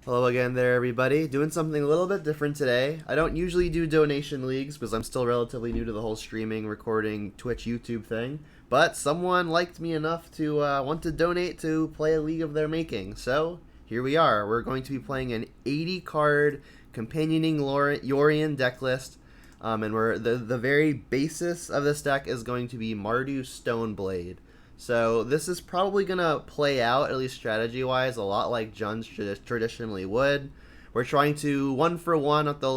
Hello again there, everybody. Doing something a little bit different today. I don't usually do donation leagues because I'm still relatively new to the whole streaming, recording, Twitch, YouTube thing. But someone liked me enough to want to donate to play a league of their making. So here we are. We're going to be playing an 80 card companioning Yorion deck list. And the very basis of this deck is going to be Mardu Stoneblade. So this is probably going to play out, at least strategy-wise, a lot like Juns traditionally would. We're trying to 1-for-1 at the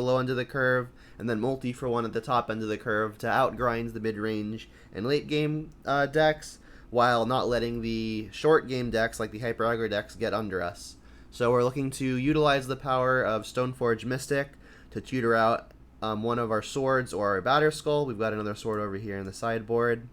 low end of the curve, and then multi-for-1 at the top end of the curve to outgrind the mid-range and late-game decks, while not letting the short-game decks, like the Hyper-Aggro decks, get under us. So we're looking to utilize the power of Stoneforge Mystic to tutor out one of our swords or our Batterskull. We've got another sword over here in the sideboard.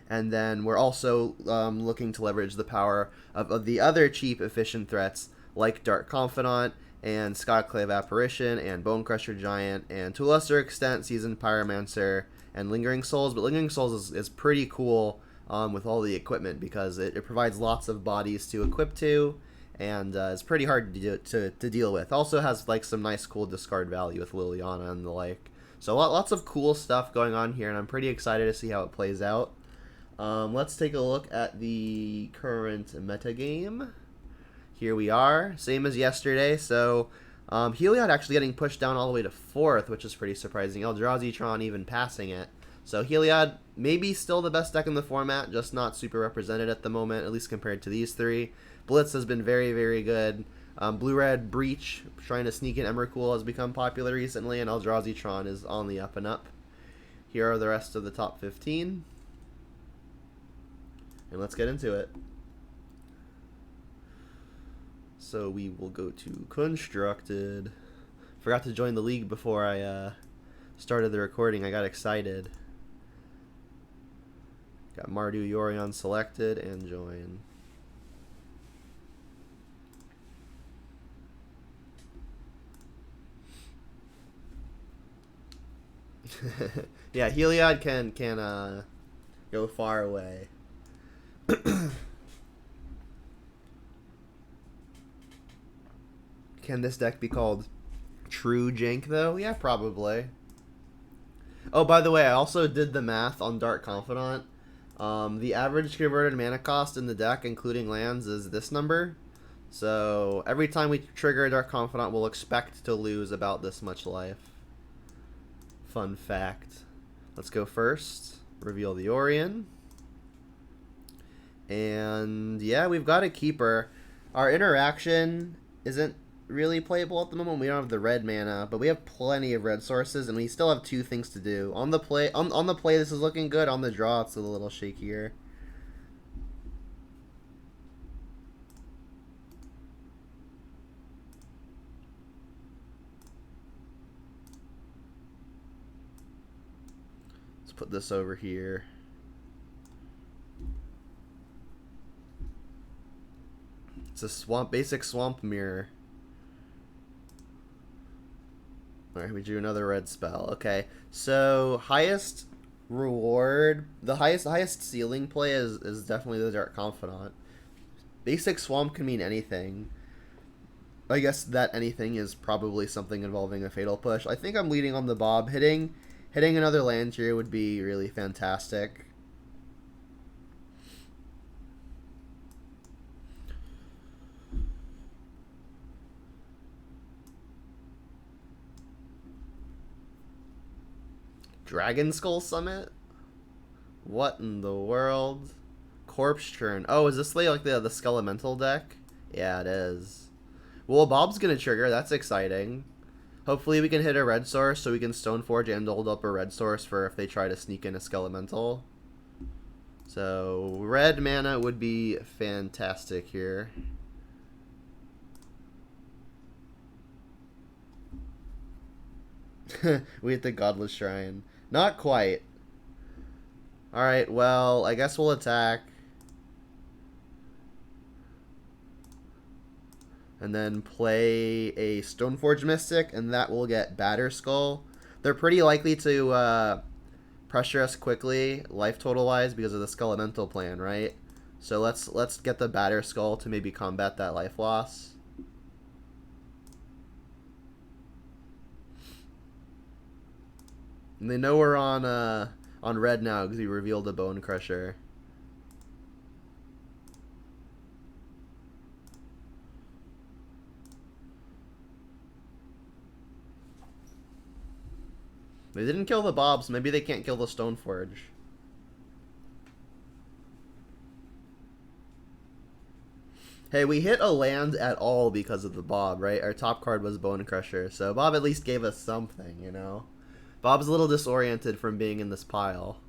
And then we're also looking to leverage the power of the other cheap, efficient threats like Dark Confidant and Skyclave Apparition and Bonecrusher Giant and to a lesser extent Seasoned Pyromancer and Lingering Souls. But Lingering Souls is pretty cool with all the equipment because it provides lots of bodies to equip to and it's pretty hard to deal with. Also has like some nice cool discard value with Liliana and the like. So lots of cool stuff going on here and I'm pretty excited to see how it plays out. Let's take a look at the current metagame. Here we are, same as yesterday. So Heliod actually getting pushed down all the way to 4th, which is pretty surprising. Eldrazi even passing it. So Heliod maybe still the best deck in the format, just not super represented at the moment, at least compared to these three. Blitz has been very, very good. Blue-Red Breach, trying to sneak in Emrakul, has become popular recently, and Eldrazi is on the up and up. Here are the rest of the top 15. And let's get into it. So we will go to Constructed. Forgot to join the league before I started the recording. I got excited. Got Mardu Yorion selected and join. Yeah, Heliod can go far away. Can this deck be called True Jank, though? Yeah, probably. Oh, by the way, I also did the math on Dark Confidant. The average converted mana cost in the deck, including lands, is this number. So every time we trigger a Dark Confidant, we'll expect to lose about this much life. Fun fact. Let's go first. Reveal the Yorion. And yeah, we've got a keeper. Our interaction isn't really playable at the moment. We don't have the red mana, but we have plenty of red sources, and we still have two things to do. On the play, on the play, this is looking good. On the draw, it's a little shakier. Let's put this over here. It's a basic swamp mirror. Alright, we drew another red spell. Okay, so highest reward, the highest ceiling play is definitely the Dark Confidant. Basic swamp can mean anything. I guess that anything is probably something involving a fatal push. I think I'm leading on the Bob. Hitting another land here would be really fantastic. Dragon Skull Summit? What in the world? Corpse Churn. Oh, is this like the Skelemental deck? Yeah, it is. Well, Bob's gonna trigger. That's exciting. Hopefully we can hit a red source so we can Stoneforge and hold up a red source for if they try to sneak in a Skelemental. So, red mana would be fantastic here. We hit the Godless Shrine. Not quite. Alright, well, I guess we'll attack. And then play a Stoneforge Mystic, and that will get Batterskull. They're pretty likely to pressure us quickly, life total-wise, because of the Skelemental plan, right? So let's get the Batterskull to maybe combat that life loss. And they know we're on red now because we revealed a Bone Crusher. They didn't kill the Bobs. Maybe they can't kill the Stoneforge. Hey, we hit a land at all because of the Bob, right? Our top card was Bone Crusher, so Bob at least gave us something, you know? Bob's a little disoriented from being in this pile.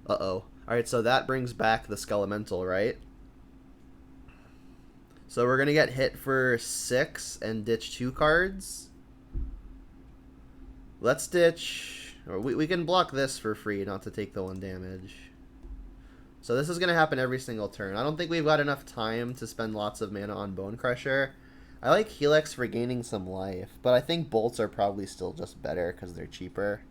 Uh-oh. Alright, so that brings back the Skelemental, right? So we're gonna get hit for 6 and ditch 2 cards. Let's ditch... Or we can block this for free, not to take the 1 damage. So this is going to happen every single turn. I don't think we've got enough time to spend lots of mana on Bone Crusher. I like Helix for gaining some life, but I think Bolts are probably still just better because they're cheaper.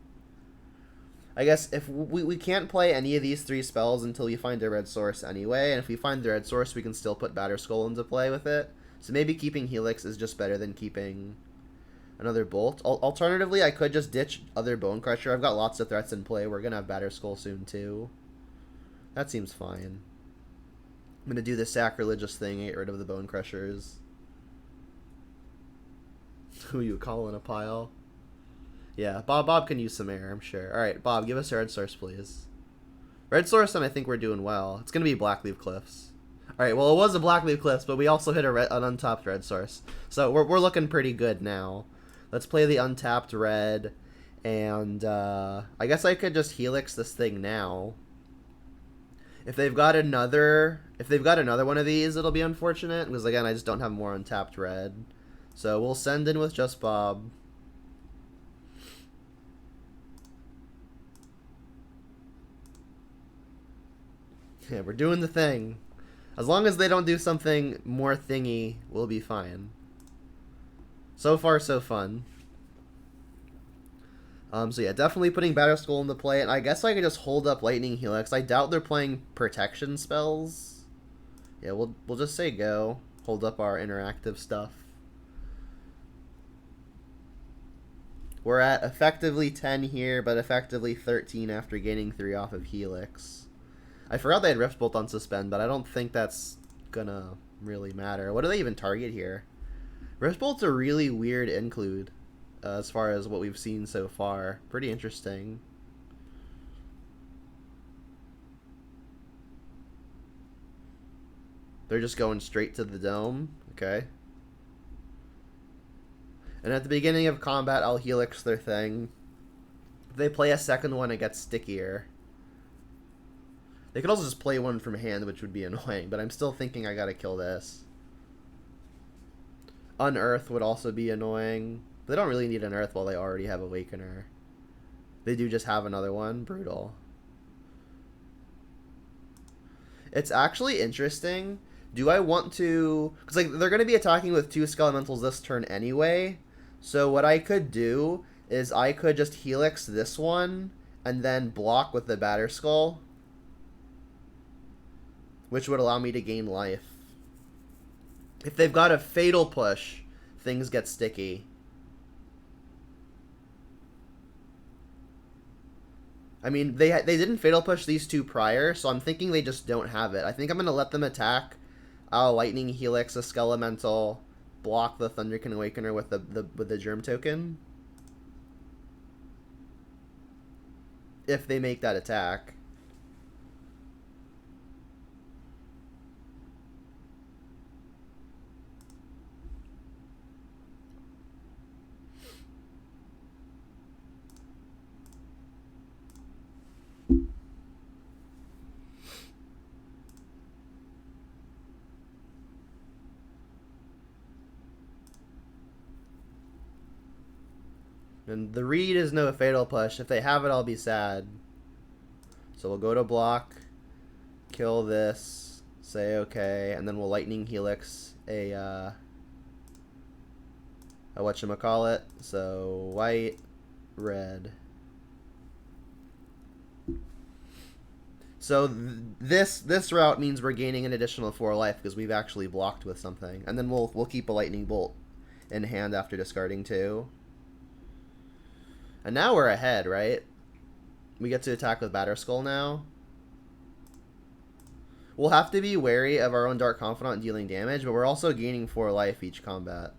I guess if we can't play any of these 3 spells until we find a red source anyway, and if we find the red source, we can still put Batterskull into play with it. So maybe keeping Helix is just better than keeping another Bolt. Alternatively, I could just ditch other Bone Crusher. I've got lots of threats in play. We're going to have Batterskull soon too. That seems fine. I'm going to do the sacrilegious thing, get rid of the Bone Crushers. Who you call in a pile? Yeah, Bob can use some air, I'm sure. Alright, Bob, give us a red source, please. Red source, and I think we're doing well. It's going to be Blackleaf Cliffs. Alright, well, it was a Blackleaf Cliffs, but we also hit an untapped red source. So we're looking pretty good now. Let's play the untapped red, and I guess I could just Helix this thing now. If they've got another one of these, it'll be unfortunate because again, I just don't have more untapped red. So we'll send in with just Bob. Yeah, we're doing the thing. As long as they don't do something more thingy, we'll be fine. So far, so fun. So yeah, definitely putting Batterskull into play, and I guess I could just hold up Lightning Helix. I doubt they're playing protection spells. Yeah, we'll just say go. Hold up our interactive stuff. We're at effectively 10 here, but effectively 13 after gaining 3 off of Helix. I forgot they had Riftbolt on suspend, but I don't think that's gonna really matter. What do they even target here? Riftbolt's a really weird include. As far as what we've seen so far. Pretty interesting. They're just going straight to the dome. Okay. And at the beginning of combat, I'll Helix their thing. If they play a second one, it gets stickier. They could also just play one from hand, which would be annoying, but I'm still thinking I gotta kill this. Unearth would also be annoying. They don't really need an Earth while they already have Awakener. They do just have another one. Brutal. It's actually interesting. Do I want to... Because like, they're going to be attacking with 2 Skelementals this turn anyway. So what I could do is I could just Helix this one and then block with the Batterskull, which would allow me to gain life. If they've got a Fatal Push, things get sticky. I mean, they didn't Fatal Push these 2 prior, so I'm thinking they just don't have it. I think I'm going to let them attack. I'll Lightning Helix a Skelemental, block the Thunderkin Awakener with the Germ Token. If they make that attack. And the read is no Fatal Push. If they have it, I'll be sad. So we'll go to block, kill this, say okay, and then we'll Lightning Helix a whatchamacallit. So white, red. So this route means we're gaining an additional 4 life because we've actually blocked with something, and then we'll keep a Lightning Bolt in hand after discarding 2. And now we're ahead, right? We get to attack with Batterskull now. We'll have to be wary of our own Dark Confidant dealing damage, but we're also gaining 4 life each combat.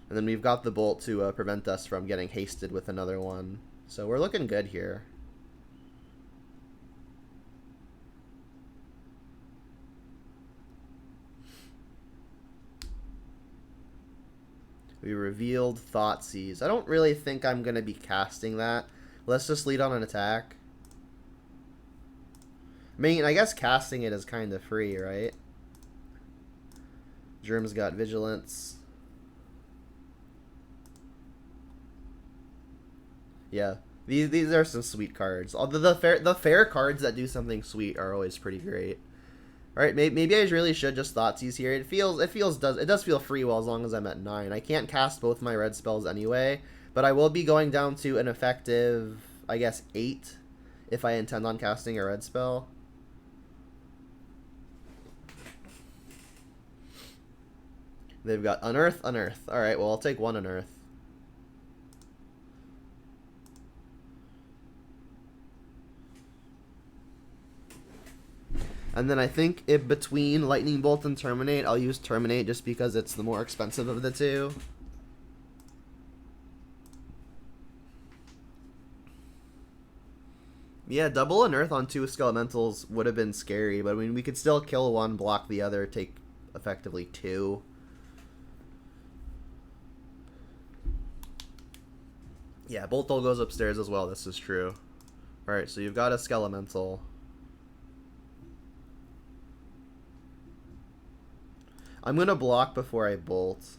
And then we've got the Bolt to prevent us from getting hasted with another one. So we're looking good here. We revealed Thoughtseize. I don't really think I'm going to be casting that. Let's just lead on an attack. I mean, I guess casting it is kind of free, right? Germ's got Vigilance. Yeah, these are some sweet cards. Although the fair cards that do something sweet are always pretty great. All right, maybe I really should just Thoughtseize here. It does feel free well as long as I'm at 9. I can't cast both my red spells anyway, but I will be going down to an effective, I guess, 8 if I intend on casting a red spell. They've got Unearth, Unearth. All right, well I'll take 1 Unearth. And then I think if between Lightning Bolt and Terminate, I'll use Terminate just because it's the more expensive of the two. Yeah, double Unearth on 2 Skelementals would have been scary, but I mean, we could still kill one, block the other, take effectively 2. Yeah, Boltol goes upstairs as well, this is true. Alright, so you've got a Skelemental. I'm going to block before I bolt.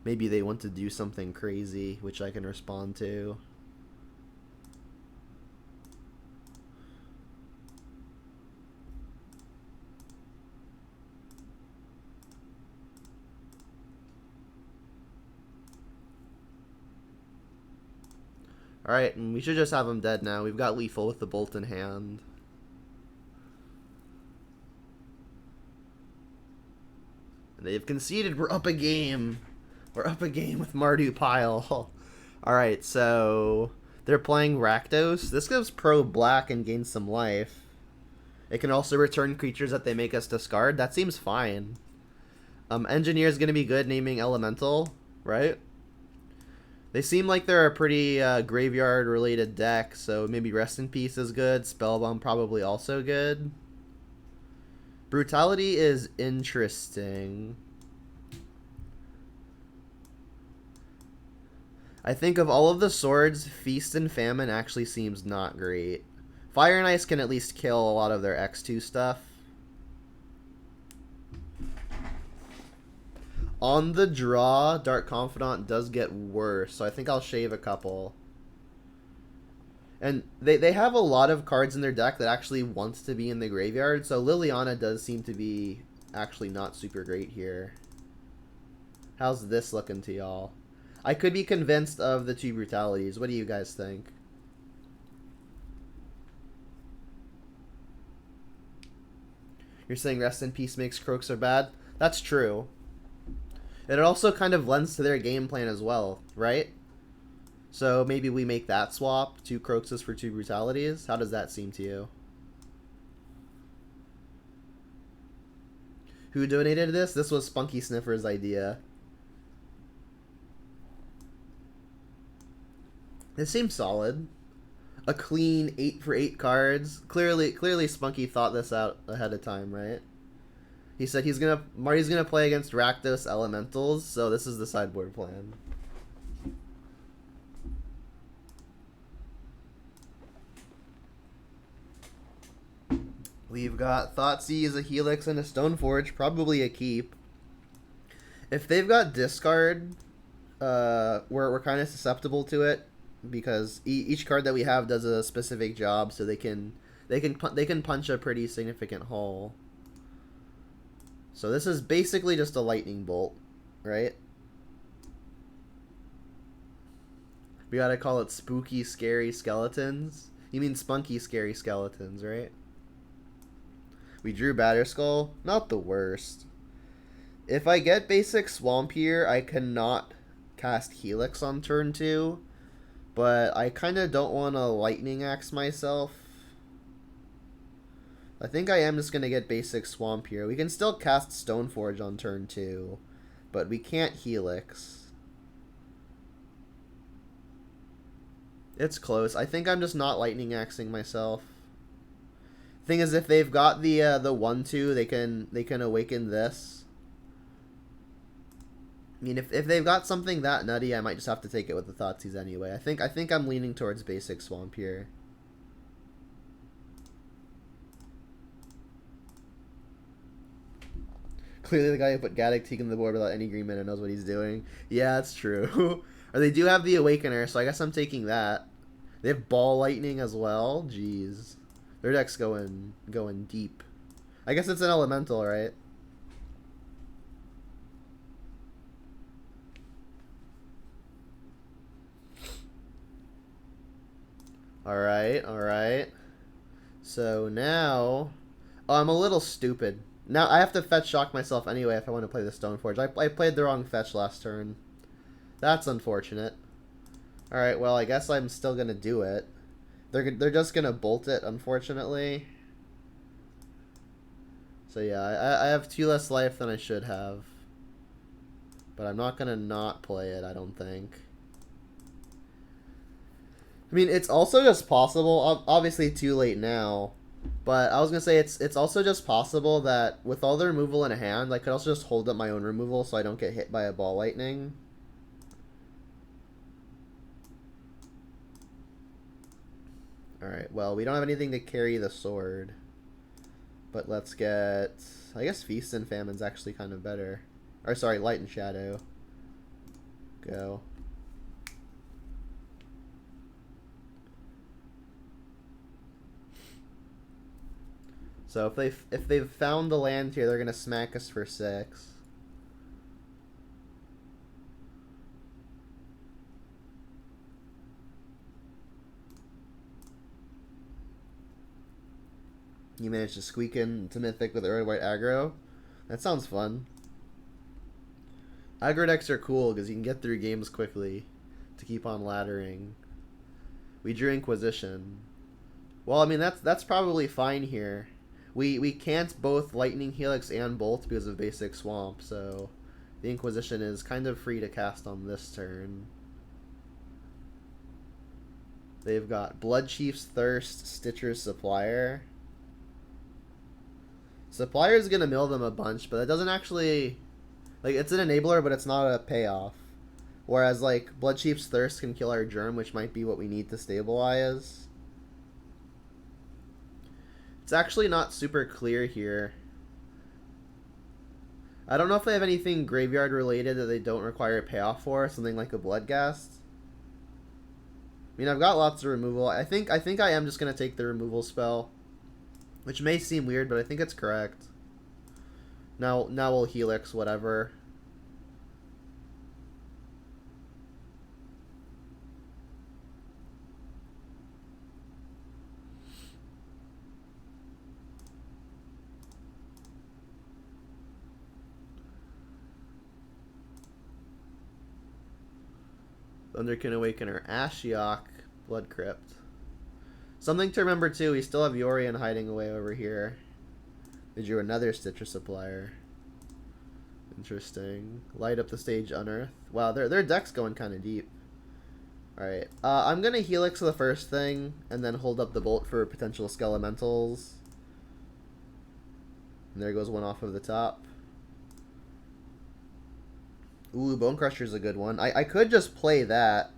Maybe they want to do something crazy, which I can respond to. Alright, and we should just have him dead now. We've got Lethal with the bolt in hand. They've conceded. We're up a game. We're up a game with Mardu Pile. Alright, so they're playing Rakdos. This gives Pro Black and gains some life. It can also return creatures that they make us discard. That seems fine. Engineer's going to be good naming Elemental, right? They seem like they're a pretty graveyard-related deck, so maybe Rest in Peace is good. Spellbound probably also good. Brutality is interesting. I think of all of the swords, Feast and Famine actually seems not great. Fire and Ice can at least kill a lot of their X2 stuff. On the draw, Dark Confidant does get worse, so I think I'll shave a couple. And they have a lot of cards in their deck that actually wants to be in the graveyard, so Liliana does seem to be actually not super great here. How's this looking to y'all? I could be convinced of the 2 brutalities. What do you guys think? You're saying Rest in Peace makes Croaks are bad? That's true. It also kind of lends to their game plan as well, right? So maybe we make that swap, 2 Croakses for 2 brutalities. How does that seem to you? Who donated this? This was SpunkySniffer's idea. This seems solid. A clean 8 for 8 cards. Clearly Spunky thought this out ahead of time, right? He said Marty's gonna play against Rakdos Elementals, so this is the sideboard plan. We've got Thoughtseize, a Helix, and a Stoneforge. Probably a keep. If they've got discard, we're kind of susceptible to it because each card that we have does a specific job, so they can punch a pretty significant hole. So this is basically just a lightning bolt, right? We gotta call it spooky, scary skeletons. You mean spunky, scary skeletons, right? We drew Batterskull. Not the worst. If I get basic Swamp here, I cannot cast Helix on turn 2. But I kind of don't want to Lightning Axe myself. I think I am just going to get basic Swamp here. We can still cast Stoneforge on turn 2. But we can't Helix. It's close. I think I'm just not Lightning Axing myself. Thing is, if they've got the 1/2, they can awaken this. I mean, if they've got something that nutty, I might just have to take it with the Thoughtseize anyway. I think I'm leaning towards basic Swamp here. Clearly, the guy who put Gaddock in the board without any green mana knows what he's doing. Yeah, that's true. Or they do have the Awakener, so I guess I'm taking that. They have Ball Lightning as well. Jeez, their deck's going deep. I guess it's an elemental, right? Alright. So now... Oh, I'm a little stupid. Now I have to fetch shock myself anyway if I want to play the Stoneforge. I played the wrong fetch last turn. That's unfortunate. Alright, well, I guess I'm still going to do it. They're just going to bolt it, unfortunately. So yeah, I have 2 less life than I should have. But I'm not going to not play it, I don't think. I mean, it's also just possible, obviously too late now, but I was going to say it's also just possible that with all the removal in a hand, I could also just hold up my own removal so I don't get hit by a Ball Lightning. Alright, well, we don't have anything to carry the sword, but let's get, I guess Feast and Famine's actually kind of better. Or sorry, Light and Shadow. Go. So if they've found the land here, they're gonna smack us for 6. You managed to squeak into Mythic with Red White aggro. That sounds fun. Aggro decks are cool because you can get through games quickly to keep on laddering. We drew Inquisition. Well, I mean that's probably fine here. We can't both Lightning Helix and Bolt because of basic Swamp, so the Inquisition is kind of free to cast on this turn. They've got Bloodchief's Thirst, Stitcher's Supplier. Supplier's gonna mill them a bunch, but it doesn't actually... Like, it's an enabler, but it's not a payoff. Whereas, like, Bloodchief's Thirst can kill our Germ, which might be what we need to stabilize. It's actually not super clear here. I don't know if they have anything graveyard related that they don't require a payoff for, something like a Bloodghast. I mean, I've got lots of removal. I think I am just gonna take the removal spell, which may seem weird, but I think it's correct. Now we'll Helix whatever. Thunder can awaken our Ashiok, Blood Crypt. Something to remember too, we still have Yorion hiding away over here. They drew another Stitcher Supplier. Interesting. Light up the stage, Unearth. Wow, their deck's going kind of deep. Alright, I'm gonna Helix the first thing, and then hold up the Bolt for potential Skelementals. And there goes one off of the top. Ooh, Bone Crusher's a good one. I could just play that,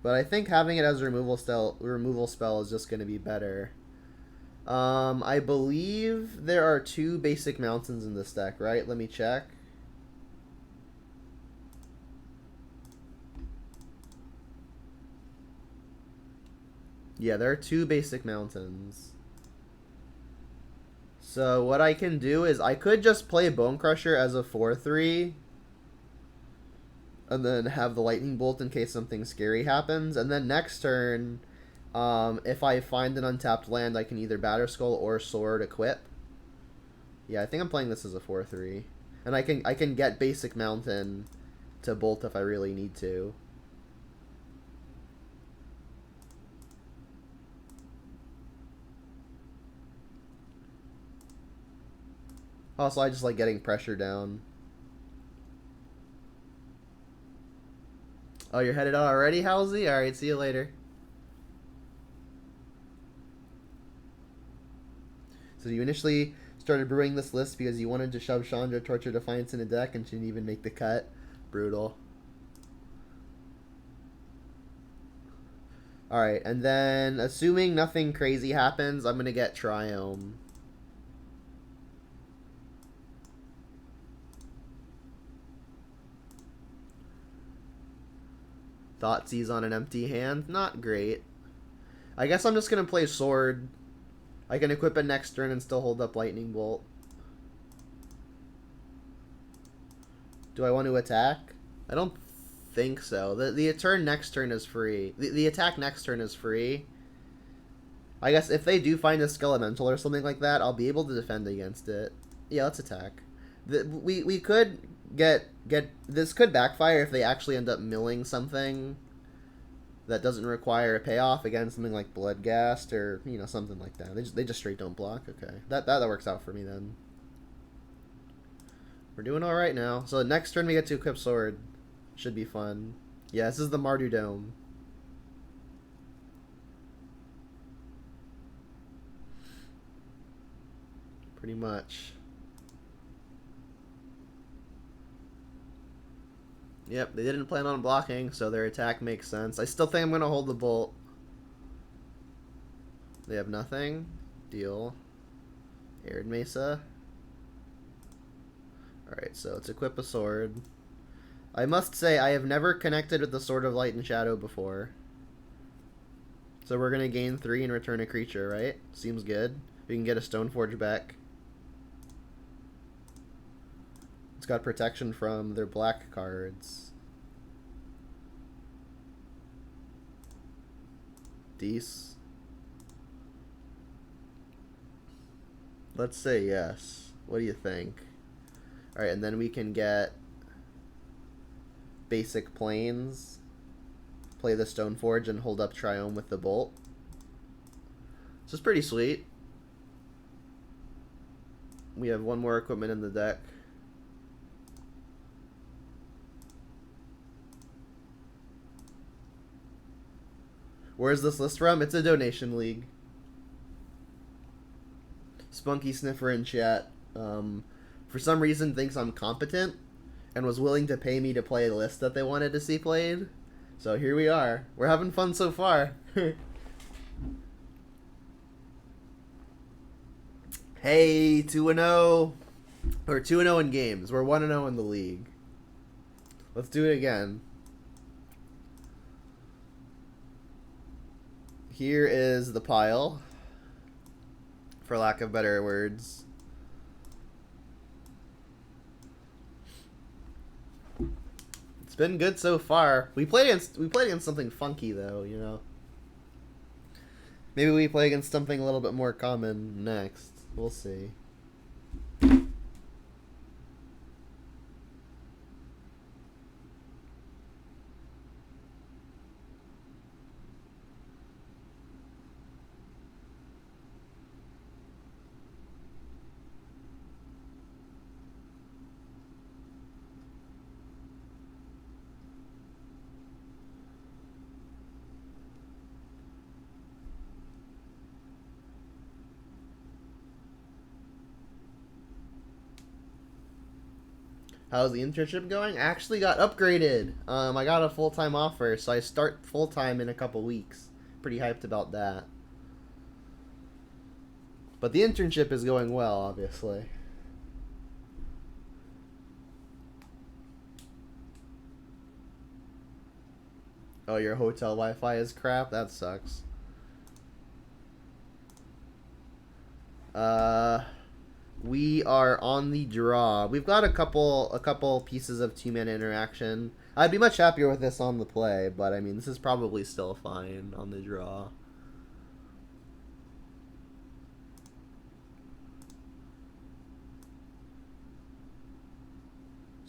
but I think having it as a removal spell is just going to be better. I believe there are 2 basic mountains in this deck, right? Let me check. Yeah, there are 2 basic mountains. So what I can do is I could just play Bone Crusher as a 4/3. And then have the Lightning Bolt in case something scary happens. And then next turn, if I find an untapped land, I can either Batterskull or Sword equip. Yeah, I think I'm playing this as a 4/3. And I can get basic mountain to bolt if I really need to. Also, I just like getting pressure down. Oh, you're headed out already, Halsey? Alright, see you later. So you initially started brewing this list because you wanted to shove Chandra, Torture, Defiance in a deck, and she didn't even make the cut. Brutal. Alright, and then, assuming nothing crazy happens, I'm going to get Triome. Thoughtseize on an empty hand. Not great. I guess I'm just going to play Sword. I can equip it next turn and still hold up Lightning Bolt. Do I want to attack? I don't think so. The turn next turn is free. The attack next turn is free. I guess if they do find a Skelemental or something like that, I'll be able to defend against it. Yeah, let's attack. We could get this could backfire if they actually end up milling something that doesn't require a payoff against something like Bloodghast or, you know, something like that. They just straight don't block. Okay, that works out for me then. We're doing all right now. So next turn we get to equip Sword. Should be fun. Yeah, this is the Mardu Dome. Pretty much. Yep, they didn't plan on blocking, so their attack makes sense. I still think I'm going to hold the bolt. They have nothing. Deal. Arid Mesa. Alright, so let's equip a sword. I must say, I have never connected with the Sword of Light and Shadow before. So we're going to gain 3 and return a creature, right? Seems good. We can get a Stoneforge back. It's got protection from their black cards. Dece. Let's say yes. What do you think? Alright, and then we can get basic planes. Play the Stoneforge and hold up Triome with the bolt. This is pretty sweet. We have one more equipment in the deck. Where's this list from? It's a donation league. SpunkySniffer in chat, for some reason thinks I'm competent and was willing to pay me to play a list that they wanted to see played. So here we are. We're having fun so far. Hey, 2-0. We're 2-0 in games. We're 1-0 in the league. Let's do it again. Here is the pile, for lack of better words. It's been good so far. We played against something funky though, you know. Maybe we play against something a little bit more common next. We'll see. How's the internship going? I actually got upgraded. I got a full-time offer, so I start full-time in a couple weeks. Pretty hyped about that. But the internship is going well, obviously. Oh, your hotel Wi-Fi is crap? That sucks. We are on the draw. We've got a couple pieces of two-man interaction. I'd be much happier with this on the play, but I mean, this is probably still fine on the draw.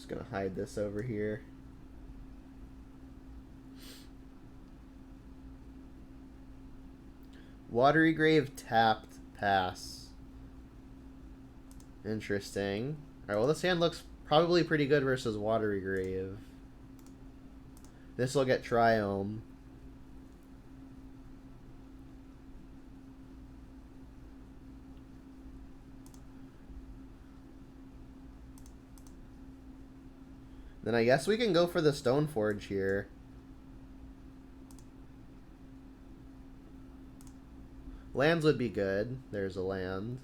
Just gonna hide this over here. Watery Grave tapped, pass. Interesting. Alright, well this hand looks probably pretty good versus Watery Grave. This will get Triome. Then I guess we can go for the Stoneforge here. Lands would be good. There's a land.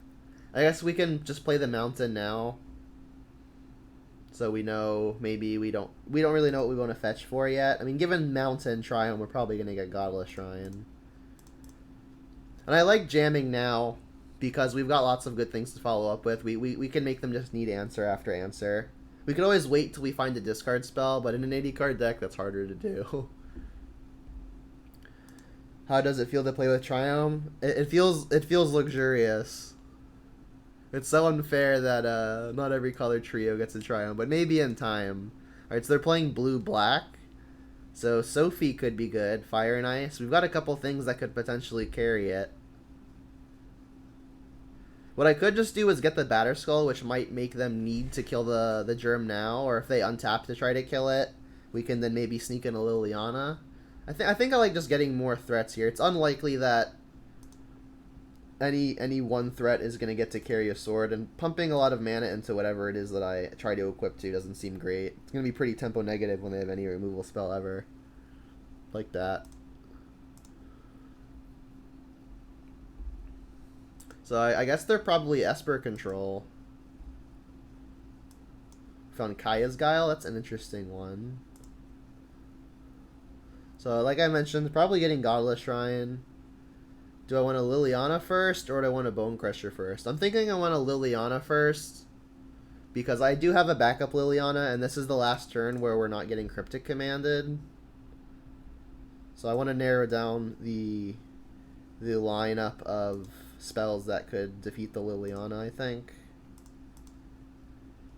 I guess we can just play the mountain now. So we know maybe we don't really know what we want to fetch for yet. I mean, given mountain Triome, we're probably gonna get Godless Shrine. And I like jamming now because we've got lots of good things to follow up with. We can make them just need answer after answer. We could always wait till we find a discard spell, but in an 80 card deck, that's harder to do. How does it feel to play with Triome? It feels luxurious. It's so unfair that not every color trio gets a Triome, but maybe in time. Alright, so they're playing blue-black. So Sophie could be good. Fire and Ice. We've got a couple things that could potentially carry it. What I could just do is get the Batterskull, which might make them need to kill the Germ now, or if they untap to try to kill it, we can then maybe sneak in a Liliana. I think I like just getting more threats here. It's unlikely that any one threat is going to get to carry a sword, and pumping a lot of mana into whatever it is that I try to equip to doesn't seem great. It's going to be pretty tempo negative when they have any removal spell ever. Like that. So I guess they're probably Esper control. Found Kaya's Guile. That's an interesting one. So like I mentioned, probably getting Godless Shrine. Do I want a Liliana first, or do I want a Bone Crusher first? I'm thinking I want a Liliana first, because I do have a backup Liliana, and this is the last turn where we're not getting Cryptic commanded. So I want to narrow down the lineup of spells that could defeat the Liliana, I think.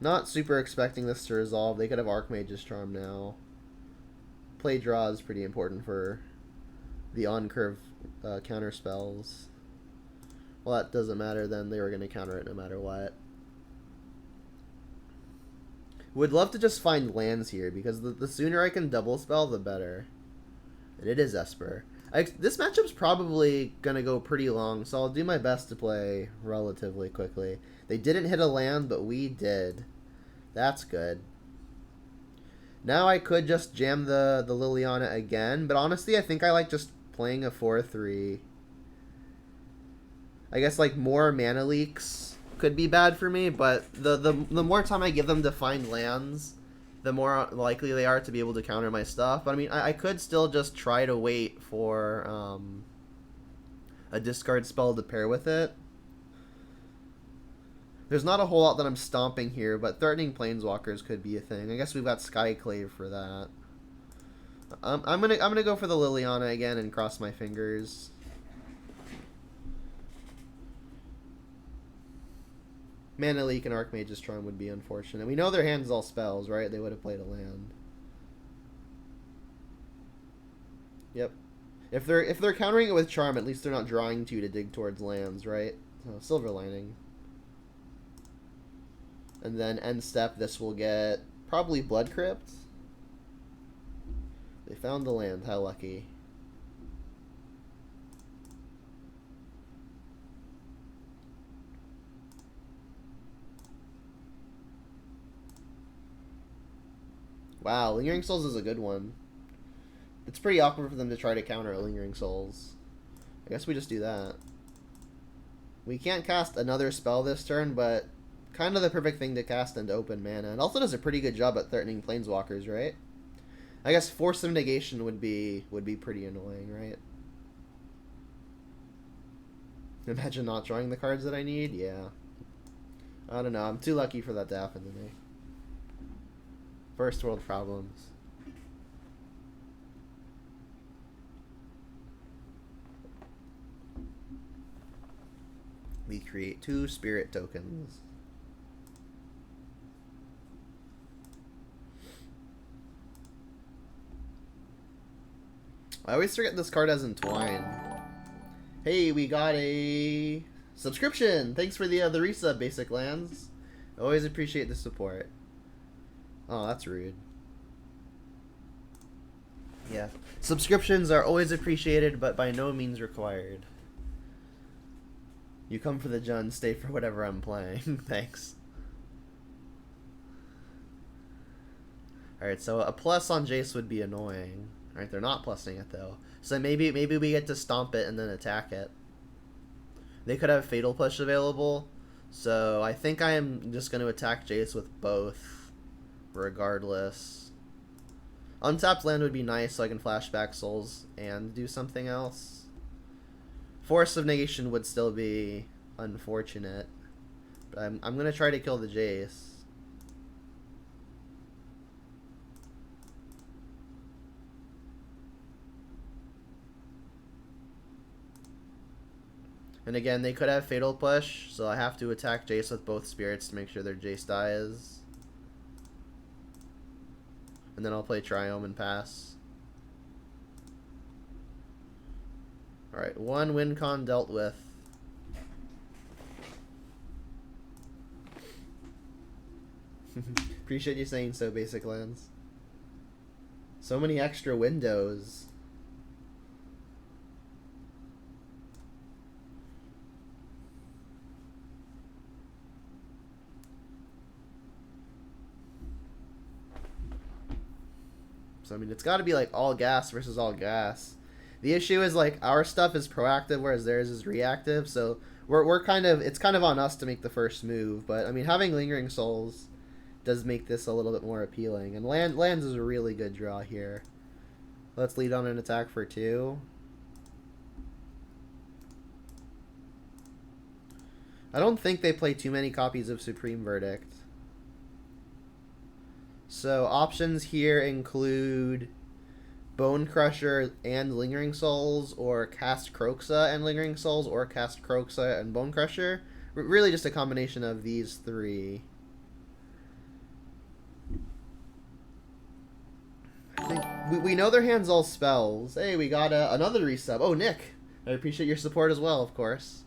Not super expecting this to resolve. They could have Archmage's Charm now. Play draw is pretty important for the on-curve counter spells. Well, that doesn't matter then. They were going to counter it no matter what. Would love to just find lands here, because the sooner I can double spell, the better. And it is Esper. This matchup's probably going to go pretty long, so I'll do my best to play relatively quickly. They didn't hit a land, but we did. That's good. Now I could just jam the Liliana again, but honestly I think I like just playing a 4-3. I guess like more mana leaks could be bad for me, but the more time I give them to find lands, the more likely they are to be able to counter my stuff. But I mean, I could still just try to wait for a discard spell to pair with it. There's not a whole lot that I'm stomping here, but Threatening Planeswalkers could be a thing. I guess we've got Skyclave for that. I'm gonna go for the Liliana again and cross my fingers. Mana Leak and Archmage's Charm would be unfortunate. We know their hand's all spells, right? They would have played a land. Yep. If they're countering it with Charm, at least they're not drawing two to dig towards lands, right? So, Silver Lining. And then end step, this will get probably Blood Crypt. They found the land. How lucky. Wow, Lingering Souls is a good one. It's pretty awkward for them to try to counter Lingering Souls. I guess we just do that. We can't cast another spell this turn, but kind of the perfect thing to cast and open mana. It also does a pretty good job at threatening Planeswalkers, right? I guess Force of Negation would be pretty annoying, right? Imagine not drawing the cards that I need? Yeah. I don't know. I'm too lucky for that to happen to me. First world problems. We create 2 spirit tokens. I always forget this card has Entwine. Hey, we got a subscription! Thanks for the resub, Basic Lands. Always appreciate the support. Oh, that's rude. Yeah. Subscriptions are always appreciated, but by no means required. You come for the Jun, stay for whatever I'm playing. Thanks. Alright, so a plus on Jace would be annoying. Alright, they're not plussing it though. So maybe we get to stomp it and then attack it. They could have Fatal Push available. So I think I am just going to attack Jace with both. Regardless. Untapped land would be nice so I can flashback souls and do something else. Force of Negation would still be unfortunate. But I'm going to try to kill the Jace. And again, they could have Fatal Push, so I have to attack Jace with both spirits to make sure their Jace dies. And then I'll play Triome and pass. Alright, one win con dealt with. Appreciate you saying so, Basic Lands. So many extra windows. So, I mean, it's got to be, like, all gas versus all gas. The issue is, like, our stuff is proactive, whereas theirs is reactive. So, we're kind of... It's kind of on us to make the first move. But, I mean, having Lingering Souls does make this a little bit more appealing. And lands is a really good draw here. Let's lead on an attack for 2. I don't think they play too many copies of Supreme Verdict. So options here include Bone Crusher and Lingering Souls, or cast Kroxa and Lingering Souls, or cast Kroxa and Bone Crusher. Really just a combination of these 3. I think we know their hand's all spells. Hey, we got another resub. Oh, Nick, I appreciate your support as well, of course.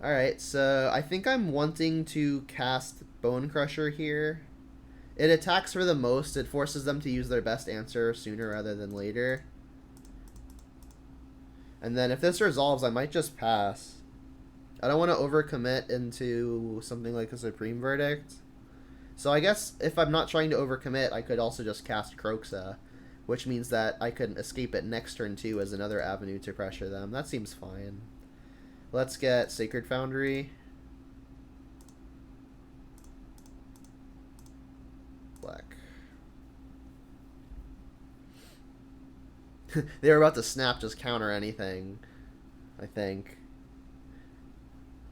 Alright, so I think I'm wanting to cast Bone Crusher here. It attacks for the most. It forces them to use their best answer sooner rather than later. And then if this resolves, I might just pass. I don't want to overcommit into something like a Supreme Verdict. So I guess if I'm not trying to overcommit, I could also just cast Kroxa, which means that I could escape it next turn too as another avenue to pressure them. That seems fine. Let's get Sacred Foundry. Black. They were about to snap, just counter anything, I think.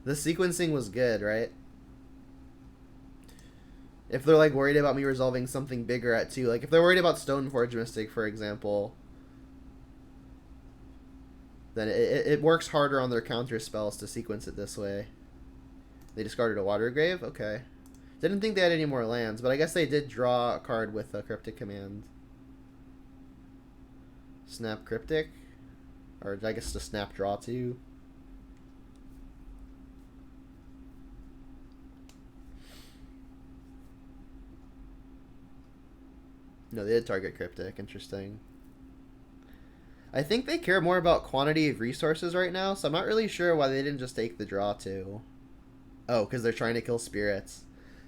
The sequencing was good, right? If they're like worried about me resolving something bigger at 2, like if they're worried about Stoneforge Mystic, for example, then it works harder on their counter spells to sequence it this way. They discarded a Water Grave? Okay. Didn't think they had any more lands, but I guess they did draw a card with a Cryptic Command. Snap Cryptic? Or I guess to snap draw 2. No, they did target Cryptic. Interesting. I think they care more about quantity of resources right now, so I'm not really sure why they didn't just take the draw 2. Oh, because they're trying to kill spirits.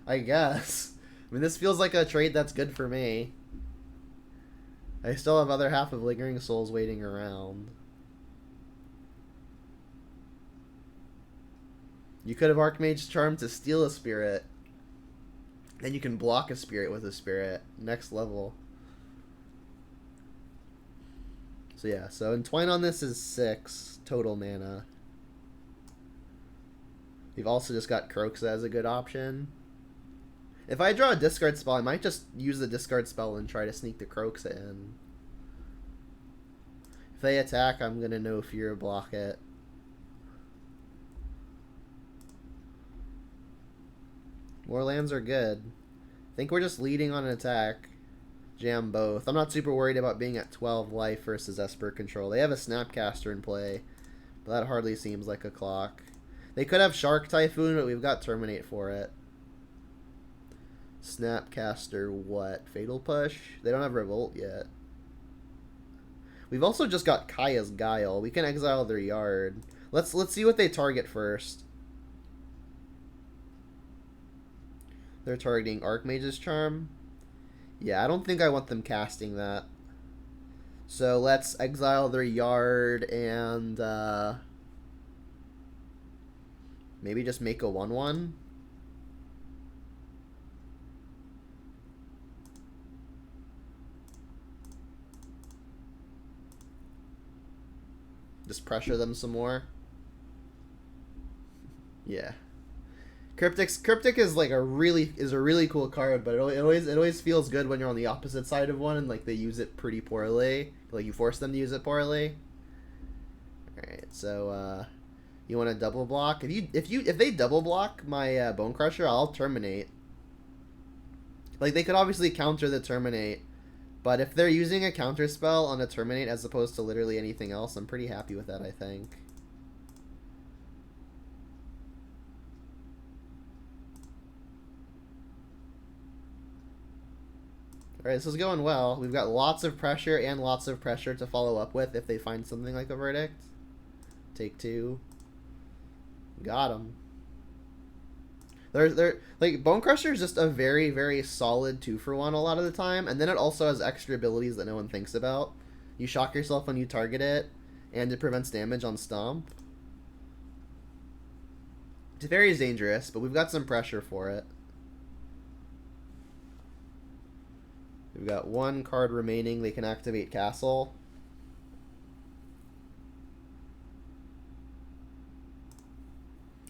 I guess. I mean, this feels like a trade that's good for me. I still have other half of Lingering Souls waiting around. You could have Archmage's Charm to steal a spirit. Then you can block a spirit with a spirit. Next level. So yeah, so Entwine on this is 6 total mana. We've also just got Kroxa as a good option. If I draw a discard spell, I might just use the discard spell and try to sneak the Kroxa in. If they attack, I'm going to no fear block it. More lands are good. I think we're just leading on an attack. Jam both. I'm not super worried about being at 12 life versus Esper control. They have a Snapcaster in play, but that hardly seems like a clock. They could have Shark Typhoon, but we've got Terminate for it. Snapcaster what? Fatal Push? They don't have Revolt yet. We've also just got Kaya's Guile. We can exile their yard. Let's see what they target first. They're targeting Archmage's Charm. Yeah, I don't think I want them casting that. So let's exile their yard and maybe just make a 1/1. Just pressure them some more. Yeah. Cryptic is like a really cool card, but it always feels good when you're on the opposite side of one and like they use it pretty poorly. Like you force them to use it poorly. Alright, so you want to double block? If they double block my Bone Crusher, I'll terminate. Like they could obviously counter the terminate, but if they're using a counter spell on a terminate as opposed to literally anything else, I'm pretty happy with that, I think. Alright, this is going well. We've got lots of pressure and lots of pressure to follow up with if they find something like a verdict. Take 2. Got them. They're like Bone Crusher is just a very, very solid 2-for-1 a lot of the time, and then it also has extra abilities that no one thinks about. You shock yourself when you target it, and it prevents damage on Stomp. Teferi is dangerous, but we've got some pressure for it. We've got 1 card remaining. They can activate Castle.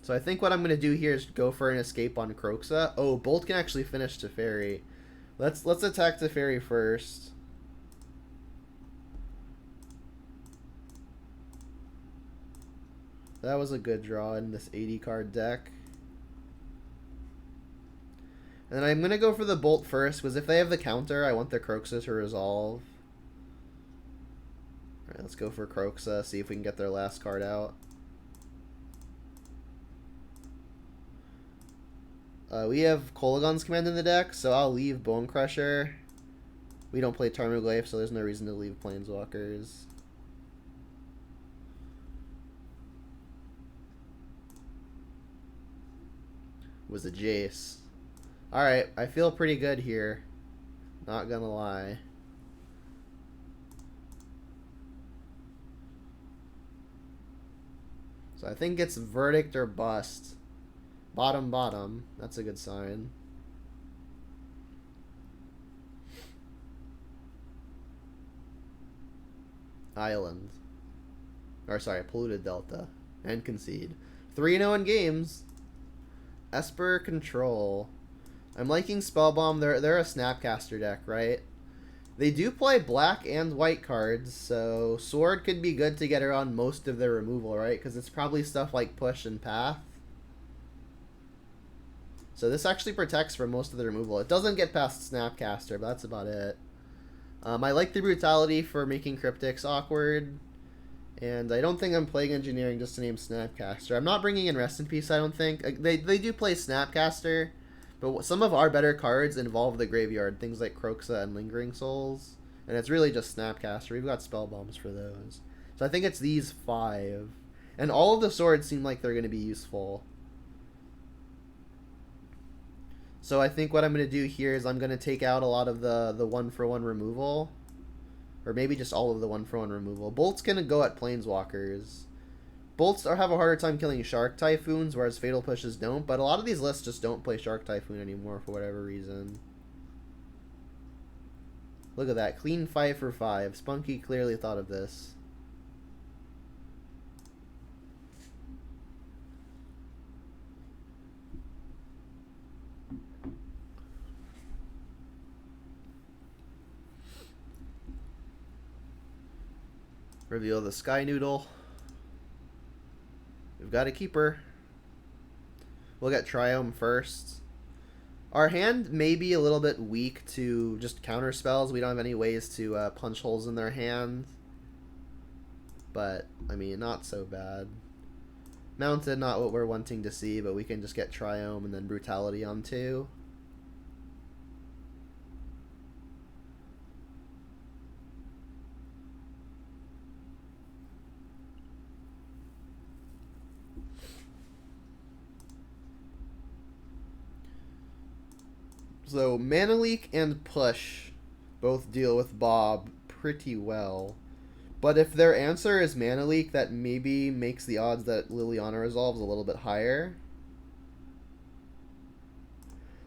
So I think what I'm going to do here is go for an escape on Kroxa. Oh, Bolt can actually finish Teferi. Let's attack Teferi first. That was a good draw in this 80 card deck. And then I'm going to go for the Bolt first, because if they have the counter, I want the Kroxa to resolve. Alright, let's go for Kroxa, see if we can get their last card out. We have Kolaghan's Command in the deck, so I'll leave Bone Crusher. We don't play Tarmogoyf, so there's no reason to leave Planeswalkers. Was a Jace. Alright, I feel pretty good here. Not gonna lie. So I think it's Verdict or Bust. Bottom. That's a good sign. Island. Or sorry, Polluted Delta. And Concede. 3-0 in games. Esper Control. I'm liking Spellbomb. They're a Snapcaster deck, right? They do play black and white cards, so Sword could be good to get around most of their removal, right? Because it's probably stuff like Push and Path. So this actually protects from most of the removal. It doesn't get past Snapcaster, but that's about it. I like the Brutality for making Cryptics awkward. And I don't think I'm playing Engineering just to name Snapcaster. I'm not bringing in Rest in Peace, I don't think. They do play Snapcaster, but some of our better cards involve the graveyard. Things like Kroxa and Lingering Souls. And it's really just Snapcaster. We've got Spell Bombs for those. So I think it's these 5. And all of the swords seem like they're going to be useful. So I think what I'm going to do here is I'm going to take out a lot of the 1-for-1 removal. Or maybe just all of the 1-for-1 removal. Bolt's going to go at Planeswalkers. Bolts have a harder time killing Shark Typhoons, whereas Fatal Pushes don't. But a lot of these lists just don't play Shark Typhoon anymore for whatever reason. Look at that. Clean 5 for 5. Spunky clearly thought of this. Reveal the Sky Noodle. We've got a keeper. We'll get Triome first. Our hand may be a little bit weak to just counter spells. We don't have any ways to punch holes in their hand. But, I mean, not so bad. Mounted, not what we're wanting to see, but we can just get Triome and then Brutality on 2. So, Mana Leak and Push both deal with Bob pretty well. But if their answer is Mana Leak, that maybe makes the odds that Liliana resolves a little bit higher.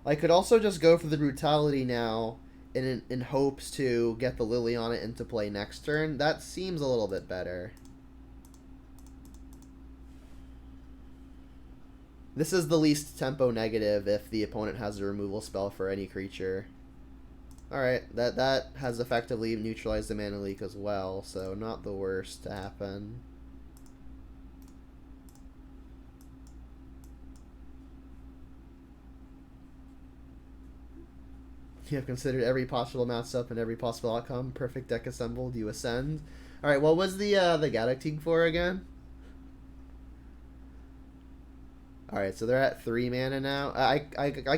I could also just go for the Brutality now in hopes to get the Liliana into play next turn. That seems a little bit better. This is the least tempo negative if the opponent has a removal spell for any creature. Alright, that has effectively neutralized the Mana Leak as well, so not the worst to happen. You have considered every possible matchup and every possible outcome. Perfect deck assembled. You ascend. Alright, what was the Galactique for again? Alright, so they're at 3 mana now. I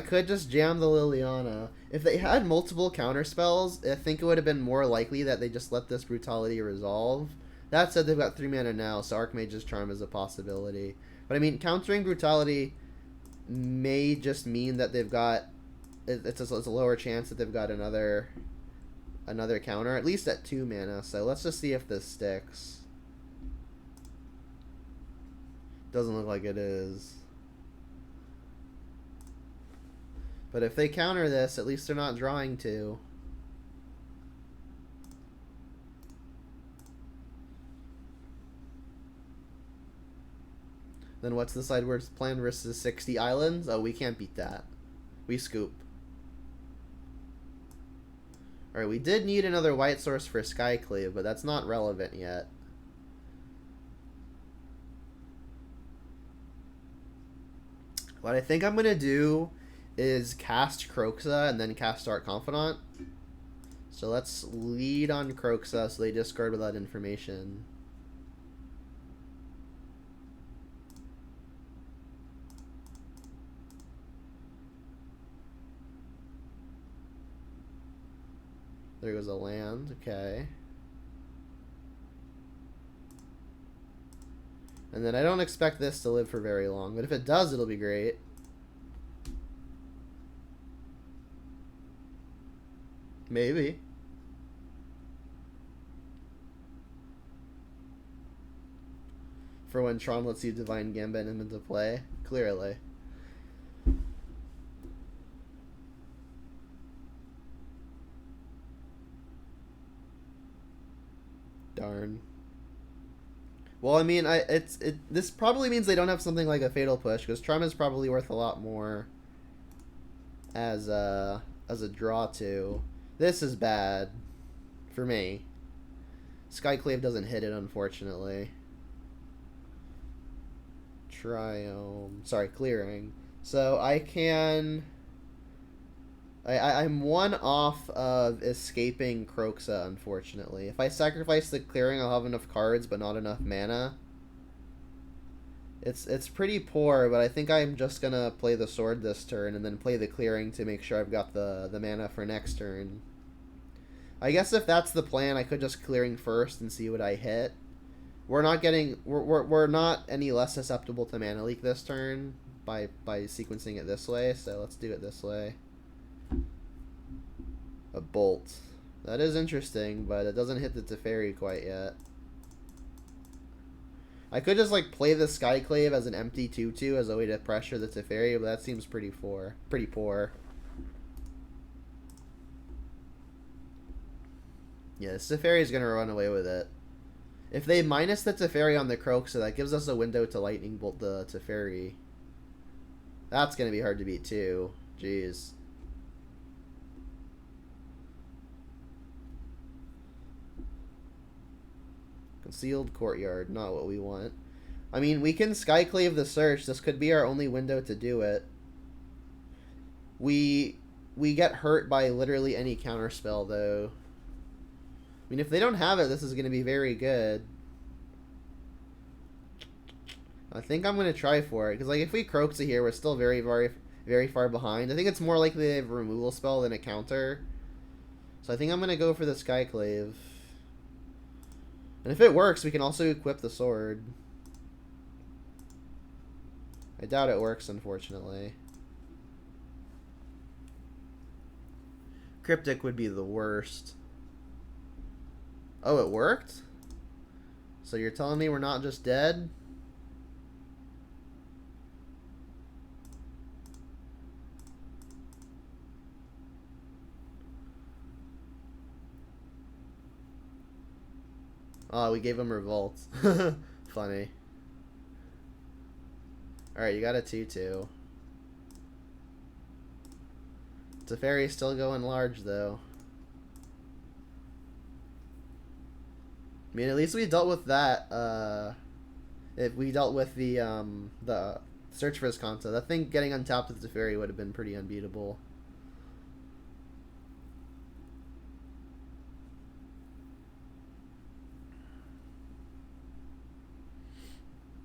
could just jam the Liliana. If they had multiple counter spells, I think it would have been more likely that they just let this Brutality resolve. That said, they've got 3 mana now, so Archmage's Charm is a possibility. But I mean, countering Brutality may just mean that they've got... It's a lower chance that they've got another counter, at least at 2 mana. So let's just see if this sticks. Doesn't look like it is. But if they counter this, at least they're not drawing 2. Then what's the sideward plan versus 60 islands? Oh, we can't beat that. We scoop. Alright, we did need another white source for Skyclave, but that's not relevant yet. What I think I'm going to do is cast Croxa and then cast Dark Confidant. So let's lead on Croxa so they discard without information. There goes a land, okay. And then I don't expect this to live for very long, but if it does, it'll be great. Maybe. For when Tron lets you Divine Gambit him into play, clearly. Darn. Well, I mean, this probably means they don't have something like a Fatal Push, because Charm is probably worth a lot more as a draw to. This is bad for me. Skyclave doesn't hit it, unfortunately. Triome. Sorry, clearing. So I can... I'm one off of escaping Croxa, unfortunately. If I sacrifice the clearing, I'll have enough cards, but not enough mana. It's pretty poor, but I think I'm just gonna play the sword this turn and then play the clearing to make sure I've got the mana for next turn. I guess if that's the plan, I could just clearing first and see what I hit. We're not any less susceptible to mana leak this turn by sequencing it this way, so let's do it this way. A bolt. That is interesting, but it doesn't hit the Teferi quite yet. I could just like play the Skyclave as an empty 2/2 as a way to pressure the Teferi, but that seems pretty poor. Yeah, this Teferi is gonna run away with it. If they minus the Teferi on the Croxa, that gives us a window to Lightning Bolt the Teferi. That's gonna be hard to beat too. Jeez. Concealed Courtyard, not what we want. I mean, we can Skyclave the Search. This could be our only window to do it. We get hurt by literally any counterspell, though. I mean, if they don't have it, this is going to be very good. I think I'm going to try for it. Because, like, if we Croxa here, we're still very, very, very far behind. I think it's more likely they have a removal spell than a counter. So I think I'm going to go for the Skyclave. And if it works, we can also equip the sword. I doubt it works, unfortunately. Cryptic would be the worst. Oh, it worked? So you're telling me we're not just dead? Oh, we gave him Revolt. Funny. Alright, you got a 2-2. Teferi's still going large, though. I mean, at least we dealt with that, if we dealt with the Search for Escanto. That thing getting untapped with Teferi would have been pretty unbeatable.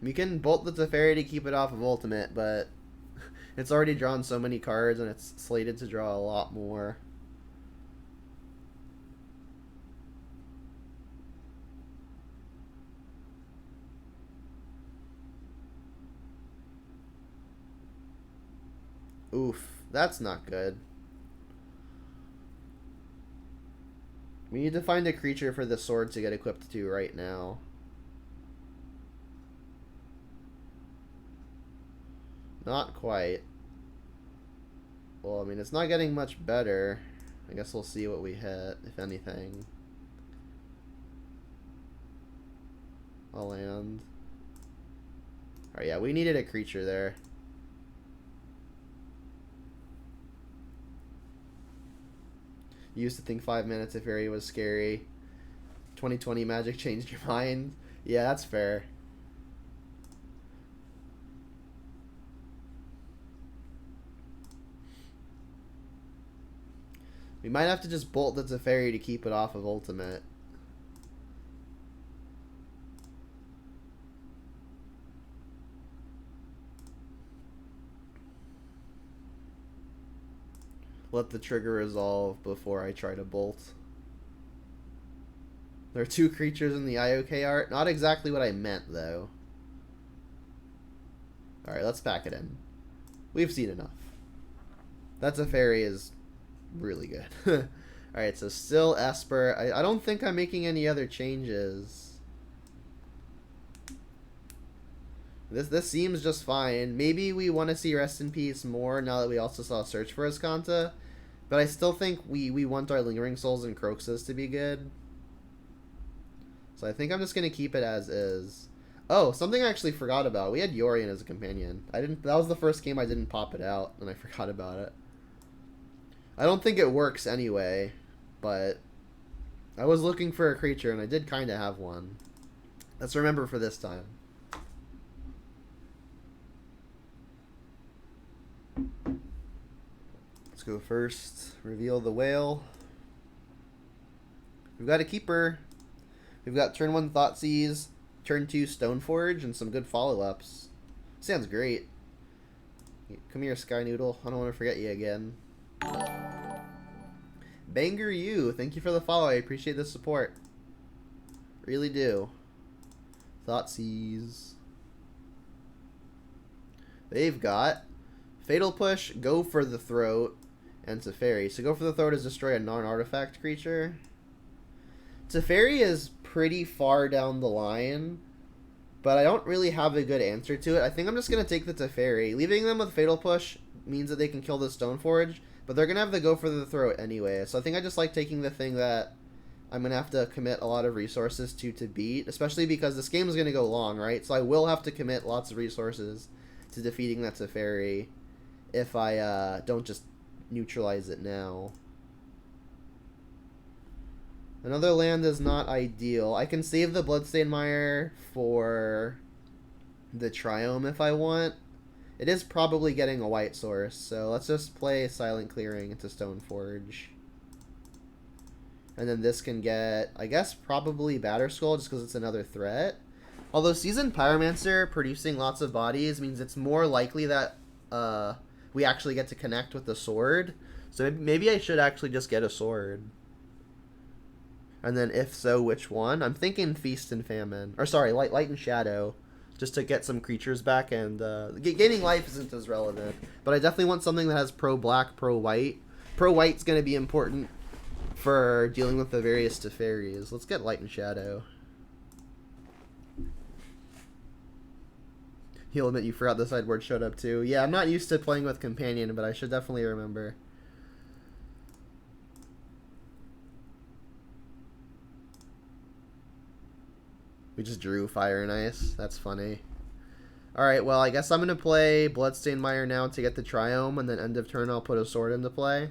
We can bolt the Teferi to keep it off of ultimate, but it's already drawn so many cards and it's slated to draw a lot more. Oof, that's not good. We need to find a creature for the sword to get equipped to right now. Not quite. Well, I mean, it's not getting much better. I guess we'll see what we hit, if anything. I'll land. Alright, yeah, we needed a creature there. You used to think 5 minutes if area was scary. 2020 Magic changed your mind. Yeah, that's fair. We might have to just bolt the Teferi to keep it off of ultimate. Let the trigger resolve before I try to bolt. There are 2 creatures in the IOK art. Not exactly what I meant, though. Alright, let's pack it in. We've seen enough. That Teferi is really good. Alright, so still Esper. I don't think I'm making any other changes. This seems just fine. Maybe we want to see Rest in Peace more now that we also saw Search for Escanta. But I still think we want our Lingering Souls and Croxus to be good. So I think I'm just going to keep it as is. Oh, something I actually forgot about. We had Yorion as a companion. That was the first game I didn't pop it out, and I forgot about it. I don't think it works anyway, but I was looking for a creature, and I did kind of have one. Let's remember for this time. Let's go first. Reveal the whale. We've got a keeper. We've got turn 1 Thoughtseize, turn 2 Stoneforge, and some good follow-ups. Sounds great. Come here, Sky Noodle. I don't want to forget you again. Banger you, thank you for the follow. I appreciate the support. Really do. Thoughtseize. They've got Fatal Push, Go for the Throat, and Teferi. So Go for the Throat is destroy a non-artifact creature. Teferi is pretty far down the line, but I don't really have a good answer to it. I think I'm just going to take the Teferi. Leaving them with Fatal Push means that they can kill the Stoneforge, but they're going to have the Go for the Throat anyway. So I think I just like taking the thing that I'm going to have to commit a lot of resources to beat, especially because this game is going to go long, right? So I will have to commit lots of resources to defeating that Teferi if I don't just neutralize it now. Another land is not ideal. I can save the Bloodstained Mire for the Triome if I want. It is probably getting a white source, so let's just play Silent Clearing into Stoneforge. And then this can get, I guess, probably Batterskull just because it's another threat. Although Seasoned Pyromancer producing lots of bodies means it's more likely that we actually get to connect with the sword. So maybe I should actually just get a sword. And then if so, which one? I'm thinking Feast and Famine. Or sorry, Light and Shadow. Just to get some creatures back, and gaining life isn't as relevant. But I definitely want something that has pro-black, pro-white. Pro-white's going to be important for dealing with the various Teferis. Let's get Light and Shadow. He'll admit you forgot the sideboard showed up too. Yeah, I'm not used to playing with Companion, but I should definitely remember. We just drew Fire and Ice. That's funny. Alright, well, I guess I'm going to play Bloodstained Mire now to get the Triome, and then end of turn I'll put a sword into play.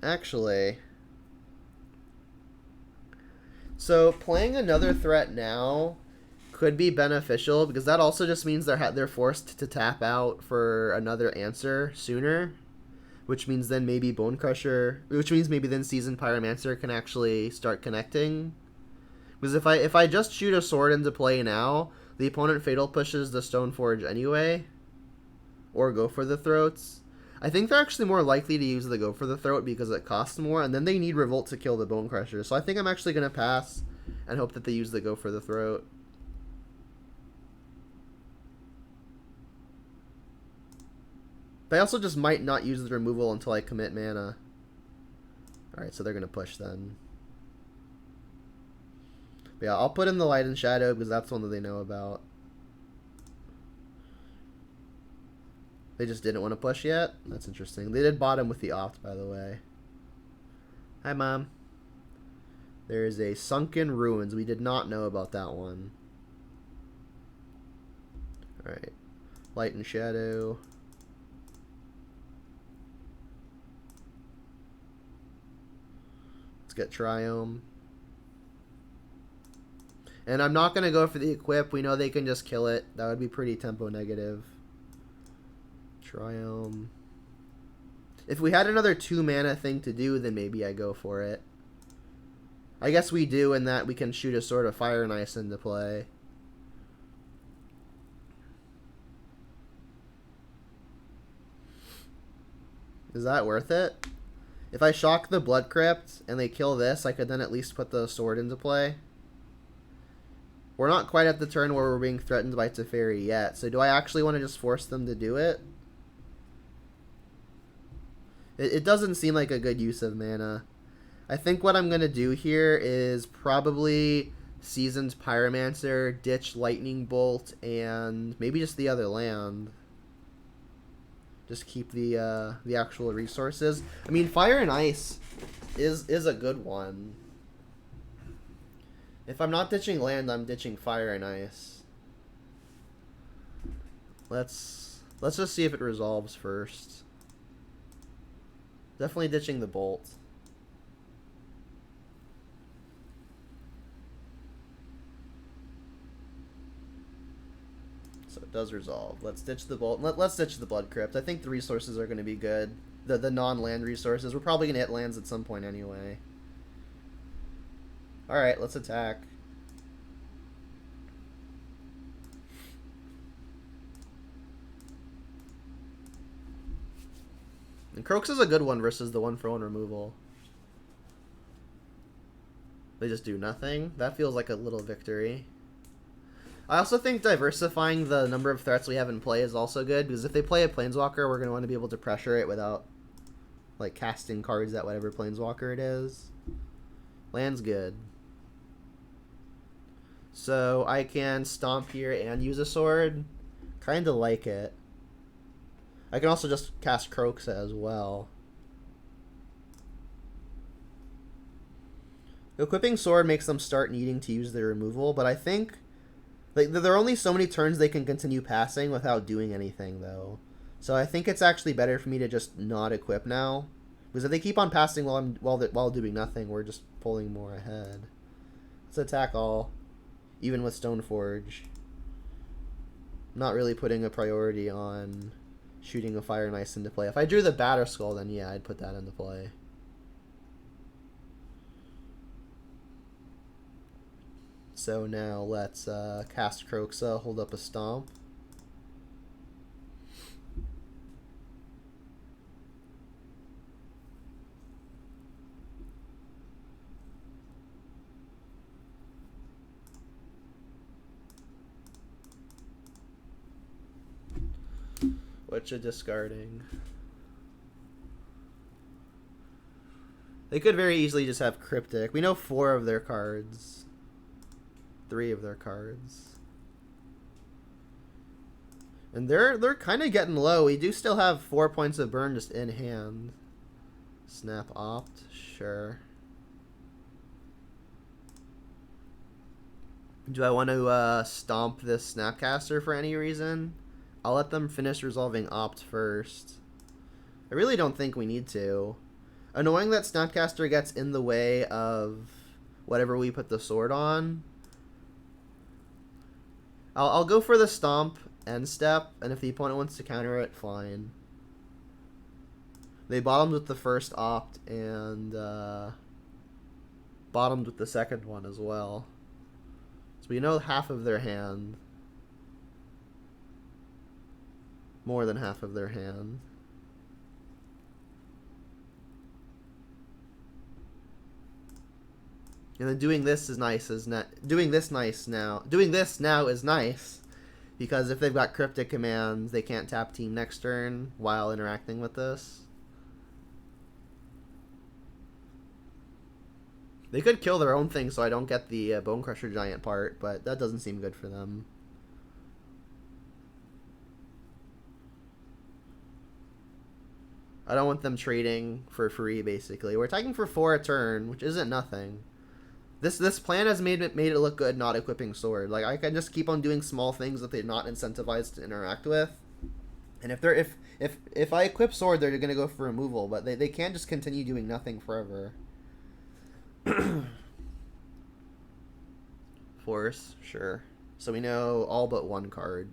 Actually... So, playing another threat now could be beneficial, because that also just means they're forced to tap out for another answer sooner. Which means then maybe Bone Crusher, which means maybe then Seasoned Pyromancer can actually start connecting. Because if I just shoot a sword into play now, the opponent Fatal pushes the Stoneforge anyway. Or Go for the Throats. I think they're actually more likely to use the Go for the Throat because it costs more, and then they need Revolt to kill the Bone Crusher. So I think I'm actually going to pass and hope that they use the Go for the Throat. They also just might not use the removal until I commit mana. Alright, so they're going to push then. But yeah, I'll put in the Light and Shadow because that's one that they know about. They just didn't want to push yet? That's interesting. They did bottom with the Opt, by the way. Hi, Mom. There is a Sunken Ruins. We did not know about that one. Alright. Light and Shadow. Let's get Triome. And I'm not going to go for the equip. We know they can just kill it. That would be pretty tempo negative. Triome. If we had another 2 mana thing to do, then maybe I go for it. I guess we do in that we can shoot a Sword of Fire and Ice into play. Is that worth it? If I shock the Blood Crypt and they kill this, I could then at least put the sword into play. We're not quite at the turn where we're being threatened by Teferi yet, so do I actually want to just force them to do it? It doesn't seem like a good use of mana. I think what I'm going to do here is probably Seasoned Pyromancer, ditch Lightning Bolt, and maybe just the other land. Just keep the actual resources. I mean, Fire and Ice is a good one. If I'm not ditching land, I'm ditching Fire and Ice. Let's just see if it resolves first. Definitely ditching the Bolt. So it does resolve. Let's ditch the Bolt. Let's ditch the Blood Crypt. I think the resources are going to be good. The non-land resources. We're probably going to hit lands at some point anyway. Alright, let's attack. And Croaks is a good one versus the 1-for-1 removal. They just do nothing. That feels like a little victory. I also think diversifying the number of threats we have in play is also good, because if they play a Planeswalker, we're going to want to be able to pressure it without like casting cards at whatever Planeswalker it is. Land's good. So I can stomp here and use a sword. Kind of like it. I can also just cast Croaks as well. Equipping sword makes them start needing to use their removal, but I think like there are only so many turns they can continue passing without doing anything, though. So I think it's actually better for me to just not equip now, because if they keep on passing while doing nothing, we're just pulling more ahead. Let's attack all, even with Stoneforge. Not really putting a priority on shooting a Fire and Ice into play. If I drew the Batter Skull, then yeah, I'd put that into play. So now let's cast Kroxa, hold up a Stomp. Which are discarding. They could very easily just have Cryptic. We know 4 of their cards. 3 of their cards. And they're kind of getting low. We do still have 4 points of burn just in hand. Snap Opt, sure. Do I want to stomp this Snapcaster for any reason? I'll let them finish resolving Opt first. I really don't think we need to. Annoying that Snapcaster gets in the way of whatever we put the sword on. I'll go for the Stomp end step, and if the opponent wants to counter it, fine. They bottomed with the first Opt and bottomed with the second one as well. So we know half of their hand. More than half of their hand. And then doing this is nice. Doing this now is nice, because if they've got Cryptic commands, they can't tap Team next turn while interacting with this. They could kill their own thing, so I don't get the Bone Crusher Giant part, but that doesn't seem good for them. I don't want them trading for free, basically. We're attacking for 4 a turn, which isn't nothing. This plan has made it look good not equipping Sword. Like, I can just keep on doing small things that they're not incentivized to interact with. And if I equip Sword, they're going to go for removal, but they can't just continue doing nothing forever. Force, sure. So we know all but 1 card.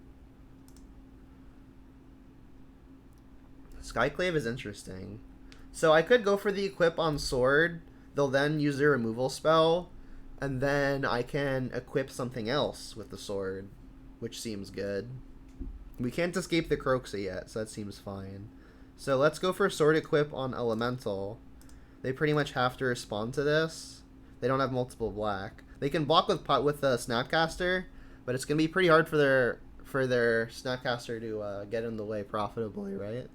Skyclave is interesting. So I could go for the equip on Sword. They'll then use their removal spell, and then I can equip something else with the Sword, which seems good. We can't escape the Kroxa yet, so that seems fine. So let's go for Sword equip on Elemental. They pretty much have to respond to this. They don't have multiple black. They can block with the Snapcaster, but it's gonna be pretty hard for their Snapcaster to get in the way profitably, right?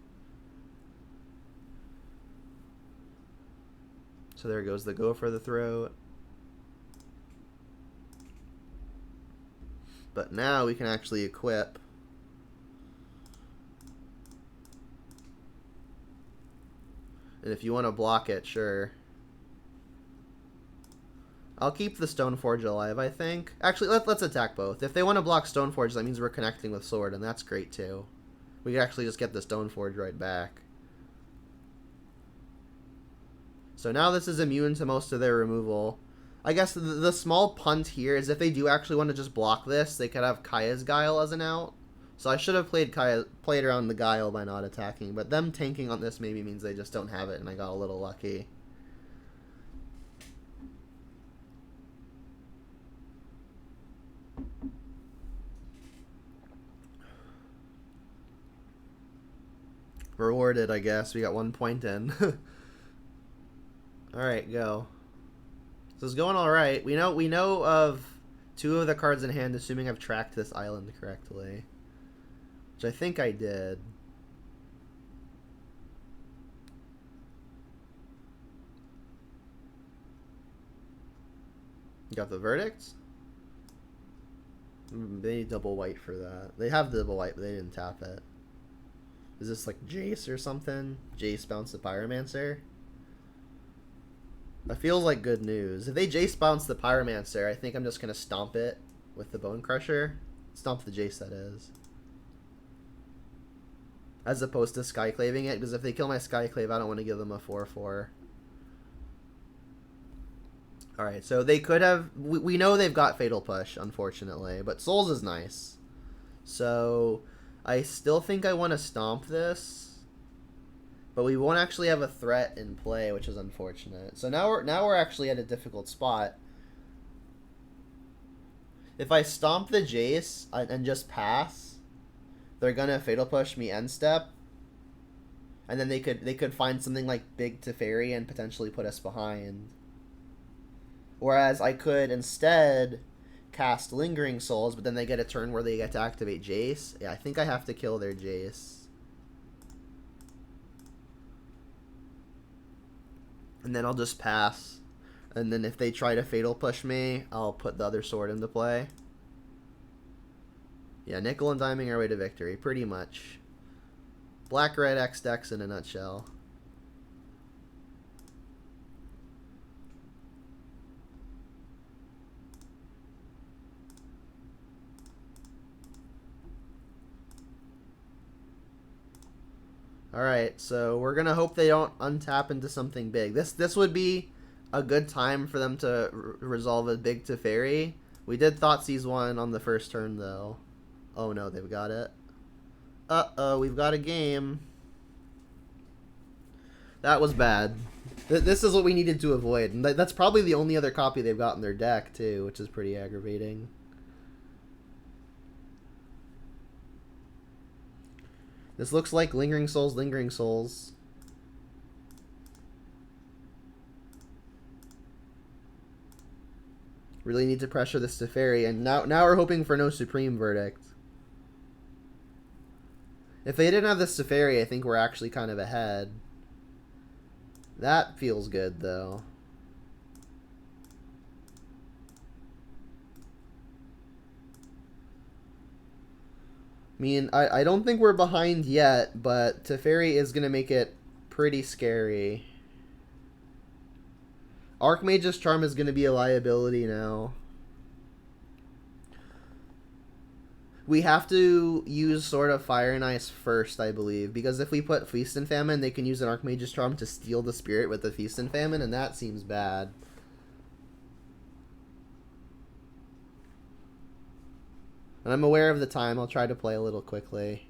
So there goes the Go for the Throat. But now we can actually equip. And if you want to block it, sure. I'll keep the Stoneforge alive, I think. Actually, let's attack both. If they want to block Stoneforge, that means we're connecting with Sword, and that's great too. We can actually just get the Stoneforge right back. So now this is immune to most of their removal. I guess the small punt here is if they do actually want to just block this, they could have Kaya's Guile as an out. So I should have played around the Guile by not attacking, but them tanking on this maybe means they just don't have it, and I got a little lucky. Rewarded, I guess. We got 1 point in. Alright, go. So it's going alright. We know of 2 of the cards in hand, assuming I've tracked this island correctly. Which I think I did. You got the Verdict? They need double white for that. They have double white, but they didn't tap it. Is this like Jace or something? Jace bounce the Pyromancer? That feels like good news. If they Jace bounce the Pyromancer, I think I'm just going to stomp it with the Bone Crusher. Stomp the Jace, that is. As opposed to Skyclaving it, because if they kill my Skyclave, I don't want to give them a 4/4. Alright, so they could have... We know they've got Fatal Push, unfortunately. But Souls is nice. So, I still think I want to Stomp this. But we won't actually have a threat in play, which is unfortunate. So now we're actually at a difficult spot. If I Stomp the Jace and just pass, they're gonna Fatal Push me end step. And then they could find something like Big Teferi and potentially put us behind. Whereas I could instead cast Lingering Souls, but then they get a turn where they get to activate Jace. Yeah, I think I have to kill their Jace. And then I'll just pass. And then if they try to Fatal Push me, I'll put the other sword into play. Yeah, nickel and diming our way to victory, pretty much. Black-red X decks in a nutshell. Alright, so we're going to hope they don't untap into something big. This would be a good time for them to resolve a Big Teferi. We did Thoughtseize one on the first turn, though. Oh no, they've got it. Uh-oh, we've got a game. That was bad. This is what we needed to avoid. And that's probably the only other copy they've got in their deck, too, which is pretty aggravating. This looks like Lingering Souls, Lingering Souls. Really need to pressure this Teferi, and now we're hoping for no Supreme Verdict. If they didn't have this Teferi, I think we're actually kind of ahead. That feels good, though. I mean, I don't think we're behind yet, but Teferi is going to make it pretty scary. Archmage's Charm is going to be a liability now. We have to use Sword of Fire and Ice first, I believe, because if we put Feast and Famine, they can use an Archmage's Charm to steal the spirit with the Feast and Famine, and that seems bad. And I'm aware of the time. I'll try to play a little quickly.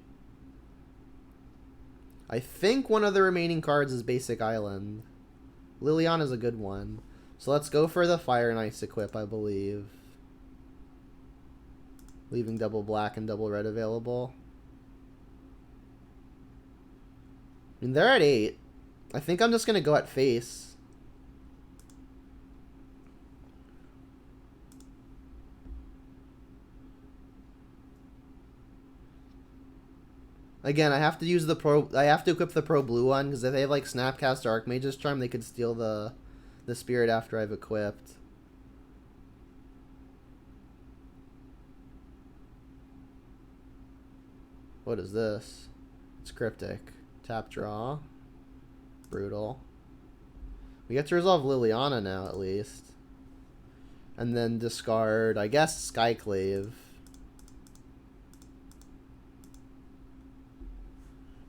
I think one of the remaining cards is Basic Island. Liliana's a good one. So let's go for the Fire and Ice equip, I believe. Leaving double black and double red available. I mean, they're at 8. I think I'm just going to go at face. Again, I have to use I have to equip the pro blue one, because if they have like Snapcast or Archmage's Charm, they could steal the spirit after I've equipped. What is this? It's cryptic. Tap draw. Brutal. We get to resolve Liliana now, at least. And then discard, I guess, Skyclave.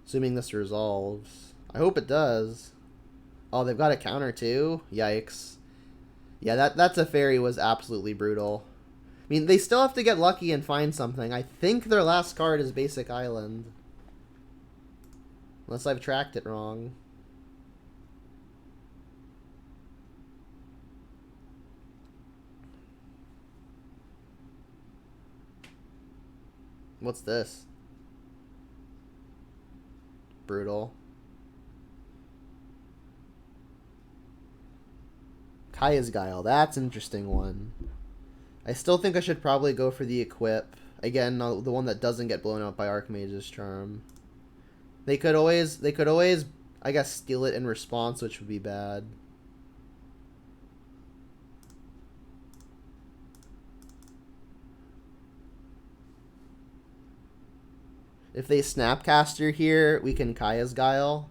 Assuming this resolves. I hope it does. Oh, they've got a counter too? Yikes. Yeah, that Teferi was absolutely brutal. I mean, they still have to get lucky and find something. I think their last card is Basic Island. Unless I've tracked it wrong. What's this? Brutal. Kaya's Guile. That's an interesting one. I still think I should probably go for the equip. Again, the one that doesn't get blown up by Archmage's Charm. They could always, I guess, steal it in response, which would be bad. If they Snapcaster here, we can Kaya's Guile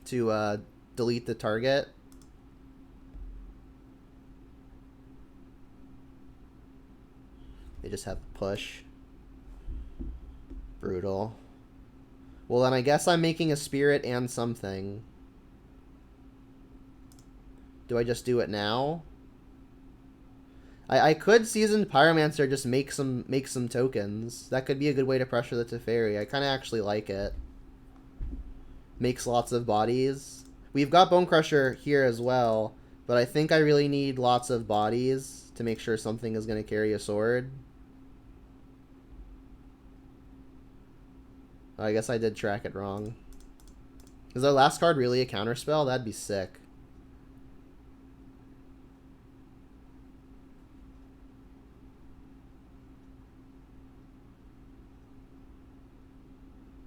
to delete the target. They just have push. Brutal. Well, then I guess I'm making a spirit and something. Do I just do it now? I could Seasoned Pyromancer, just make some tokens. That could be a good way to pressure the Teferi. I kind of actually like it. Makes lots of bodies. We've got Bone Crusher here as well, but I think I really need lots of bodies to make sure something is going to carry a sword. Oh, I guess I did track it wrong. Is our last card really a counterspell? That'd be sick.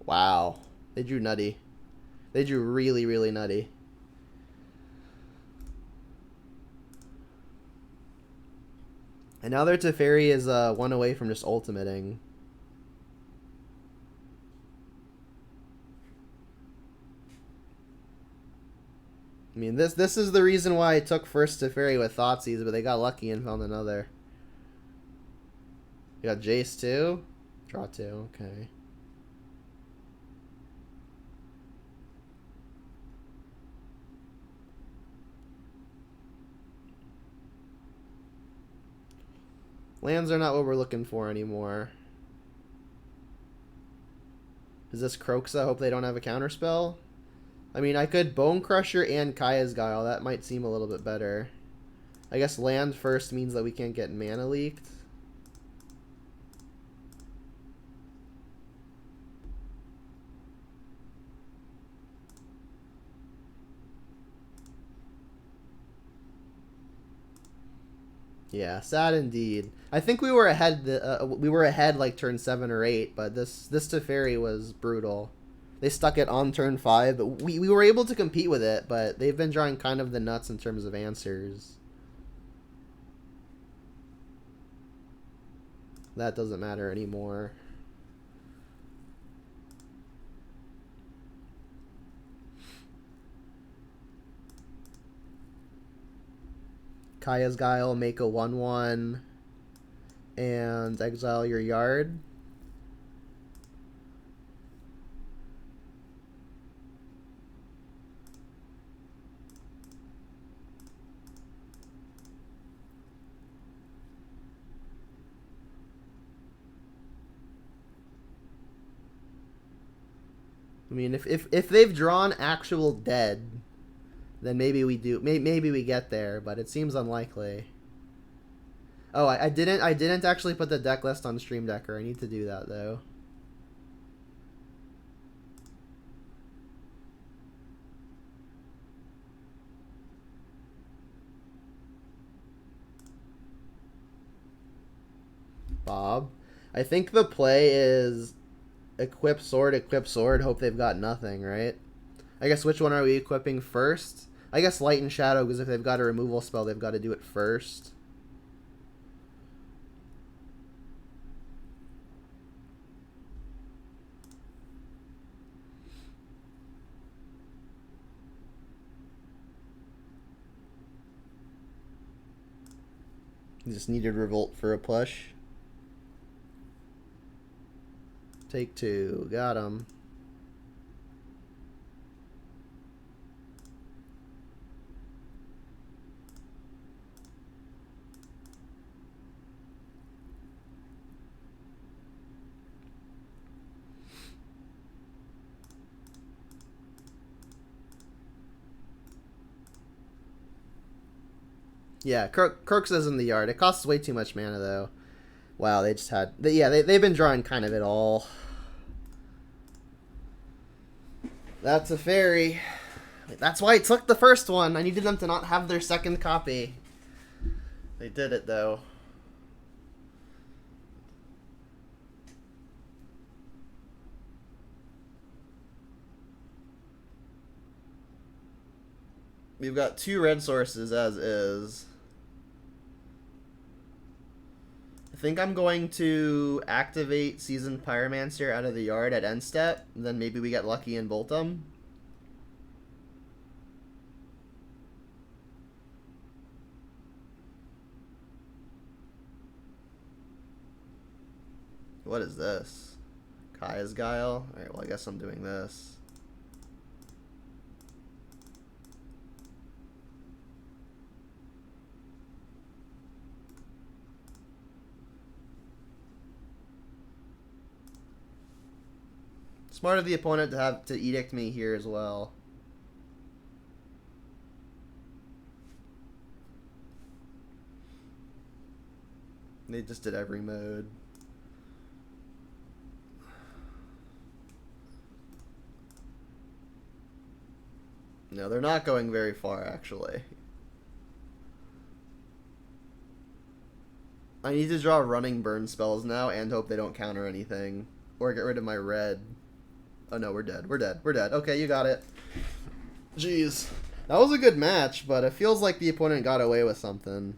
Wow. They drew nutty. They drew really, really nutty. And now their Teferi is one away from just ultimating. I mean, this is the reason why I took first Teferi with Thoughtseize, but they got lucky and found another. You got Jace too? Draw two, okay. Lands are not what we're looking for anymore. Is this Kroxa? Hope they don't have a counterspell. I mean, I could Bone Crusher and Kaya's Guile. That might seem a little bit better. I guess land first means that we can't get mana leaked. Yeah, sad indeed. I think we were ahead. We were ahead like turn 7 or 8, but this Teferi was brutal. They stuck it on turn 5, but we were able to compete with it. But they've been drawing kind of the nuts in terms of answers. That doesn't matter anymore. Kaya's Guile, make a 1/1, and exile your yard. I mean, if they've drawn actual dead, then maybe we do. Maybe we get there, but it seems unlikely. Oh, I didn't actually put the deck list on Stream Decker. I need to do that though. Bob, I think the play is equip sword, hope they've got nothing, right? I guess which one are we equipping first? I guess Light and Shadow, because if they've got a removal spell, they've got to do it first. You just needed Revolt for a push. Take 2. Got him. Yeah, Kroxa's in the yard. It costs way too much mana, though. Wow, they just had... they've been drawing kind of it all. That's a fairy. That's why I took the first one. I needed them to not have their second copy. They did it, though. We've got 2 red sources as is. I think I'm going to activate Seasoned Pyromancer out of the yard at end step. Then maybe we get lucky and bolt them. What is this? Kaya's Guile? Alright, well I guess I'm doing this. Smart of the opponent to have to edict me here as well. They just did every mode. No, they're not going very far, actually. I need to draw running burn spells now and hope they don't counter anything. Or get rid of my red. Oh no, we're dead. We're dead. We're dead. Okay, you got it. Jeez. That was a good match, but it feels like the opponent got away with something.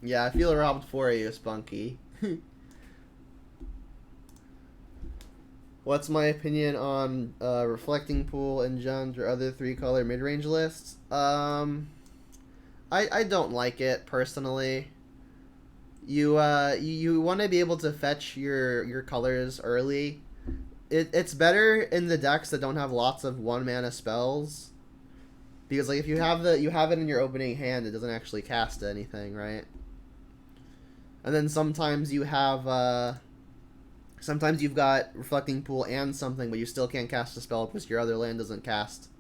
Yeah, I feel robbed for you, Spunky. What's my opinion on Reflecting Pool, Enjund, or other 3-color mid-range lists? I don't like it, personally. You want to be able to fetch your colors early. It's better in the decks that don't have lots of 1-mana spells. Because like if you have it in your opening hand, it doesn't actually cast anything, right? And then sometimes you have sometimes you've got Reflecting Pool and something, but you still can't cast a spell because your other land doesn't cast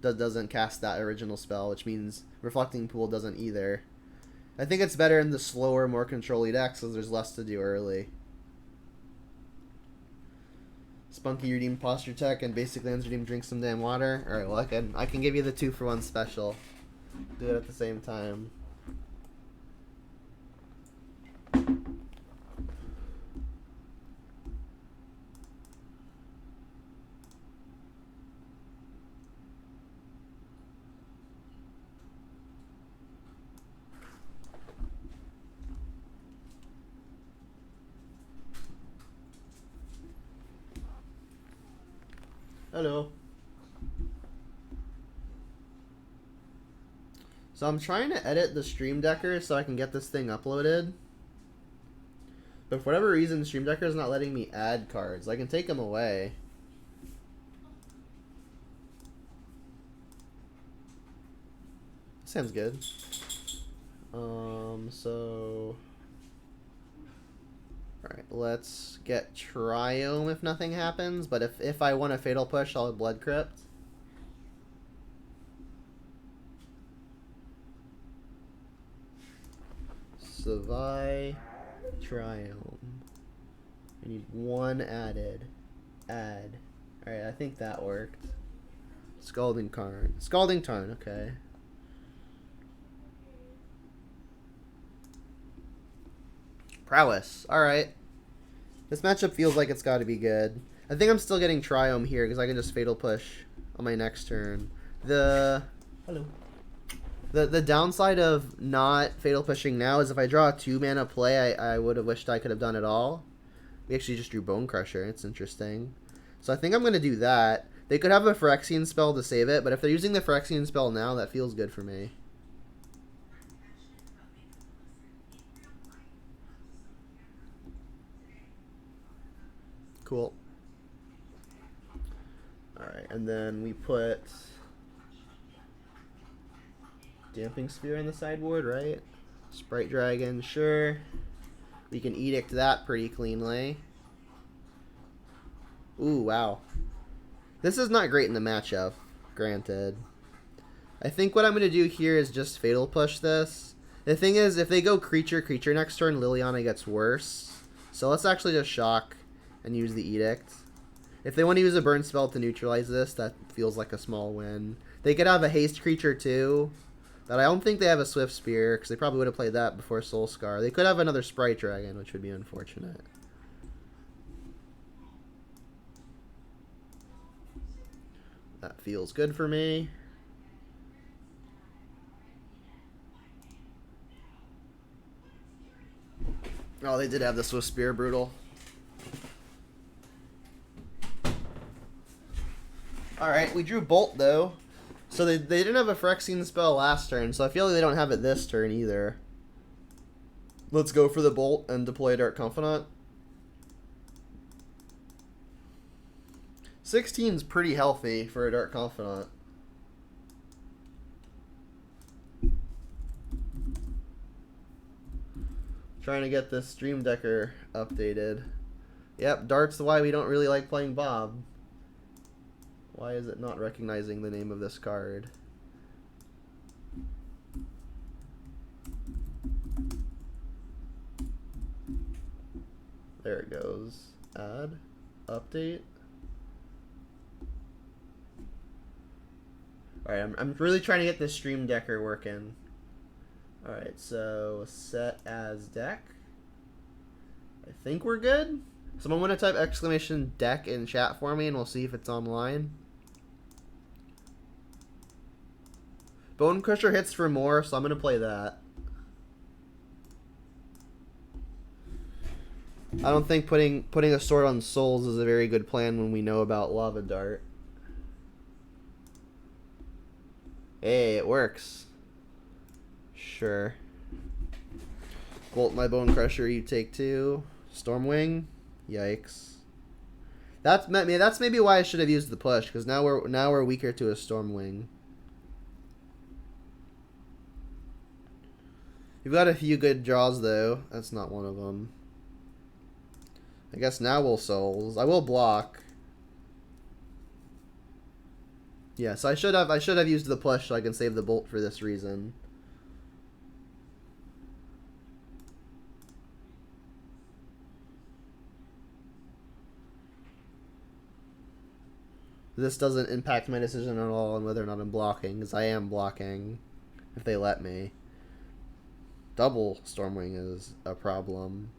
that original spell, which means Reflecting Pool doesn't either. I think it's better in the slower, more control-y decks because there's less to do early. Spunky redeem Posture Tech and Basic Lands redeem Drink Some Damn Water. Alright, well I can give you the 2-for-1 special. Do it at the same time. Hello. So I'm trying to edit the Stream Decker so I can get this thing uploaded. But for whatever reason, Stream Decker is not letting me add cards. I can take them away. Sounds good. So... Alright, let's get Triome if nothing happens, but if I want a Fatal Push, I'll have Blood Crypt. Savai, Triome. I need 1 added. Add. Alright, I think that worked. Scalding Tarn. Scalding Tarn, okay. Prowess. Alright. This matchup feels like it's got to be good. I think I'm still getting Triome here because I can just Fatal Push on my next turn. The downside of not Fatal Pushing now is if I draw a 2-mana play, I would have wished I could have done it all. We actually just drew Bone Crusher. It's interesting. So I think I'm going to do that. They could have a Phyrexian spell to save it, but if they're using the Phyrexian spell now, that feels good for me. Cool. Alright, and then we put Damping Sphere on the sideboard, right? Sprite Dragon, sure. We can edict that pretty cleanly. Ooh, wow. This is not great in the matchup, granted. I think what I'm going to do here is just Fatal Push this. The thing is, if they go Creature next turn, Liliana gets worse. So let's actually just Shock and use the Edict. If they want to use a burn spell to neutralize this, that feels like a small win. They could have a Haste Creature too. But I don't think they have a Swift Spear, because they probably would have played that before Soul Scar. They could have another Sprite Dragon, which would be unfortunate. That feels good for me. Oh, they did have the Swift Spear, brutal. Alright, we drew Bolt, though. So they didn't have a Phyrexian spell last turn, so I feel like they don't have it this turn either. Let's go for the Bolt and deploy Dark Confidant. 16's pretty healthy for a Dark Confidant. Trying to get this Stream Decker updated. Yep, Dart's why we don't really like playing Bob. Why is it not recognizing the name of this card? There it goes. Add. Update. Alright, I'm really trying to get this Stream Decker working. Alright, so set as deck. I think we're good. Someone want to type exclamation deck in chat for me and we'll see if it's online. Bone Crusher hits for more, so I'm going to play that. I don't think putting a sword on souls is a very good plan when we know about Lava Dart. Hey, it works. Sure. Bolt my Bone Crusher, you take 2. Stormwing. Yikes. That's maybe why I should have used the push, because now we're weaker to a Stormwing. You've got a few good draws though. That's not one of them. I guess now we'll souls. I will block. Yeah, so I should have used the push so I can save the bolt for this reason. This doesn't impact my decision at all on whether or not I'm blocking, because I am blocking if they let me. Double Stormwing is a problem.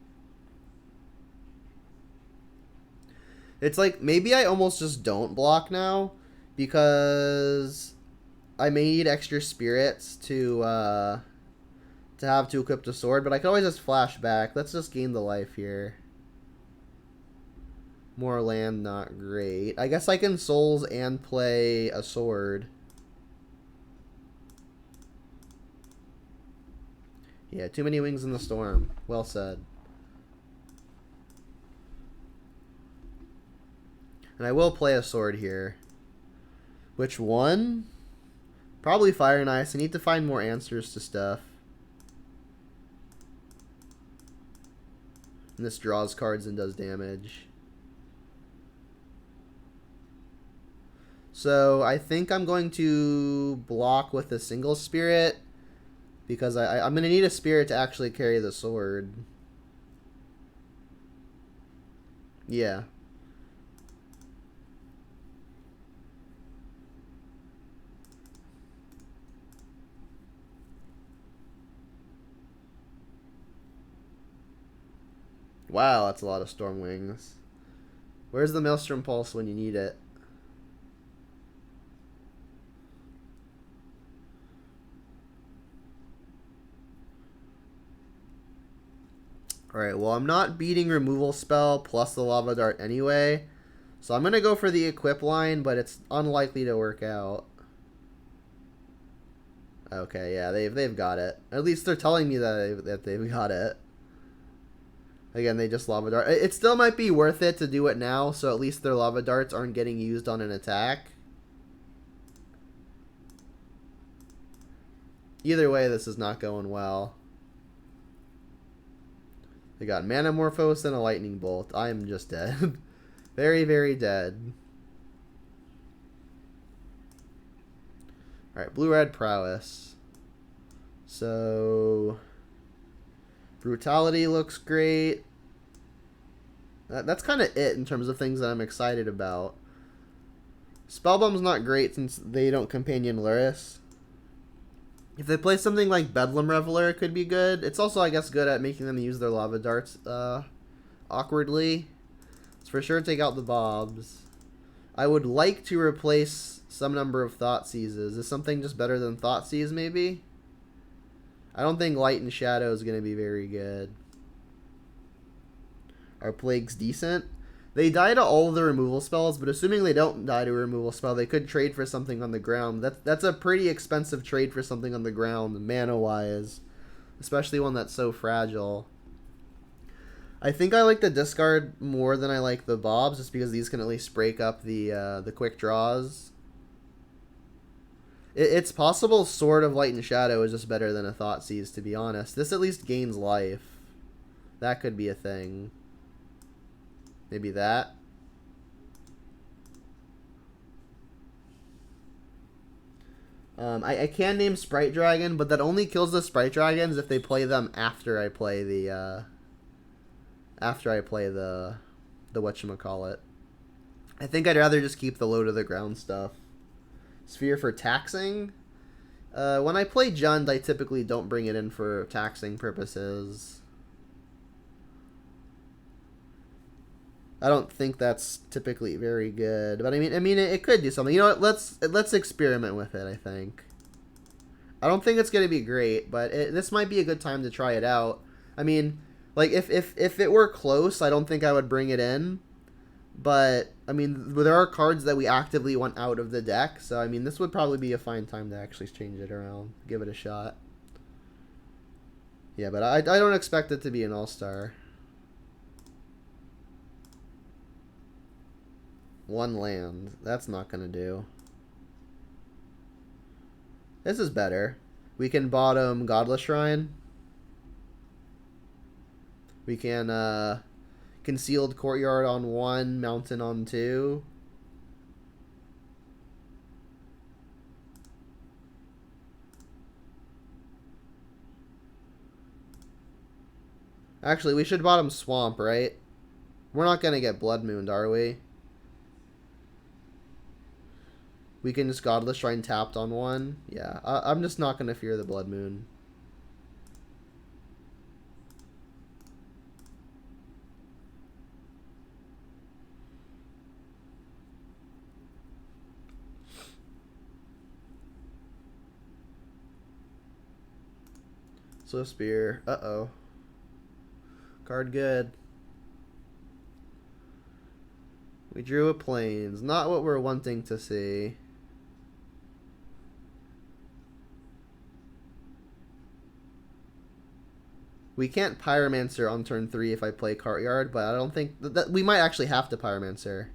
It's like, maybe I almost just don't block now, because I may need extra spirits to have to equip the sword, but I can always just flash back. Let's just gain the life here. More land, not great. I guess I can souls and play a sword. Yeah, too many wings in the storm. Well said. And I will play a sword here. Which one? Probably Fire and Ice. I need to find more answers to stuff. And this draws cards and does damage. So I think I'm going to block with a single spirit, because I'm going to need a spirit to actually carry the sword. Yeah. Wow, that's a lot of Storm Wings. Where's the Maelstrom Pulse when you need it? Alright, well, I'm not beating Removal Spell plus the Lava Dart anyway, so I'm going to go for the Equip line, but it's unlikely to work out. Okay, yeah, they've got it. At least they're telling me that they've got it. Again, they just Lava Dart. It still might be worth it to do it now, so at least their Lava Darts aren't getting used on an attack. Either way, this is not going well. They got Manamorphose and a Lightning Bolt. I am just dead. Very, very dead. Alright, Blue-Red Prowess. So... Brutality looks great. That's kind of it in terms of things that I'm excited about. Spellbomb's not great since they don't companion Luris. If they play something like Bedlam Reveler, it could be good. It's also, I guess, good at making them use their Lava Darts awkwardly. Let's for sure take out the Bobs. I would like to replace some number of Thoughtseizes. Is something just better than Thoughtseize, maybe? I don't think Light and Shadow is going to be very good. Are Plagues decent? They die to all of the removal spells, but assuming they don't die to a removal spell, they could trade for something on the ground. That's a pretty expensive trade for something on the ground, mana-wise. Especially one that's so fragile. I think I like the discard more than I like the Bobs, just because these can at least break up the quick draws. It's possible Sword of Light and Shadow is just better than a Thoughtseize, to be honest. This at least gains life. That could be a thing. Maybe that. I can name Sprite Dragon, but that only kills the Sprite Dragons if they play them after I play the whatchamacallit. I think I'd rather just keep the low to the ground stuff. Sphere for taxing. When I play Jund, I typically don't bring it in for taxing purposes. I don't think that's typically very good, but I mean, it could do something. You know what? Let's experiment with it. I think. I don't think it's gonna be great, but this might be a good time to try it out. I mean, like if it were close, I don't think I would bring it in. But I mean, there are cards that we actively want out of the deck, so I mean, this would probably be a fine time to actually change it around, give it a shot. Yeah, but I don't expect it to be an all-star. One land. That's not going to do. This is better. We can bottom Godless Shrine. We can Concealed Courtyard on 1, Mountain on 2. Actually, we should bottom Swamp, right? We're not going to get Blood Mooned, are we? We can just Godless Shrine tapped on 1. Yeah, I'm just not going to fear the Blood Moon. So Spear. Uh-oh. Card good. We drew a Plains. Not what we're wanting to see. We can't Pyromancer on turn 3 if I play Courtyard, but I don't think... that we might actually have to Pyromancer.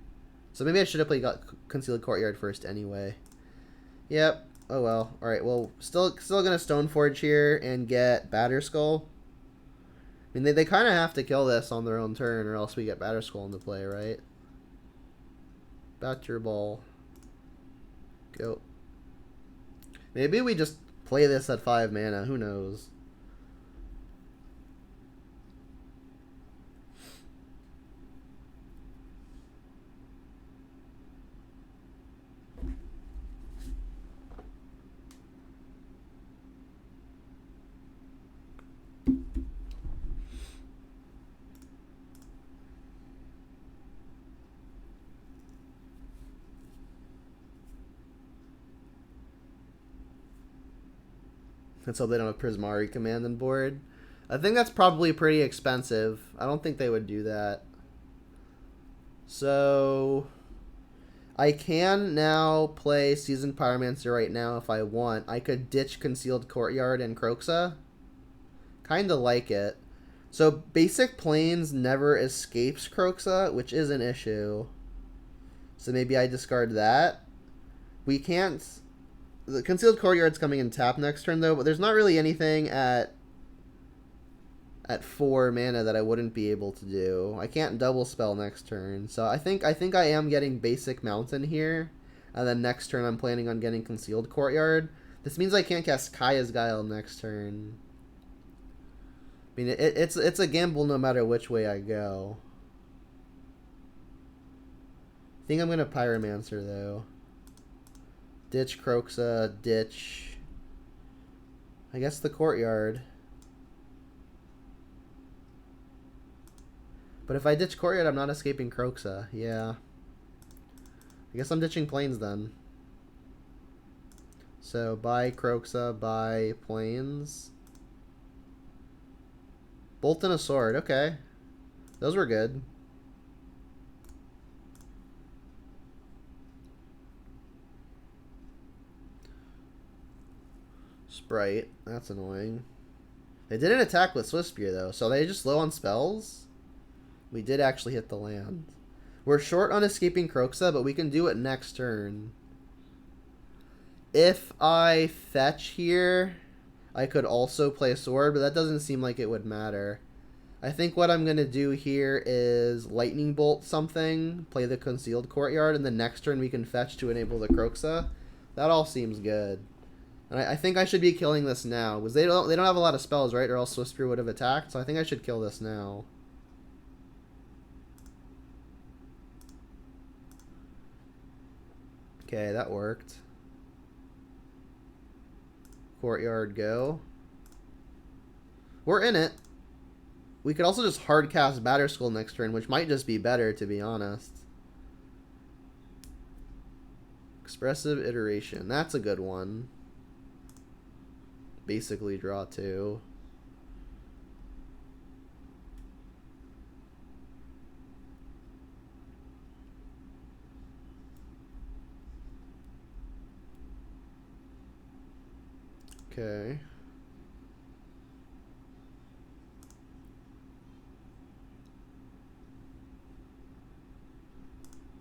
So maybe I should have played Concealed Courtyard first anyway. Yep. Oh well. Alright, well, still gonna Stoneforge here and get Batterskull. I mean, they kind of have to kill this on their own turn, or else we get Batterskull into play, right? Batter Ball. Go. Maybe we just play this at 5 mana. Who knows? Let's hope they don't have Prismari Command on board. I think that's probably pretty expensive. I don't think they would do that. So I can now play Seasoned Pyromancer right now if I want. I could ditch Concealed Courtyard and Kroxa. Kinda like it. So basic Plains never escapes Kroxa, which is an issue. So maybe I discard that. We can't... The Concealed Courtyard's coming in tap next turn, though, but there's not really anything at at 4 mana that I wouldn't be able to do. I can't double spell next turn, so I think I am getting basic mountain here, and then next turn I'm planning on getting concealed courtyard. This means I can't cast Kaya's Guile next turn. I mean, it's a gamble no matter which way I go. I think I'm gonna Pyromancer though. Ditch Kroxa, ditch. I guess the courtyard. But if I ditch courtyard, I'm not escaping Kroxa. Yeah. I guess I'm ditching plains then. So buy Kroxa, buy plains. Bolt and a sword. Okay. Those were good. Sprite. That's annoying. They didn't attack with Swift Spear though, so they just low on spells. We did actually hit the land. We're short on escaping Kroxa, but we can do it next turn. If I fetch here, I could also play a sword, but that doesn't seem like it would matter. I think what I'm going to do here is Lightning Bolt something, play the Concealed Courtyard, and then next turn we can fetch to enable the Kroxa. That all seems good. And I think I should be killing this now, because they don't have a lot of spells, right? Or else Swift Spear would have attacked, so I think I should kill this now. Okay, that worked. Courtyard go. We're in it. We could also just hard cast Batterskull next turn, which might just be better, to be honest. Expressive Iteration. That's a good one. Basically draw 2. Okay.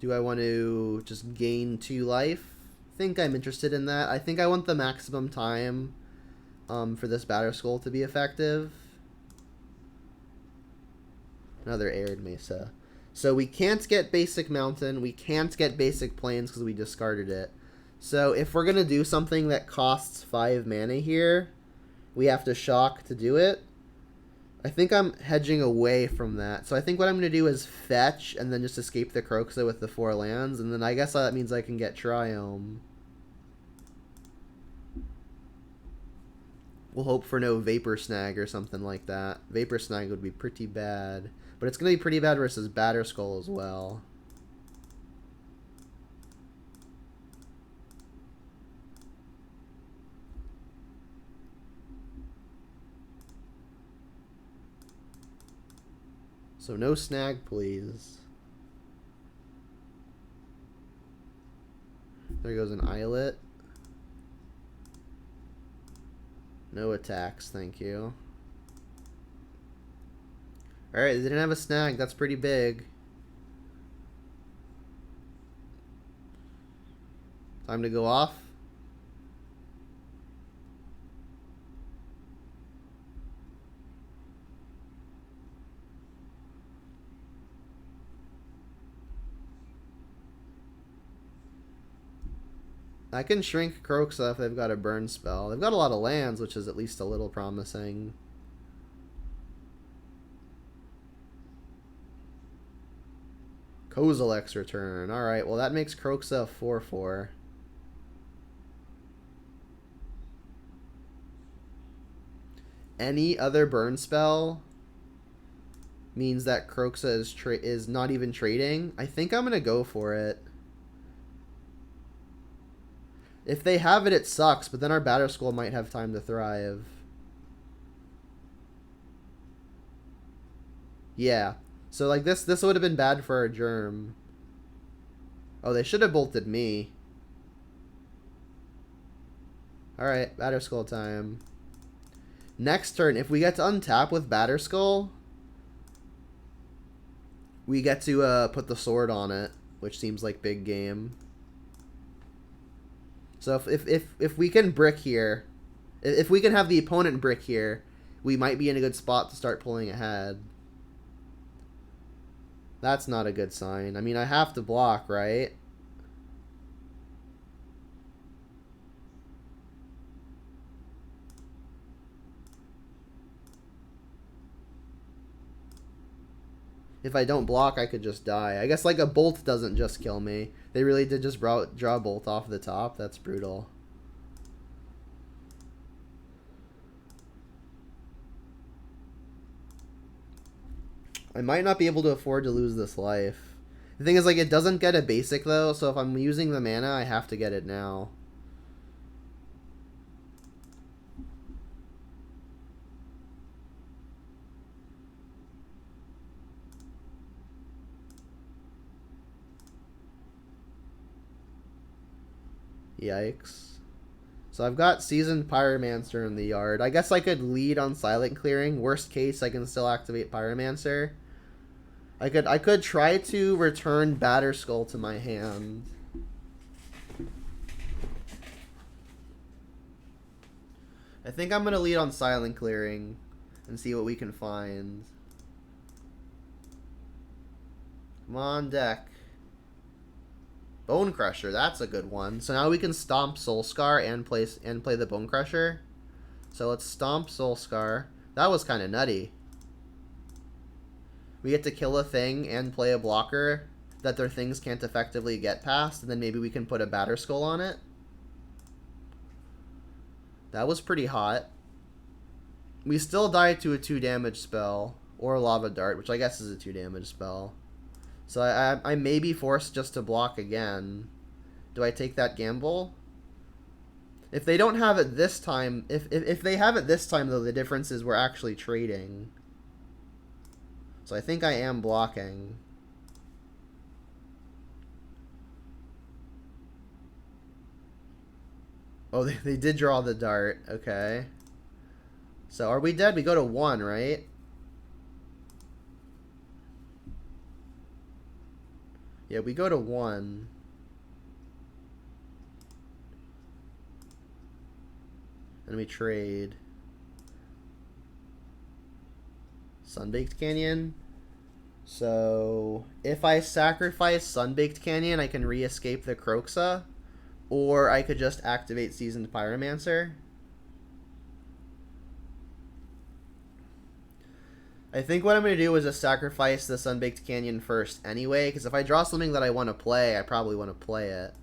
Do I want to just gain 2 life? I think I'm interested in that. I think I want the maximum time for this Batterskull to be effective. Another Arid Mesa. So we can't get basic mountain. We can't get basic plains because we discarded it. So if we're going to do something that costs 5 mana here, we have to shock to do it. I think I'm hedging away from that. So I think what I'm going to do is fetch and then just escape the Kroxa with the 4 lands. And then I guess that means I can get Triome. We'll hope for no Vapor Snag or something like that. Vapor Snag would be pretty bad. But it's going to be pretty bad versus Batterskull as well. So no snag, please. There goes an Islet. No attacks, thank you. Alright, they didn't have a snag. That's pretty big. Time to go off. I can shrink Kroxa if they've got a burn spell. They've got a lot of lands, which is at least a little promising. Kozilek's return. Alright, well that makes Kroxa a 4/4. Any other burn spell means that Kroxa is not even trading. I think I'm going to go for it. If they have it, it sucks, but then our Batterskull might have time to thrive. Yeah. So, like, this would have been bad for our Germ. Oh, they should have bolted me. Alright, Batterskull time. Next turn, if we get to untap with Batterskull, we get to put the sword on it, which seems like big game. So if we can brick here, if we can have the opponent brick here, we might be in a good spot to start pulling ahead. That's not a good sign. I mean, I have to block, right? If I don't block, I could just die. I guess like a bolt doesn't just kill me. They really did just draw a bolt off the top. That's brutal. I might not be able to afford to lose this life. The thing is, like, it doesn't get a basic, though, so if I'm using the mana, I have to get it now. Yikes. So I've got Seasoned Pyromancer in the yard. I guess I could lead on Silent Clearing. Worst case, I can still activate Pyromancer. I could try to return Batterskull to my hand. I think I'm going to lead on Silent Clearing and see what we can find. Come on, deck. Bone Crusher, that's a good one. So now we can stomp Soulscar and play the Bone Crusher. So let's stomp Soulscar. That was kind of nutty. We get to kill a thing and play a blocker that their things can't effectively get past, and then maybe we can put a Batterskull on it. That was pretty hot. We still died to a 2 damage spell, or a Lava Dart, which I guess is a 2 damage spell. So I may be forced just to block again. Do I take that gamble? If they don't have it this time, if they have it this time, though, the difference is we're actually trading. So I think I am blocking. Oh, they did draw the dart. Okay. So are we dead? We go to 1, right? Yeah, we go to 1. And we trade. Sunbaked Canyon. So if I sacrifice Sunbaked Canyon, I can re-escape the Kroxa. Or I could just activate Seasoned Pyromancer. I think what I'm going to do is just sacrifice the Sunbaked Canyon first anyway, because if I draw something that I want to play, I probably want to play it.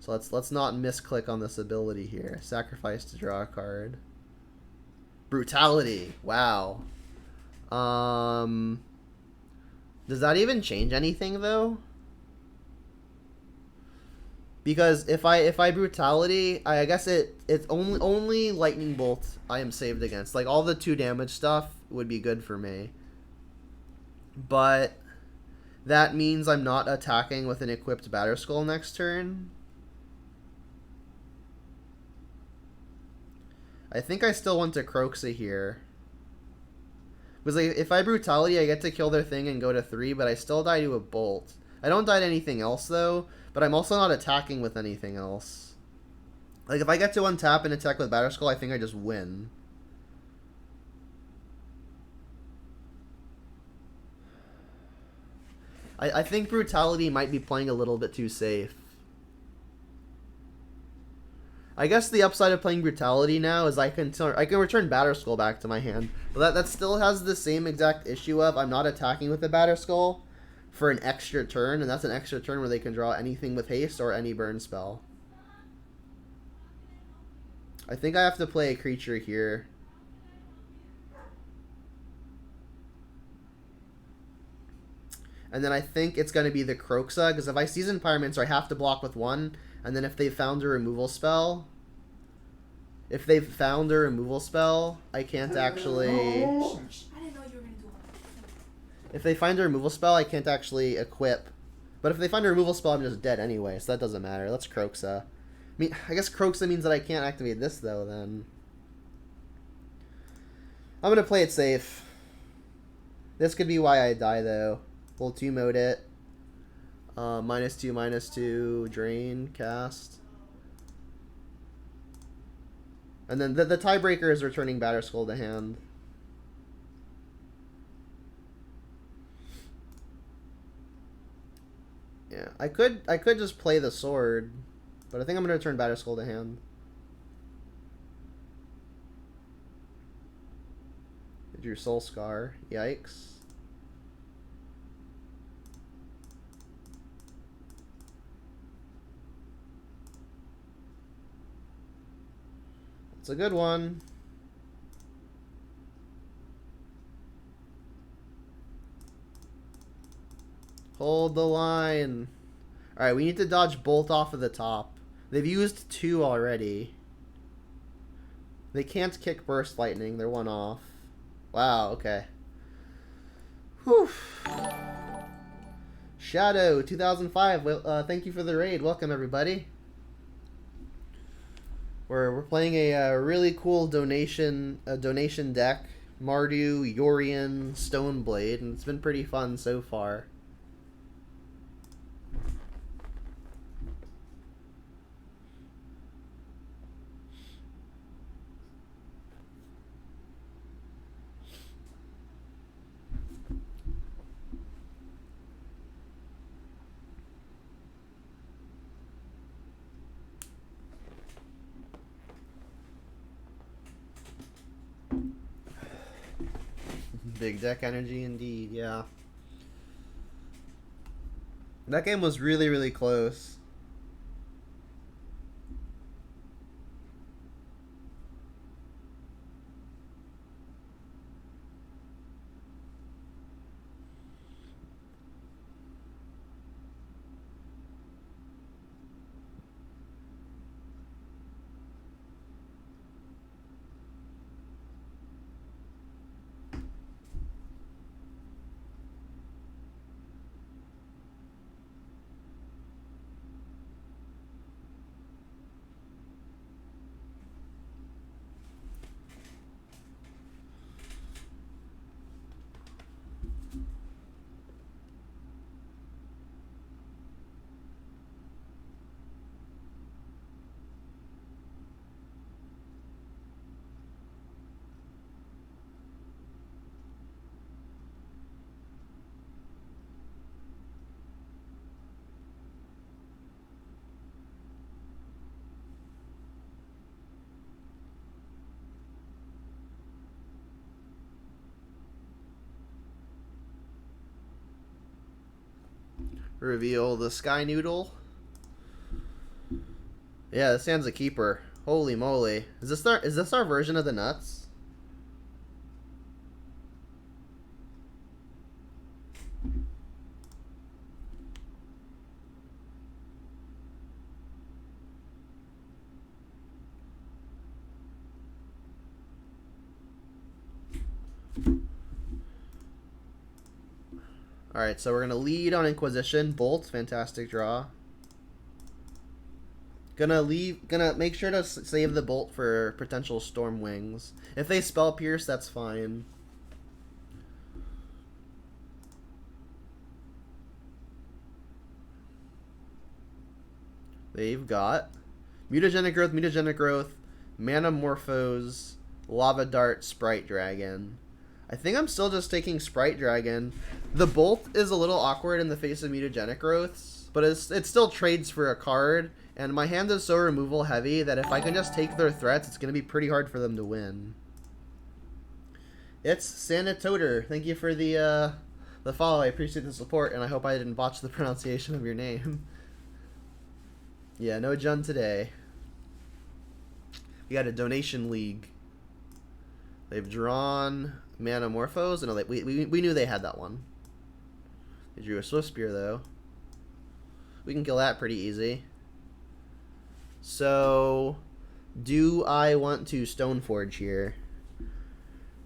So let's not misclick on this ability here. Sacrifice to draw a card. Brutality. Wow. Does that even change anything though? Because if I Brutality, I guess it's only Lightning Bolt I am saved against. Like all the 2 damage stuff would be good for me. But that means I'm not attacking with an equipped Batterskull next turn. I think I still want to Kroxa here. Because like, if I Brutality, I get to kill their thing and go to 3, but I still die to a Bolt. I don't die to anything else, though, but I'm also not attacking with anything else. Like, if I get to untap and attack with Batterskull, I think I just win. I think Brutality might be playing a little bit too safe. I guess the upside of playing Brutality now is I can return Batterskull back to my hand. But that still has the same exact issue of I'm not attacking with the Batterskull for an extra turn, and that's an extra turn where they can draw anything with haste or any burn spell. I think I have to play a creature here. And then I think it's going to be the Kroxa, because if I Season Pyromancer, I have to block with 1, and then if they found a removal spell... If they've found a removal spell, I can't actually... I didn't know you were going to do it. If they find a removal spell, I can't actually equip. But if they find a removal spell, I'm just dead anyway, so that doesn't matter. Let's Kroxa. I guess Kroxa means that I can't activate this, though, then. I'm going to play it safe. This could be why I die, though. We'll 2-mode it. -2/-2, drain, cast. And then the tiebreaker is returning Batterskull to hand. Yeah, I could just play the sword, but I think I'm gonna return Batterskull to hand. I drew Soul Scar. Yikes. It's a good one. Hold the line. Alright, we need to dodge Bolt off of the top. They've used 2 already. They can't kick Burst Lightning. They're 1 off. Wow, okay. Whew. Shadow 2005. Well, thank you for the raid. Welcome, everybody. We're playing a really cool donation deck. Mardu, Yorion, Stoneblade, and it's been pretty fun so far. Big deck energy indeed, yeah. That game was really, really close. Reveal the Sky Noodle. Yeah, this hand's a keeper. Holy moly. Is this our version of the nuts? Alright, so we're going to lead on Inquisition. Bolt, fantastic draw. Gonna make sure to save the Bolt for potential Storm Wings. If they Spell Pierce, that's fine. They've got Mutagenic Growth, Manamorphose, Lava Dart, Sprite Dragon. I think I'm still just taking Sprite Dragon. The Bolt is a little awkward in the face of Mutagenic Growths, but it still trades for a card, and my hand is so removal heavy that if I can just take their threats, it's going to be pretty hard for them to win. It's Sanitoter. Thank you for the follow. I appreciate the support, and I hope I didn't botch the pronunciation of your name. Yeah, no Jun today. We got a donation league. They've drawn Manamorphose. No, we knew they had that one. They drew a Swift Spear, though. We can kill that pretty easy. So, do I want to Stoneforge here?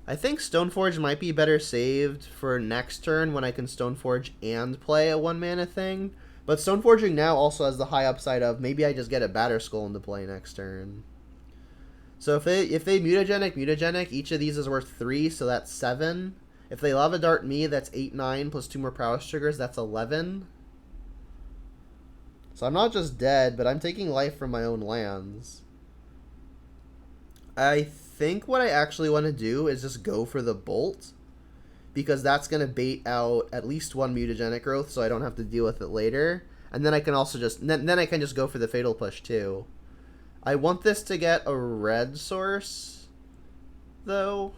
I think Stoneforge might be better saved for next turn when I can Stoneforge and play a 1-mana thing. But Stoneforging now also has the high upside of maybe I just get a Batterskull into play next turn. So if they mutagenic, each of these is worth 3, so that's 7. If they Lava Dart me, that's 8, 9, plus 2 more Prowess triggers, that's 11. So I'm not just dead, but I'm taking life from my own lands. I think what I actually want to do is just go for the bolt, because that's going to bait out at least one mutagenic growth, so I don't have to deal with it later. And then I can also just then I can just go for the fatal push too. I want this to get a red source, though.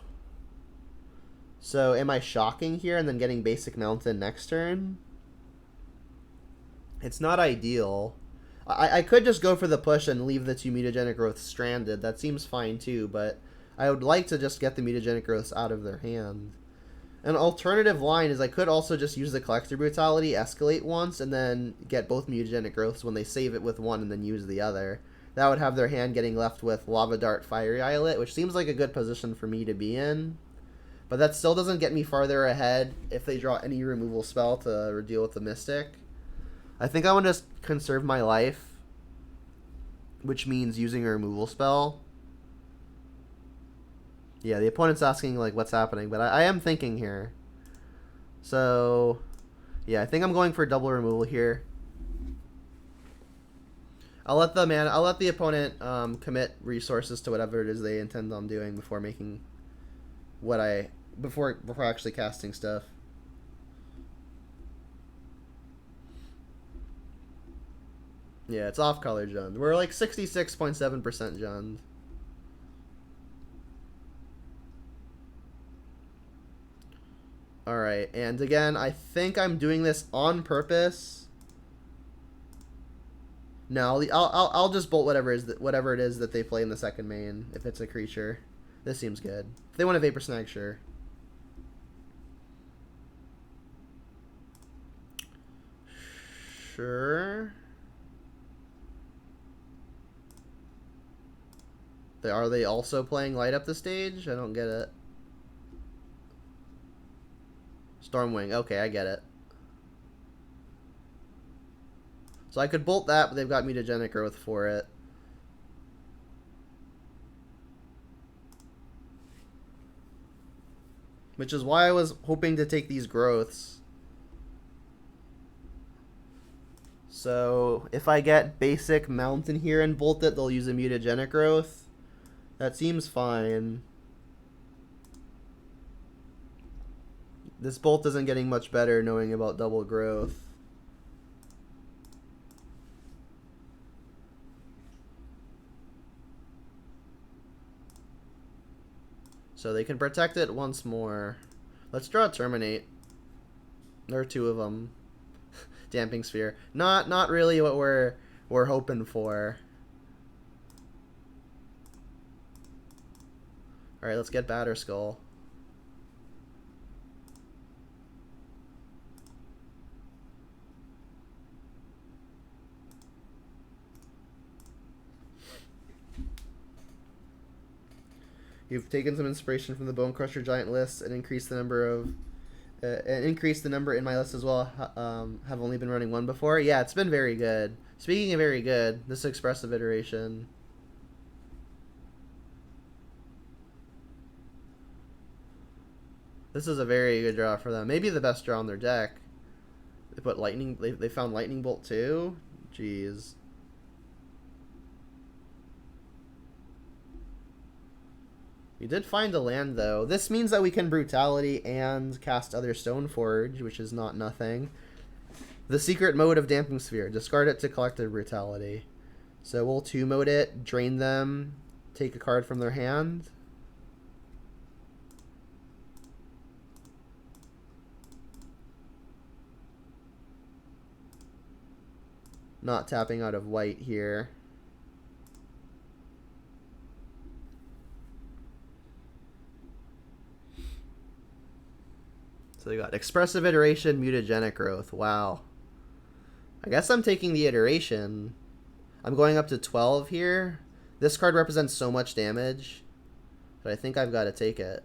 So am I shocking here and then getting basic mountain next turn? It's not ideal. I could just go for the push and leave the 2 mutagenic growths stranded. That seems fine too, but I would like to just get the mutagenic growths out of their hand. An alternative line is I could also just use the Collector Brutality, escalate once, and then get both mutagenic growths when they save it with one and then use the other. That would have their hand getting left with Lava Dart, Fiery Islet, which seems like a good position for me to be in. But that still doesn't get me farther ahead if they draw any removal spell to deal with the Mystic. I think I want to just conserve my life, which means using a removal spell. Yeah, the opponent's asking like what's happening, but I am thinking here. So, yeah, I think I'm going for double removal here. I'll let the opponent commit resources to whatever it is they intend on doing before making before actually casting stuff. Yeah, it's off color Jund. We're like 66.7% Jund. Alright, and again, I think I'm doing this on purpose. No, I'll just bolt whatever it is that they play in the second main, if it's a creature. This seems good. If they want a Vapor Snag, sure. Sure. Are they also playing Light Up the Stage? I don't get it. Stormwing. Okay, I get it. So I could bolt that, but they've got mutagenic growth for it. Which is why I was hoping to take these growths. So if I get basic mountain here and bolt it, they'll use a mutagenic growth. That seems fine. This bolt isn't getting much better knowing about double growth. So they can protect it once more. Let's draw Terminate. There are 2 of them. Damping Sphere. Not really what we're hoping for. Alright, let's get Batterskull. You've taken some inspiration from the Bone Crusher Giant list and increased the number in my list as well. Have only been running 1 before. Yeah, it's been very good. Speaking of very good, this expressive iteration. This is a very good draw for them. Maybe the best draw on their deck. They put lightning. They found Lightning Bolt too. Jeez. We did find a land though. This means that we can Brutality and cast other Stoneforge, which is not nothing. The secret mode of Damping Sphere. Discard it to Collective Brutality. So we'll 2-mode it, drain them, take a card from their hand. Not tapping out of white here. So they got Expressive Iteration, Mutagenic Growth. Wow. I guess I'm taking the iteration. I'm going up to 12 here. This card represents so much damage, but I think I've got to take it.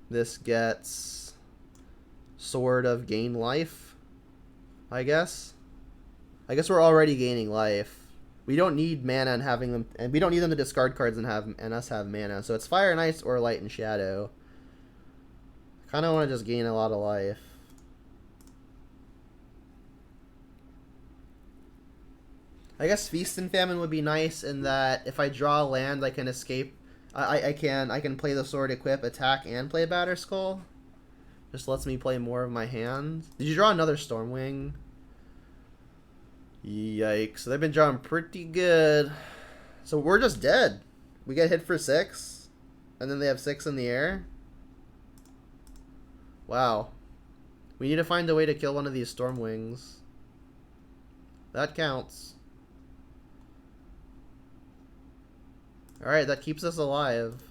This gets Sword of Gain Life, I guess. I guess we're already gaining life. We don't need mana and having them, and we don't need them to discard cards and us have mana. So it's Fire and Ice or Light and Shadow. I kind of want to just gain a lot of life. I guess Feast and Famine would be nice in that if I draw a land, I can escape. I can play the Sword, equip, attack, and play Batter Skull. Just lets me play more of my hand. Did you draw another Stormwing? Yikes. They've been drawing pretty good. So we're just dead. We get hit for 6. And then they have 6 in the air. Wow. We need to find a way to kill one of these Stormwings. That counts. Alright, that keeps us alive.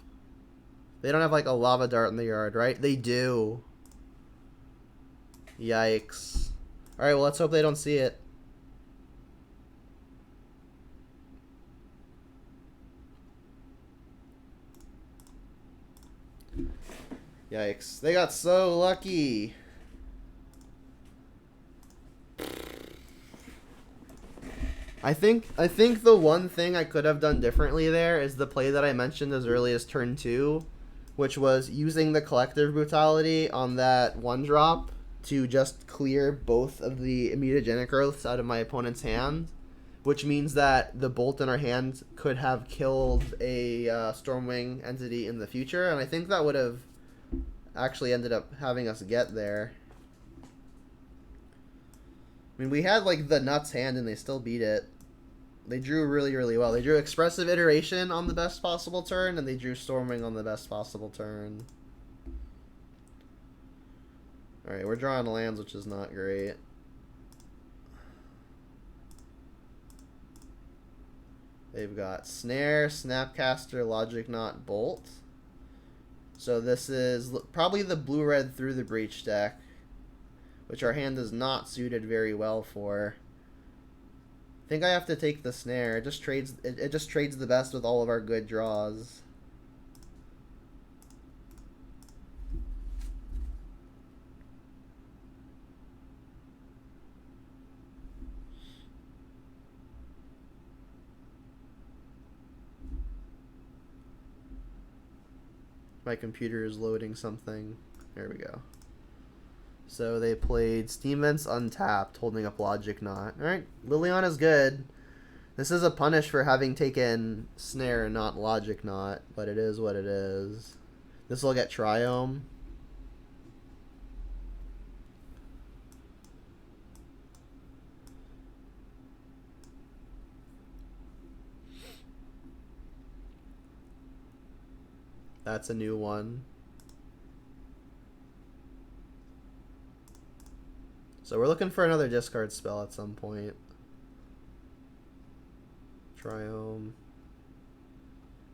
They don't have like a lava dart in the yard, right? They do. Yikes. Alright, well let's hope they don't see it. Yikes. They got so lucky. I think the one thing I could have done differently there is the play that I mentioned as early as turn 2, which was using the Collective Brutality on that 1-drop to just clear both of the mutagenic growths out of my opponent's hand, which means that the bolt in our hand could have killed a Stormwing entity in the future, and I think that would have actually ended up having us get there. I mean, we had, like, the nuts hand, and they still beat it. They drew really, really well. They drew Expressive Iteration on the best possible turn, and they drew Stormwing on the best possible turn. Alright, we're drawing lands, which is not great. They've got Snare, Snapcaster, Logic Knot, Bolt. So this is probably the blue-red Through the Breach deck, which our hand is not suited very well for. I think I have to take the Snare. It just trades the best with all of our good draws. My computer is loading something. There we go. So they played Steam Vents untapped, holding up Logic Knot. Alright, Liliana's good. This is a punish for having taken Snare and not Logic Knot, but it is what it is. This will get Triome. That's a new one. So we're looking for another discard spell at some point. Triome.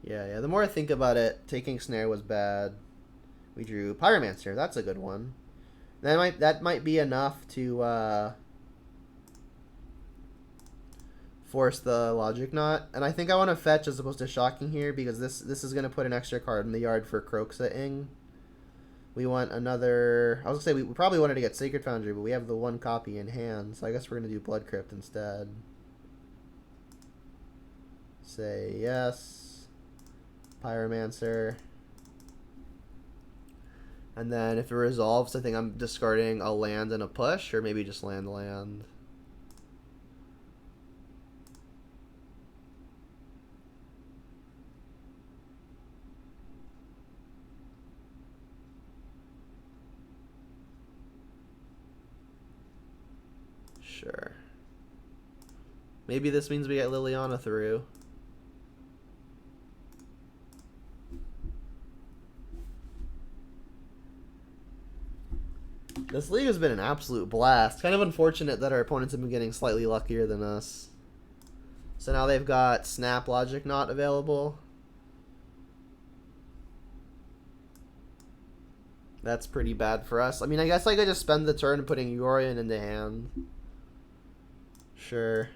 Yeah, the more I think about it, taking Snare was bad. We drew Pyromancer. That's a good one. That might be enough to force the Logic Knot. And I think I want to fetch as opposed to Shocking here, because this is going to put an extra card in the yard for Croak-Sitting. We want another... I was going to say, we probably wanted to get Sacred Foundry, but we have the one copy in hand, so I guess we're going to do Blood Crypt instead. Say yes. Pyromancer. And then if it resolves, I think I'm discarding a land and a push, or maybe just land. Sure. Maybe this means we get Liliana through. This league has been an absolute blast. Kind of unfortunate that our opponents have been getting slightly luckier than us. So now they've got Snap Logic Knot available. That's pretty bad for us. I mean, I guess I could just spend the turn putting Yorion into hand. Sure.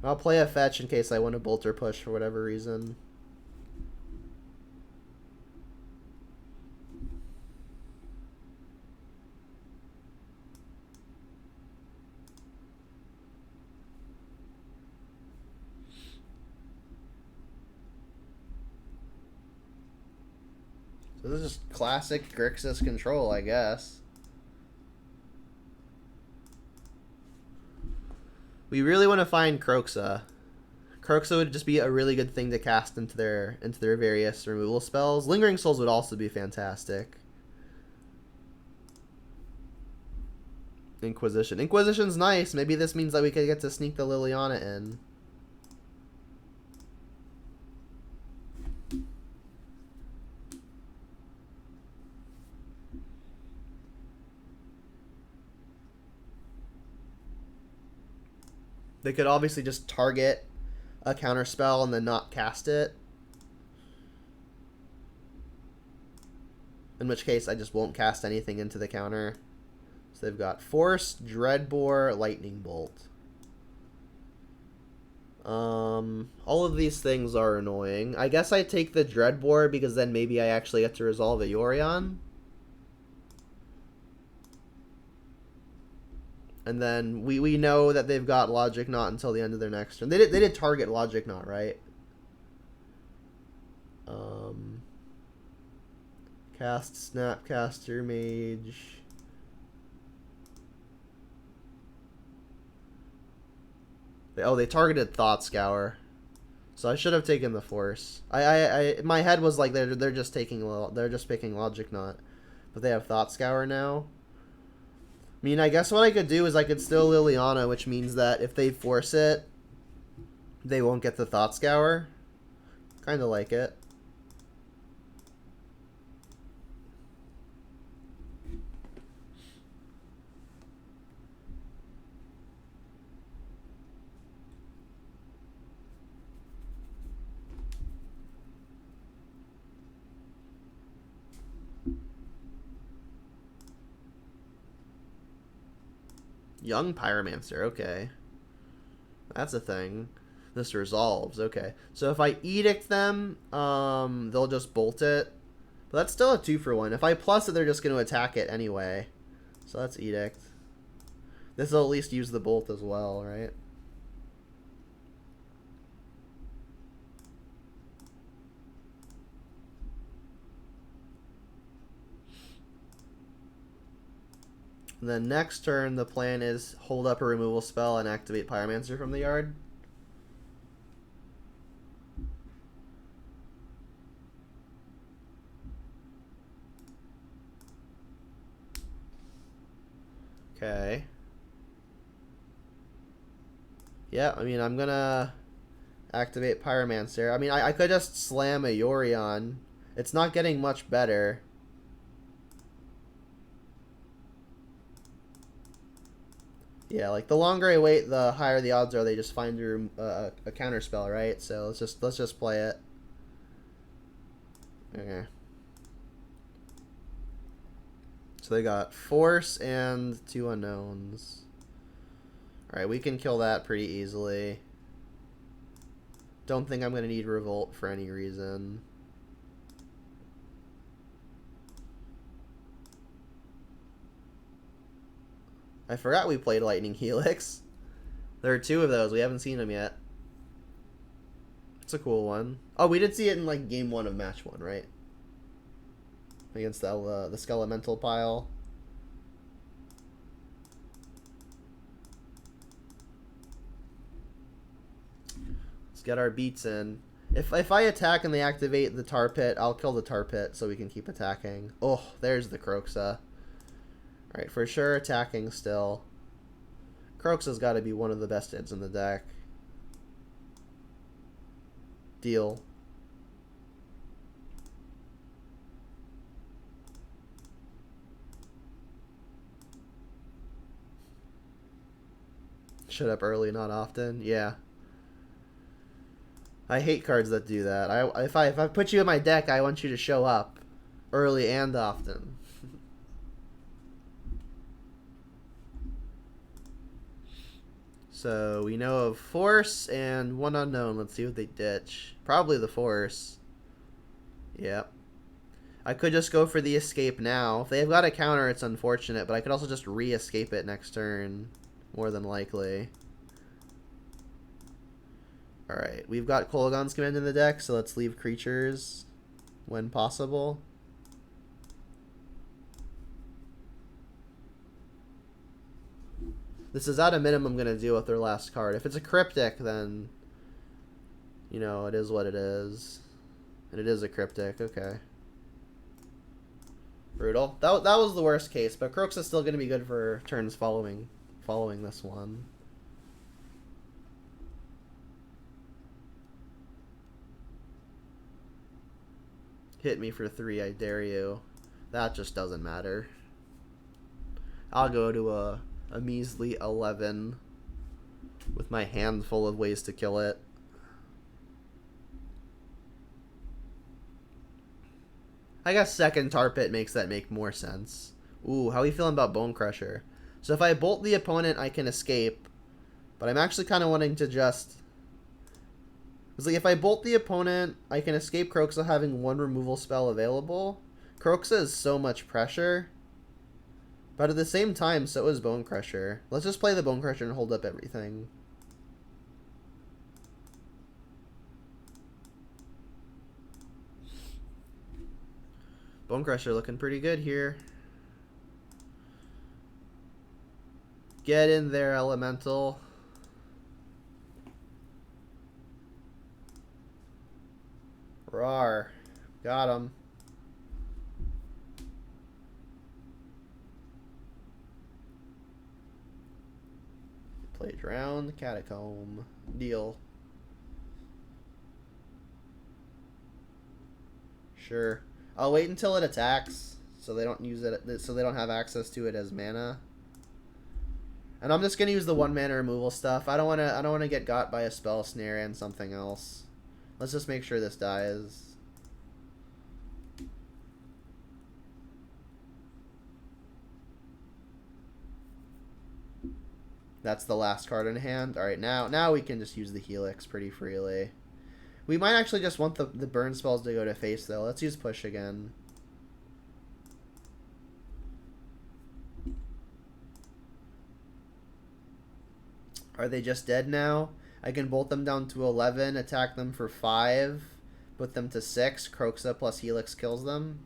I'll play a fetch in case I want to bolt or push for whatever reason. So this is classic Grixis control, I guess. We really want to find Kroxa. Kroxa would just be a really good thing to cast into their various removal spells. Lingering Souls would also be fantastic. Inquisition. Inquisition's nice. Maybe this means that we could get to sneak the Liliana in. They could obviously just target a counter spell and then not cast it. In which case, I just won't cast anything into the counter. So they've got Force, Dreadbore, Lightning Bolt. All of these things are annoying. I guess I take the Dreadbore because then maybe I actually get to resolve a Yorion. And then we know that they've got Logic Knot until the end of their next turn. They did target Logic Knot, right? Cast Snapcaster Mage. They targeted Thought Scour. So I should have taken the Force. My head was like they're just picking Logic Knot, but they have Thought Scour now. I mean, I guess what I could do is I could still Liliana, which means that if they force it, they won't get the Thought Scour. Kind of like it. Young Pyromancer, okay. That's a thing. This resolves, okay. So if I Edict them, they'll just bolt it. But that's still a 2-for-1. If I plus it, they're just going to attack it anyway. So that's Edict. This will at least use the bolt as well, right? And then next turn, the plan is hold up a removal spell and activate Pyromancer from the yard. Okay. Yeah, I mean, I'm gonna activate Pyromancer. I mean, I could just slam a Yorion. It's not getting much better. Yeah, like the longer I wait, the higher the odds are they just find a counter spell, right? So let's just play it. Okay. So they got Force and 2 unknowns. Alright, we can kill that pretty easily. Don't think I'm going to need Revolt for any reason. I forgot we played Lightning Helix. There are 2 of those. We haven't seen them yet. It's a cool one. Oh, we did see it in like game 1 of match 1, right? Against the Skelemental pile. Let's get our beats in. If I attack and they activate the Tar Pit, I'll kill the Tar Pit so we can keep attacking. Oh, there's the Kroxa. Alright, for sure attacking still. Kroxa's got to be one of the best hits in the deck. Deal. Shut up early, not often. Yeah. I hate cards that do that. If I put you in my deck, I want you to show up early and often. So we know of Force and 1 unknown. Let's see what they ditch. Probably the Force. Yep. I could just go for the escape now. If they've got a counter, it's unfortunate, but I could also just re-escape it next turn. More than likely. Alright, we've got Kolaghan's Command in the deck, so let's leave creatures when possible. This is at a minimum going to deal with their last card. If it's a cryptic, then, you know, it is what it is. And it is a cryptic. Okay. Brutal. That was the worst case, but Croaks is still going to be good for turns following this one. Hit me for 3, I dare you. That just doesn't matter. I'll go to a measly 11 with my hand full of ways to kill it. I guess second tar pit makes that make more sense. Ooh, how are you feeling about Bone Crusher? So if I bolt the opponent, I can escape. But I'm actually kind of wanting to just... It's like if I bolt the opponent, I can escape Croxa having 1 removal spell available. Croxa is so much pressure. But at the same time, so is Bone Crusher. Let's just play the Bone Crusher and hold up everything. Bone Crusher looking pretty good here. Get in there, Elemental. Rawr. Got him. Play Drown, Catacomb. Deal. Sure. I'll wait until it attacks, so they don't use it, so they don't have access to it as mana. And I'm just gonna use the 1 mana removal stuff. I don't wanna get got by a spell snare and something else. Let's just make sure this dies. That's the last card in hand. All right, now we can just use the Helix pretty freely. We might actually just want the burn spells to go to face, though. Let's use push again. Are they just dead now? I can bolt them down to 11, attack them for 5, put them to 6. Croxa plus Helix kills them.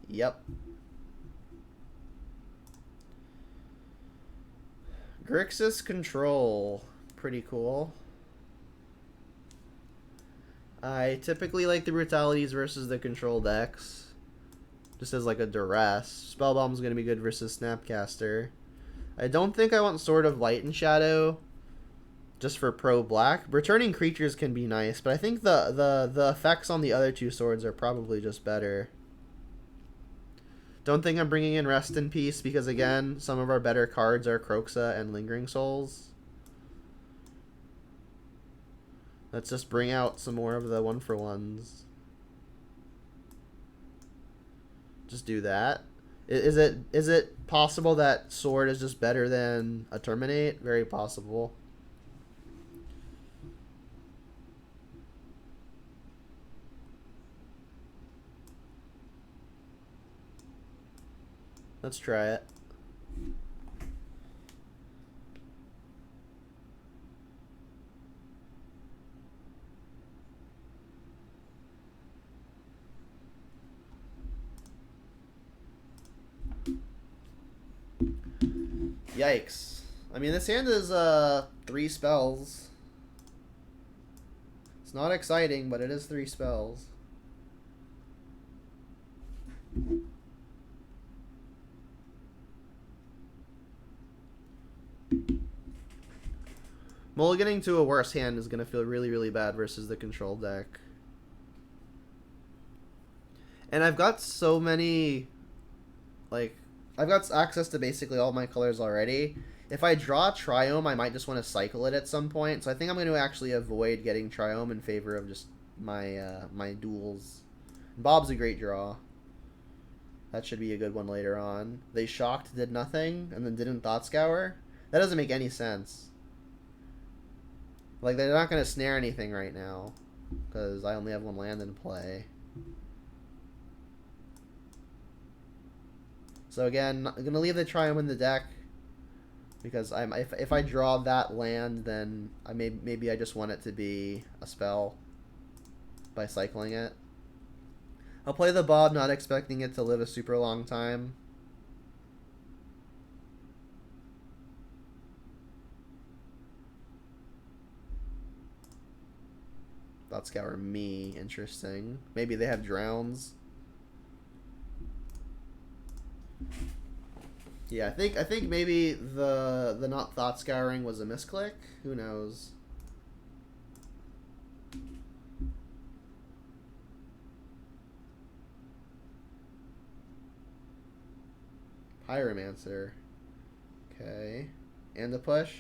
Yep. Grixis Control. Pretty cool. I typically like the Brutalities versus the Control decks. Just as like a duress. Spellbomb's going to be good versus Snapcaster. I don't think I want Sword of Light and Shadow just for pro black. Returning creatures can be nice, but I think the effects on the other 2 swords are probably just better. Don't think I'm bringing in Rest in Peace because, again, some of our better cards are Croxa and Lingering Souls. Let's just bring out some more of the 1-for-1s. Just do that. Is it possible that Sword is just better than a Terminate? Very possible. Let's try it. Yikes. I mean, this hand is 3 spells. It's not exciting, but it is 3 spells. Mulliganing to a worse hand is going to feel really, really bad versus the control deck. And I've got so many, like, I've got access to basically all my colors already. If I draw Triome, I might just want to cycle it at some point. So I think I'm going to actually avoid getting Triome in favor of just my my duels. Bob's a great draw. That should be a good one later on. They shocked, did nothing, and then didn't Thought Scour. That doesn't make any sense. Like, they're not going to snare anything right now, because I only have 1 land in play. So again, I'm going to leave the Triumph in the deck, because if I draw that land, then maybe I just want it to be a spell by cycling it. I'll play the Bob, not expecting it to live a super long time. Thought Scour me. Interesting. Maybe they have drowns. Yeah, I think maybe the not thought scouring was a misclick. Who knows? Pyromancer. Okay. And the push.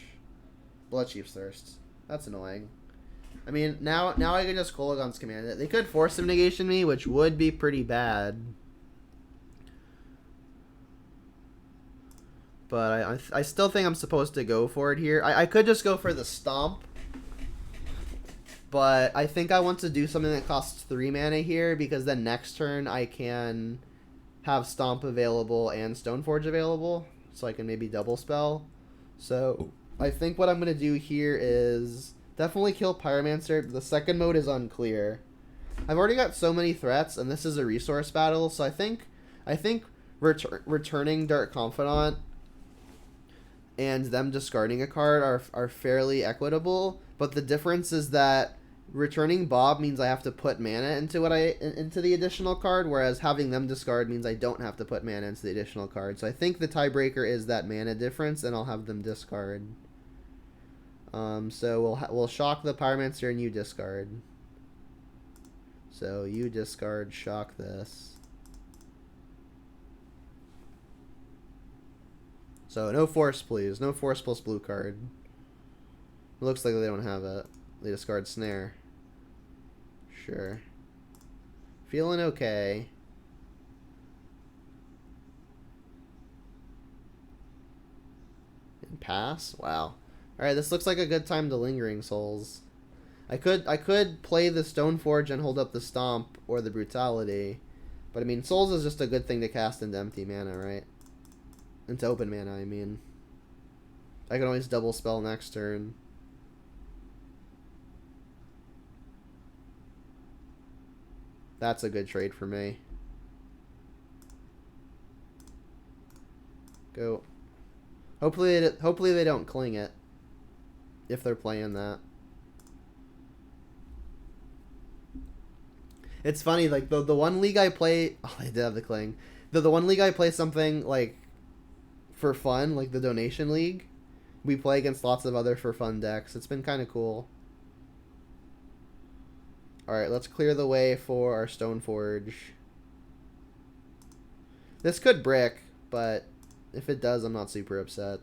Bloodchief's Thirst. That's annoying. I mean, now I can just Kolaghan's command it. They could force some negation me, which would be pretty bad. But I still think I'm supposed to go for it here. I could just go for the Stomp. But I think I want to do something that costs 3 mana here, because then next turn I can have Stomp available and Stoneforge available. So I can maybe double spell. So I think what I'm going to do here is definitely kill Pyromancer. The second mode is unclear. I've already got so many threats, and this is a resource battle, so I think returning Dark Confidant and them discarding a card are fairly equitable, but the difference is that returning Bob means I have to put mana into the additional card, whereas having them discard means I don't have to put mana into the additional card. So I think the tiebreaker is that mana difference, and I'll have them discard. So we'll shock the Pyromancer and you discard. So you discard, shock this. So no force, please. No force plus blue card. It looks like they don't have it. They discard snare. Sure. Feeling okay. And pass? Wow. Alright, this looks like a good time to Lingering Souls. I could play the Stoneforge and hold up the Stomp or the Brutality. But I mean, Souls is just a good thing to cast into empty mana, right? Into open mana, I mean. I can always double spell next turn. That's a good trade for me. Go. Hopefully they don't cling it. If they're playing that. It's funny, like the one league I play, oh, they did have the cling. The one league I play something like for fun, like the donation league. We play against lots of other for fun decks. It's been kind of cool. Alright, let's clear the way for our Stoneforge. This could brick, but if it does, I'm not super upset.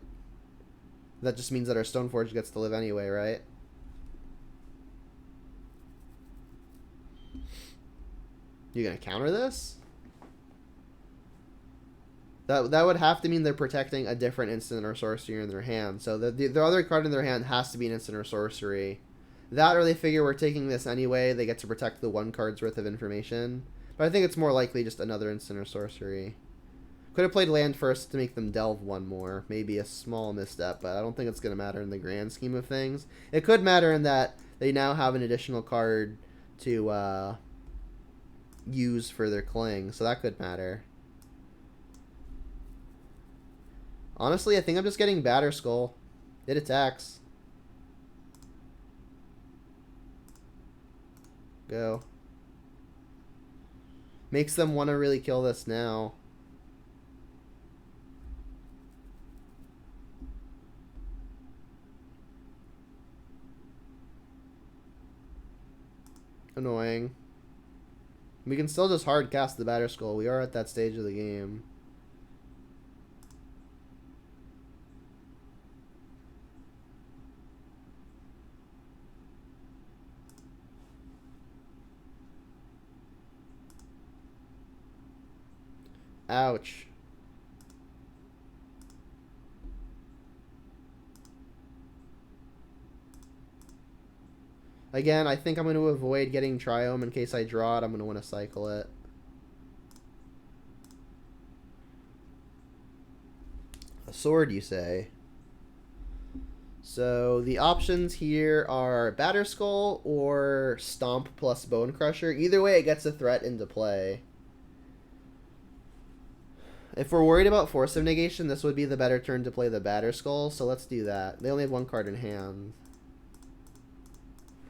That just means that our Stoneforge gets to live anyway, right? You gonna counter this? That would have to mean they're protecting a different instant or sorcery in their hand. So the other card in their hand has to be an instant or sorcery. That, or they figure we're taking this anyway, they get to protect the one card's worth of information. But I think it's more likely just another instant or sorcery. Could have played land first to make them delve one more. Maybe a small misstep, but I don't think it's going to matter in the grand scheme of things. It could matter in that they now have an additional card to use for their cling, so that could matter. Honestly, I think I'm just getting Batter Skull. It attacks. Go. Makes them want to really kill this now. Annoying. We can still just hard cast the Batter Skull. We are at that stage of the game. Ouch. Again, I think I'm going to avoid getting Triome in case I draw it. I'm going to want to cycle it. A sword, you say? So the options here are Batter Skull or Stomp plus Bone Crusher. Either way, it gets a threat into play. If we're worried about Force of Negation, this would be the better turn to play the Batter Skull, so let's do that. They only have one card in hand.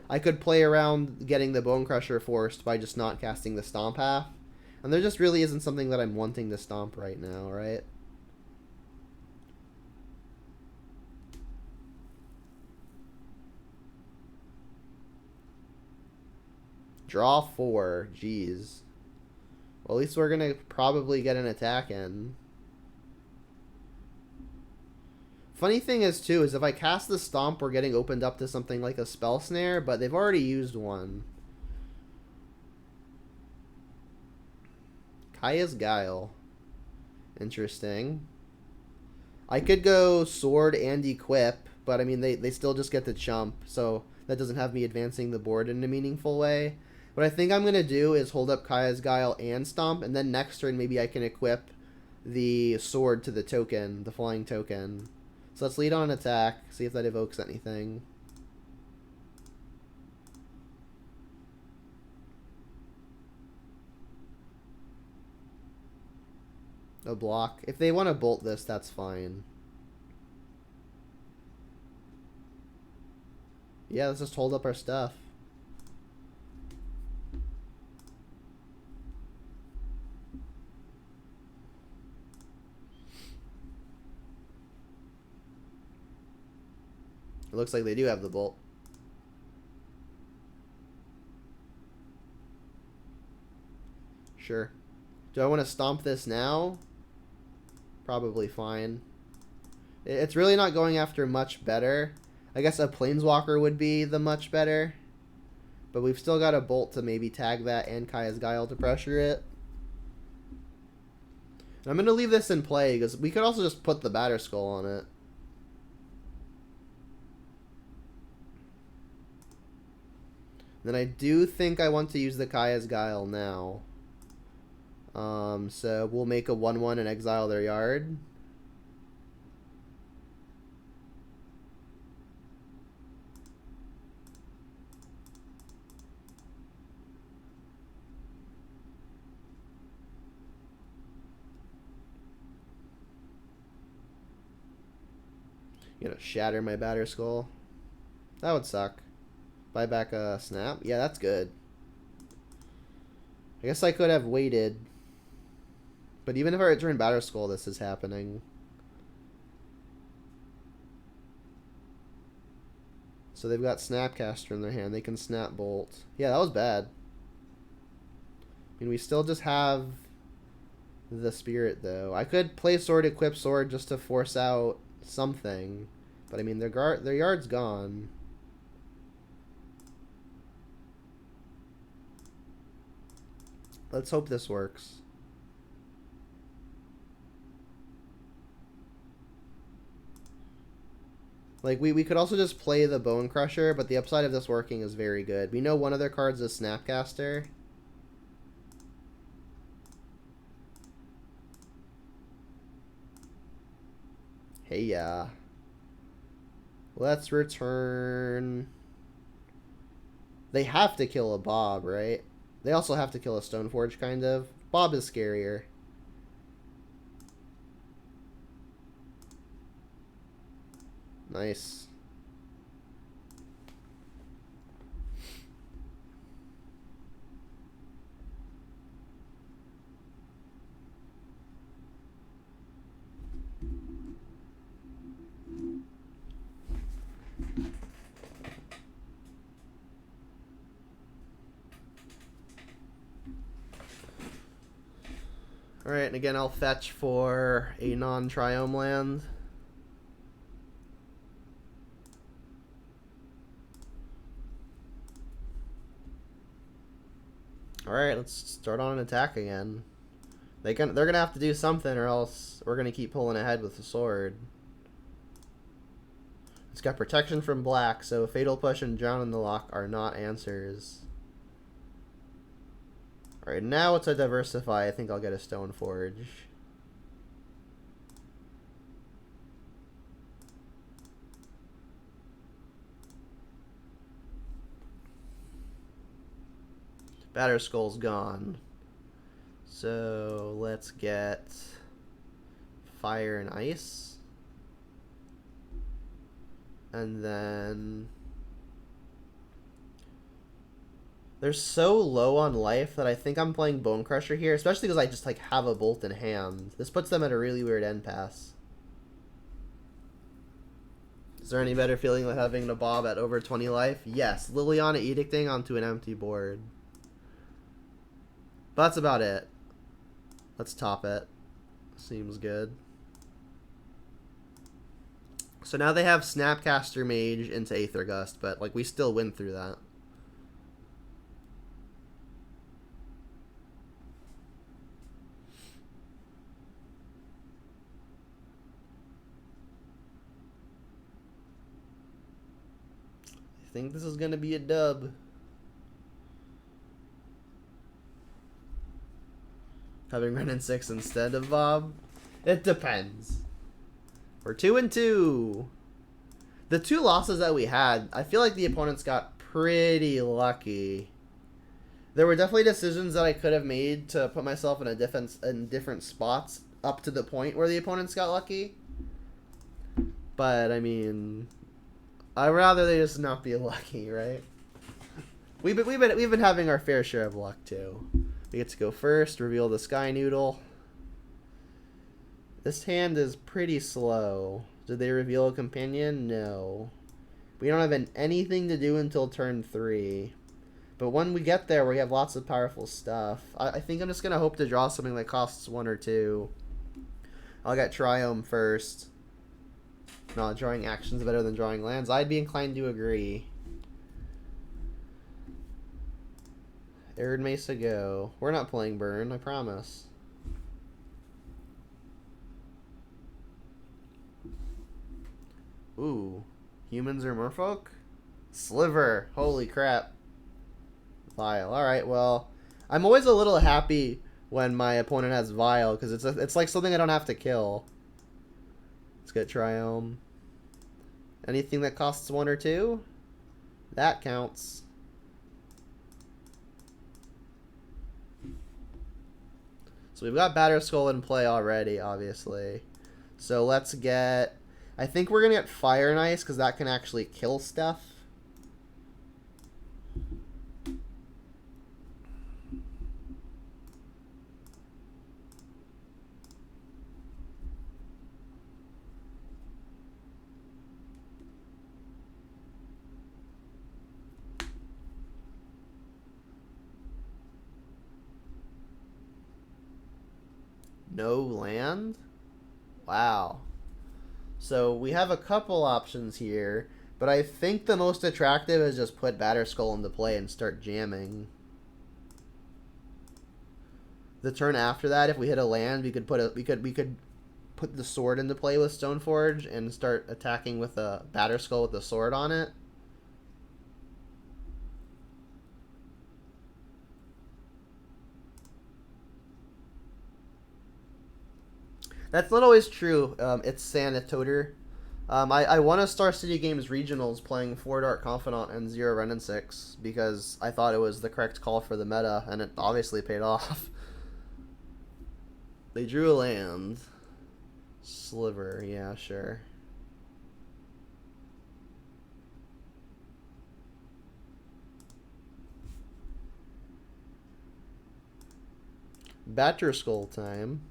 I could play around getting the Bone Crusher forced by just not casting the Stomp half. And there just really isn't something that I'm wanting to Stomp right now, right? Draw 4. Jeez. Well, at least we're going to probably get an attack in. Funny thing is, too, is if I cast the Stomp, we're getting opened up to something like a Spell Snare, but they've already used one. Kaya's Guile. Interesting. I could go Sword and Equip, but I mean, they still just get to chump, so that doesn't have me advancing the board in a meaningful way. What I think I'm going to do is hold up Kaya's Guile and Stomp, and then next turn maybe I can equip the Sword to the token, the flying token. So let's lead on attack, see if that evokes anything. A block. If they want to bolt this, that's fine. Yeah, let's just hold up our stuff. It looks like they do have the bolt. Sure. Do I want to stomp this now? Probably fine. It's really not going after much better. I guess a Planeswalker would be the much better. But we've still got a bolt to maybe tag that and Kaya's Guile to pressure it. And I'm going to leave this in play because we could also just put the Batter Skull on it. Then I do think I want to use the Kaya's Guile now. So we'll make a 1/1 and exile their yard. Gonna shatter my Batter Skull. That would suck. Buy back a snap. Yeah, that's good. I guess I could have waited. But even if I return Batter Skull, this is happening. So they've got Snapcaster in their hand. They can Snap Bolt. Yeah, that was bad. I mean, we still just have the Spirit, though. I could play Sword, equip Sword just to force out something. But, I mean, their yard's gone. Let's hope this works. Like, we could also just play the Bone Crusher, but the upside of this working is very good. We know one of their cards is Snapcaster. Hey, yeah. Let's return... They have to kill a Bob, right? They also have to kill a Stoneforge, kind of. Bob is scarier. Nice. Alright, and again, I'll fetch for a non-Triome land. Alright, let's start on an attack again. They're gonna have to do something, or else we're gonna keep pulling ahead with the sword. It's got protection from black, so Fatal Push and Drown in the Lock are not answers. Alright, now to diversify, I think I'll get a Stoneforge. Batterskull's gone. So let's get fire and ice. And then they're so low on life that I think I'm playing Bone Crusher here, especially because I just like have a bolt in hand. This puts them at a really weird end pass. Is there any better feeling than having Nabob at over 20 life? Yes. Liliana Edicting onto an empty board. But that's about it. Let's top it. Seems good. So now they have Snapcaster Mage into Aether Gust, but like we still win through that. I think this is going to be a dub. Having Ren and 6 instead of Bob? It depends. We're 2-2. The 2 losses that we had, I feel like the opponents got pretty lucky. There were definitely decisions that I could have made to put myself in different spots up to the point where the opponents got lucky. But I mean, I'd rather they just not be lucky, right? We've been having our fair share of luck too. We get to go first, reveal the Sky Noodle. This hand is pretty slow. Did they reveal a companion? No. We don't have anything to do until turn 3. But when we get there, we have lots of powerful stuff. I think I'm just going to hope to draw something that costs 1 or 2. I'll get Triome first. No, drawing actions better than drawing lands. I'd be inclined to agree. Arid Mesa go. We're not playing Burn, I promise. Ooh. Humans or merfolk? Sliver. Holy crap. Vile. Alright, well. I'm always a little happy when my opponent has Vile, because it's like something I don't have to kill. Let's get Triome. Anything that costs 1 or 2? That counts. So we've got Batterskull in play already, obviously. So let's get... I think we're going to get Fire and Ice, because that can actually kill stuff. No land? Wow. So we have a couple options here, but I think the most attractive is just put Batterskull into play and start jamming. The turn after that, if we hit a land, we could put the sword into play with Stoneforge and start attacking with a Batterskull with the sword on it. That's not always true. It's Sanitoter. I won a Star City Games Regionals playing 4 Dark Confidant and 0 Ren and 6 because I thought it was the correct call for the meta, and it obviously paid off. They drew a land. Sliver, yeah, sure. Batterskull time.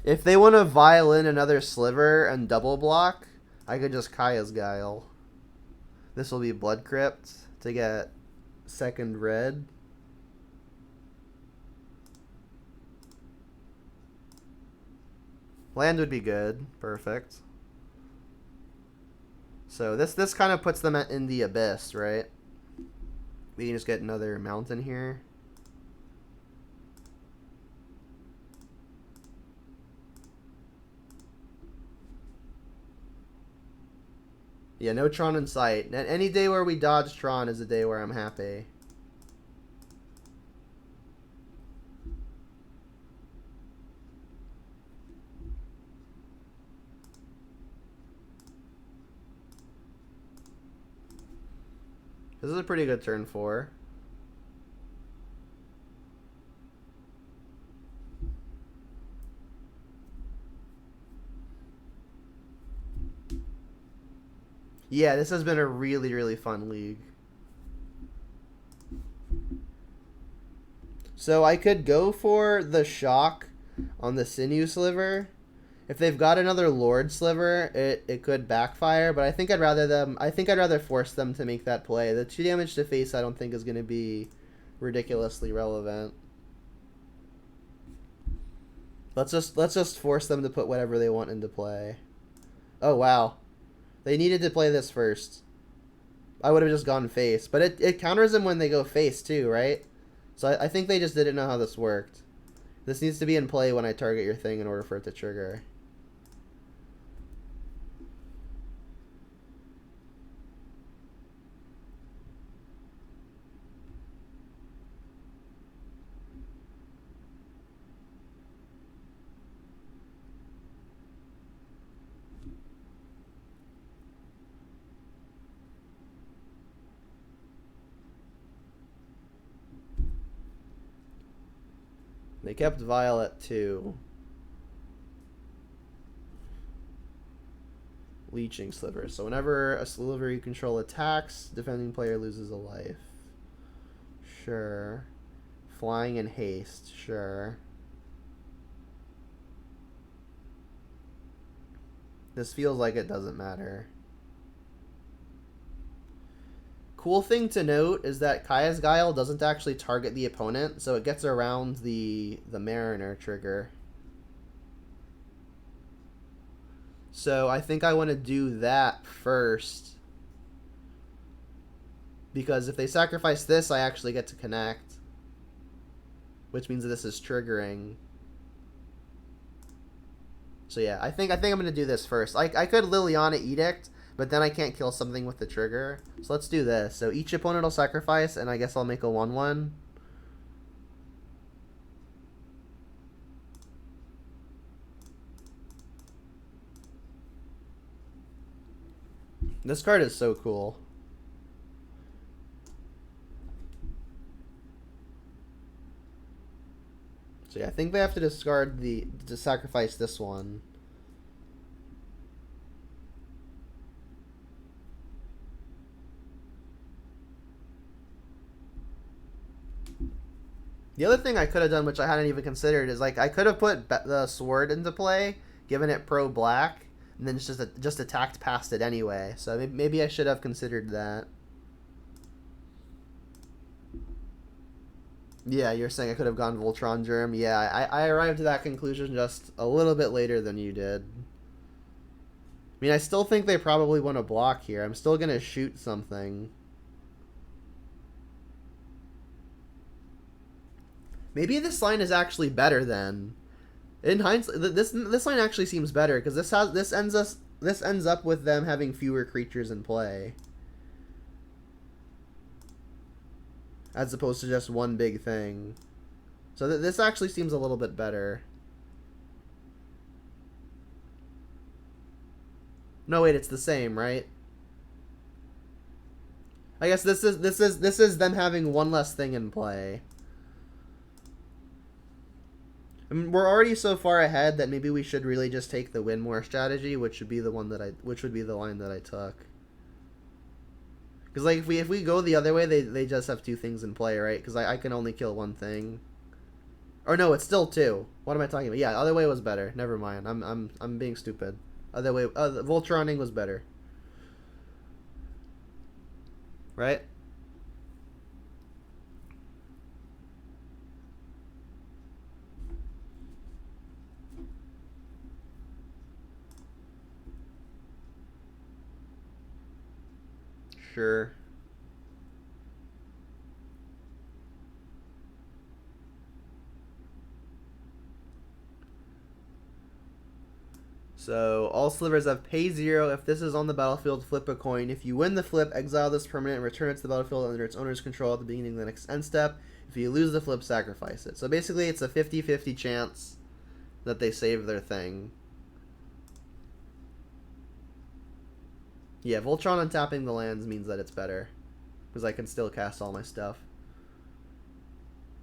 If they want to violin another Sliver and double block, I could just Kaya's Guile. This will be Blood Crypt to get second red. Land would be good. Perfect. So this kind of puts them in the abyss, right? We can just get another mountain here. Yeah, no Tron in sight. And any day where we dodge Tron is a day where I'm happy. This is a pretty good turn 4. Yeah, this has been a really, really fun league. So I could go for the shock on the Sinew Sliver. If they've got another Lord Sliver, it could backfire, but I think I'd rather force them to make that play. The 2 damage to face I don't think is gonna be ridiculously relevant. Let's just force them to put whatever they want into play. Oh wow. They needed to play this first. I would have just gone face. But it counters them when they go face too, right? So I think they just didn't know how this worked. This needs to be in play when I target your thing in order for it to trigger. They kept Violet too. Leeching Sliver. So whenever a sliver you control attacks, defending player loses a life. Sure. Flying and haste. Sure. This feels like it doesn't matter. Cool thing to note is that Kaya's Guile doesn't actually target the opponent, so it gets around the Mariner trigger. So I think I want to do that first. Because if they sacrifice this, I actually get to connect. Which means that this is triggering. So yeah, I think I'm going to do this first. I could Liliana Edict, but then I can't kill something with the trigger. So let's do this. So each opponent will sacrifice, and I guess I'll make a 1/1. This card is so cool. So yeah, I think they have to discard to sacrifice this one. The other thing I could have done, which I hadn't even considered, is like I could have put the sword into play, given it pro black, and then just attacked past it anyway. So maybe I should have considered that. Yeah, you're saying I could have gone Voltron Germ. Yeah, I arrived to that conclusion just a little bit later than you did. I mean, I still think they probably want to block here. I'm still going to shoot something. Maybe this line is actually better then. In hindsight, this line actually seems better because this ends up with them having fewer creatures in play, as opposed to just one big thing. So this actually seems a little bit better. No, wait, it's the same, right? I guess this is them having one less thing in play. I mean, we're already so far ahead that maybe we should really just take the win more strategy, which would be the line that I took. Because like if we go the other way, they just have 2 things in play, right? Because I can only kill 1 thing. Or no, it's still 2. What am I talking about? Yeah, other way was better. Never mind. I'm being stupid. Other way, Voltroning was better. Right? Sure. So, all slivers have pay 0. If this is on the battlefield, flip a coin. If you win the flip, exile this permanent and return it to the battlefield under its owner's control at the beginning of the next end step. If you lose the flip, sacrifice it. So basically, it's a 50-50 chance that they save their thing. Yeah, Voltron untapping the lands means that it's better. because I can still cast all my stuff.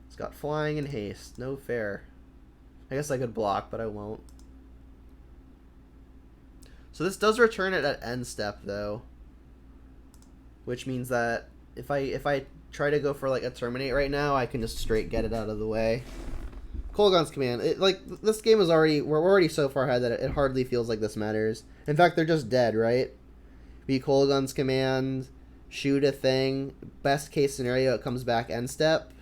It's got flying and haste. No fair. I guess I could block, but I won't. So this does return it at end step, though. Which means that if I try to go for like a terminate right now, I can just straight get it out of the way. Kolaghan's Command. This game is already... We're already so far ahead that it hardly feels like this matters. In fact, they're just dead, right? Be Kolaghan's Command, shoot a thing. Best case scenario, it comes back end step.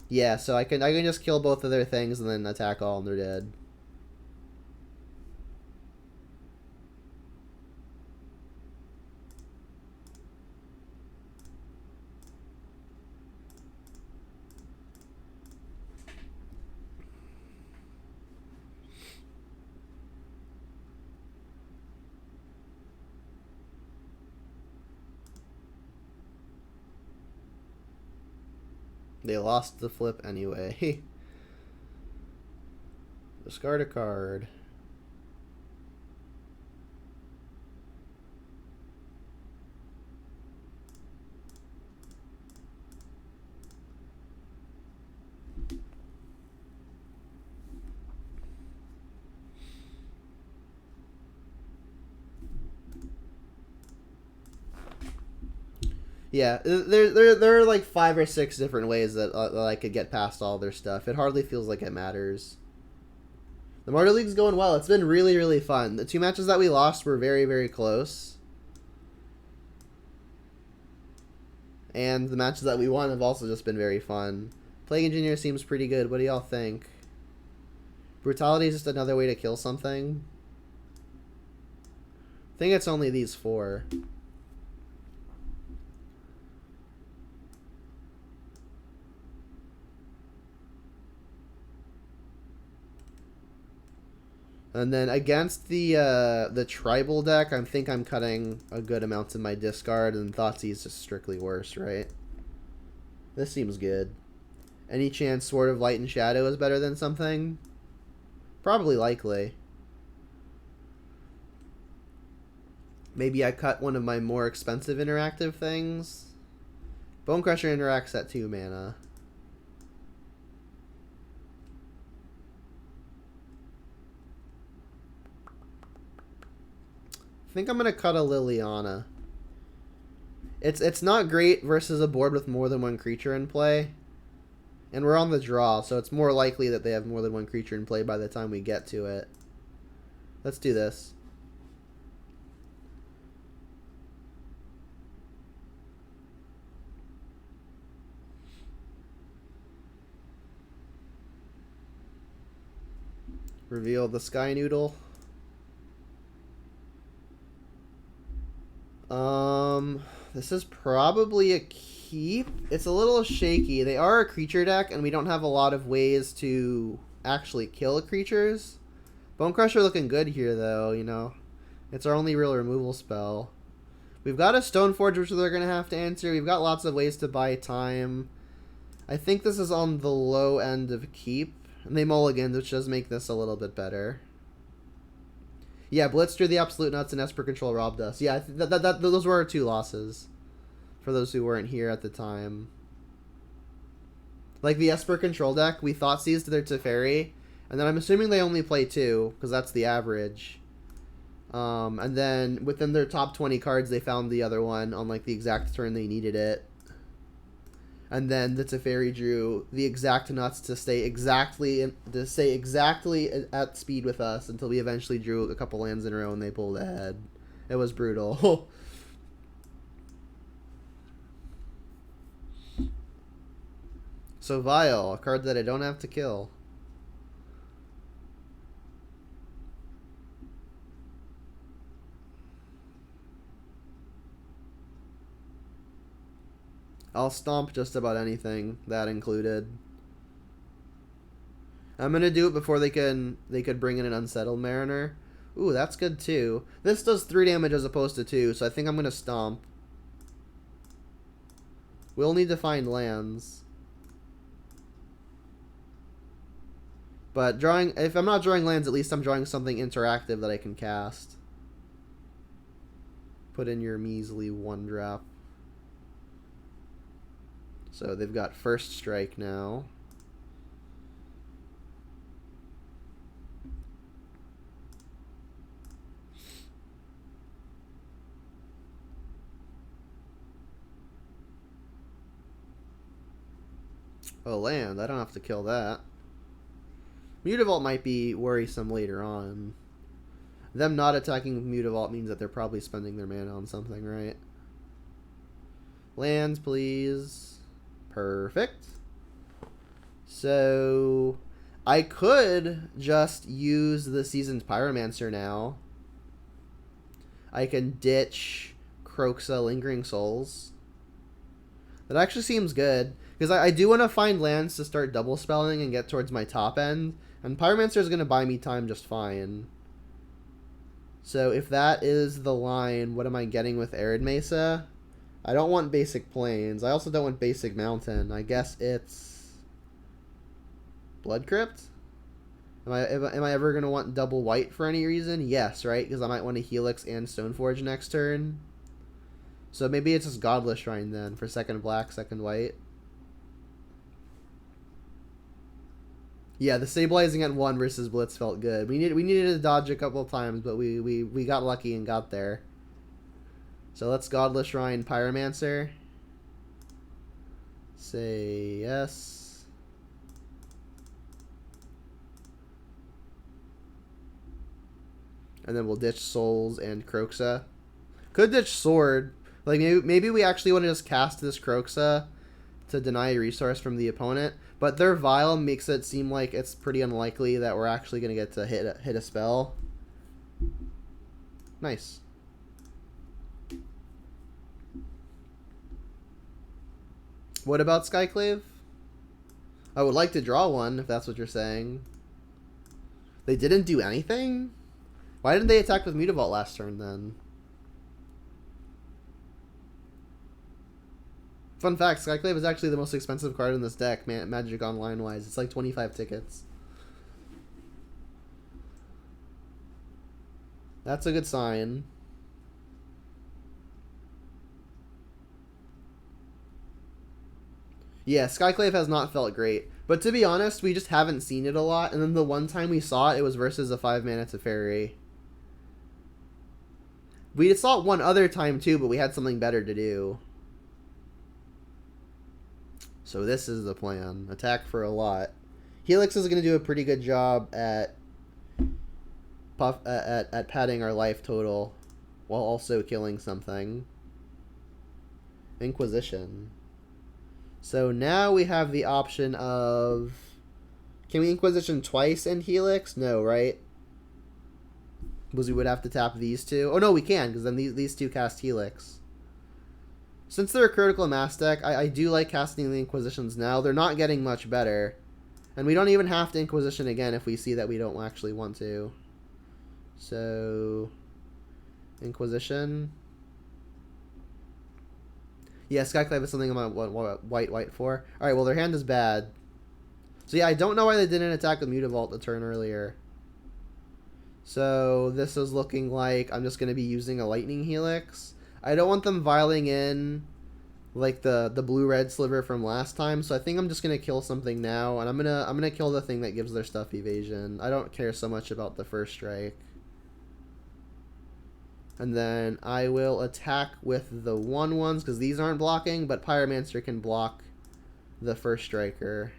Yeah, so I can just kill both of their things and then attack all and they're dead. They lost the flip anyway. Discard a card. Yeah, there are like 5 or 6 different ways that I could get past all their stuff. It hardly feels like it matters. The Mardu League's going well. It's been really, really fun. The 2 matches that we lost were very, very close. And the matches that we won have also just been very fun. Plague Engineer seems pretty good. What do y'all think? Brutality is just another way to kill something. I think it's only these 4. And then against the tribal deck, I think I'm cutting a good amount of my discard, and Thoughtseize just strictly worse, right? This seems good. Any chance Sword of Light and Shadow is better than something? Probably likely. Maybe I cut one of my more expensive interactive things. Bonecrusher interacts at 2 mana. I think I'm going to cut a Liliana. It's not great versus a board with more than 1 creature in play. And we're on the draw, so it's more likely that they have more than 1 creature in play by the time we get to it. Let's do this. Reveal the Sky Noodle. This is probably a keep. It's a little shaky. They are a creature deck, and we don't have a lot of ways to actually kill creatures. Bonecrusher looking good here, though, you know. It's our only real removal spell. We've got a Stoneforge, which they're going to have to answer. We've got lots of ways to buy time. I think this is on the low end of keep. And they mulliganed, which does make this a little bit better. Yeah, Blitzer, the Absolute Nuts, and Esper Control robbed us. Yeah, those were our 2 losses. For those who weren't here at the time. Like the Esper Control deck, we Thoughtseized their Teferi. And then I'm assuming they only play 2, because that's the average. And then within their top 20 cards, they found the other one on like the exact turn they needed it. And then the Teferi drew the exact nuts to stay exactly at speed with us until we eventually drew a couple lands in a row and they pulled ahead. It was brutal. So Vile, a card that I don't have to kill. I'll stomp just about anything, that included. I'm gonna do it before they could bring in an Unsettled Mariner. Ooh, that's good too. This does 3 damage as opposed to 2, so I think I'm gonna stomp. We'll need to find lands. But if I'm not drawing lands, at least I'm drawing something interactive that I can cast. put in your measly 1-drop. So they've got first strike now. Oh, land. I don't have to kill that. Mutavault might be worrisome later on. Them not attacking with Mutavault means that they're probably spending their mana on something, right? Lands, please. Perfect. So I could just use the Seasoned Pyromancer now. I can ditch Kroxa Lingering Souls. That actually seems good. Because I do want to find lands to start double spelling and get towards my top end. And Pyromancer is going to buy me time just fine. So if that is the line, what am I getting with Arid Mesa? I don't want basic plains. I also don't want basic mountain. I guess it's Blood Crypt? Am I ever going to want double white for any reason? Yes, right? Because I might want a Helix and Stoneforge next turn. So maybe it's just Godless Shrine then for second black, second white. Yeah, the stabilizing at 1 versus Blitz felt good. We needed to dodge a couple of times, but we got lucky and got there. So let's Godless Shrine Pyromancer. Say yes. And then we'll ditch Souls and Kroxa. Could ditch Sword. Like maybe we actually want to just cast this Kroxa to deny a resource from the opponent. But their Vial makes it seem like it's pretty unlikely that we're actually going to get to hit a spell. Nice. What about Skyclave? I would like to draw one, if that's what you're saying. They didn't do anything? Why didn't they attack with Mutavault last turn, then? Fun fact, Skyclave is actually the most expensive card in this deck, Magic Online-wise. It's like 25 tickets. That's a good sign. Yeah, Skyclave has not felt great. But to be honest, we just haven't seen it a lot. And then the one time we saw it, it was versus a 5-mana Teferi. We saw it one other time too, but we had something better to do. So this is the plan. Attack for a lot. Helix is going to do a pretty good job at padding our life total while also killing something. Inquisition. So now we have the option of... Can we Inquisition twice in Helix? No, right? Because we would have to tap these two. Oh, no, we can, because then these two cast Helix. Since they're a critical mass deck, I do like casting the Inquisitions now. They're not getting much better. And we don't even have to Inquisition again if we see that we don't actually want to. So... Inquisition. Yeah, Skyclave is something I'm going to white for. Alright, well, their hand is bad. So yeah, I don't know why they didn't attack with Mutavault the turn earlier. So this is looking like I'm just going to be using a Lightning Helix. I don't want them vialing in like the blue-red sliver from last time, so I think I'm just gonna kill something now, and I'm gonna kill the thing that gives their stuff evasion. I don't care so much about the first strike. And then I will attack with the 1/1s because these aren't blocking, but Pyromancer can block the first striker.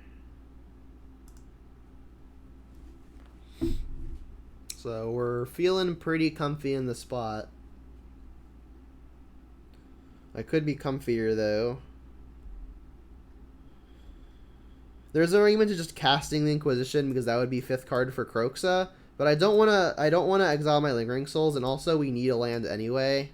So we're feeling pretty comfy in the spot. I could be comfier though. There's an argument to just casting the Inquisition because that would be 5th card for Kroxa, but I don't want to exile my Lingering Souls, and also we need a land anyway.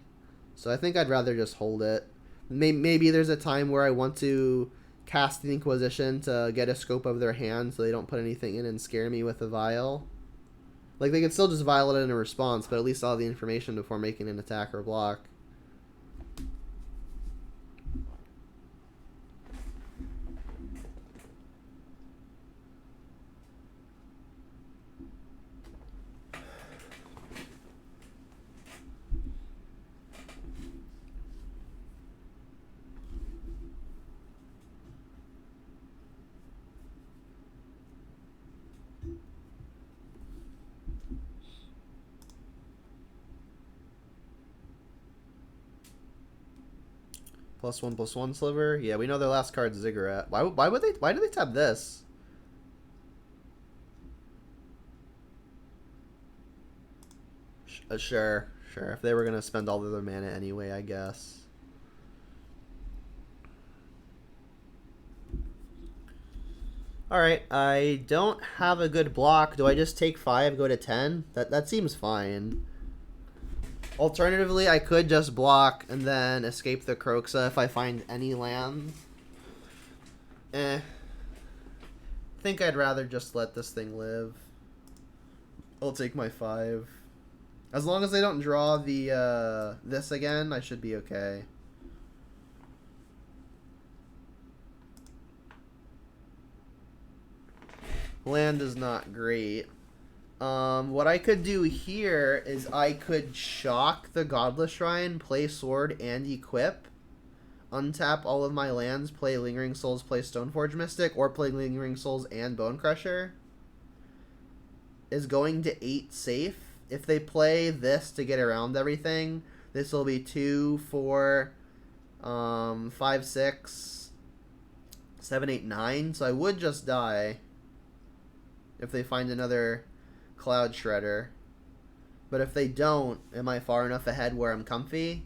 So I think I'd rather just hold it. Maybe there's a time where I want to cast the Inquisition to get a scope of their hand so they don't put anything in and scare me with a Vial. Like, they can still just Vial it in a response, but at least I'll have the information before making an attack or block. +1/+1 sliver. Yeah, we know their last card's Ziggurat. Why do they tap this? Sure. If they were gonna spend all of their mana anyway, I guess. Alright, I don't have a good block. Do I just take 5, go to 10? That seems fine. Alternatively, I could just block and then escape the Kroxa if I find any land. I think I'd rather just let this thing live. I'll take my 5. As long as they don't draw the this again, I should be okay. Land is not great. What I could do here is I could shock the Godless Shrine, play Sword, and equip. Untap all of my lands, play Lingering Souls, play Stoneforge Mystic, or play Lingering Souls and Bone Crusher. Is going to 8 safe. If they play this to get around everything, this will be 2, 4, 5, 6, 7, 8, 9. So I would just die if they find another Cloud Shredder. But if they don't, am I far enough ahead where I'm comfy?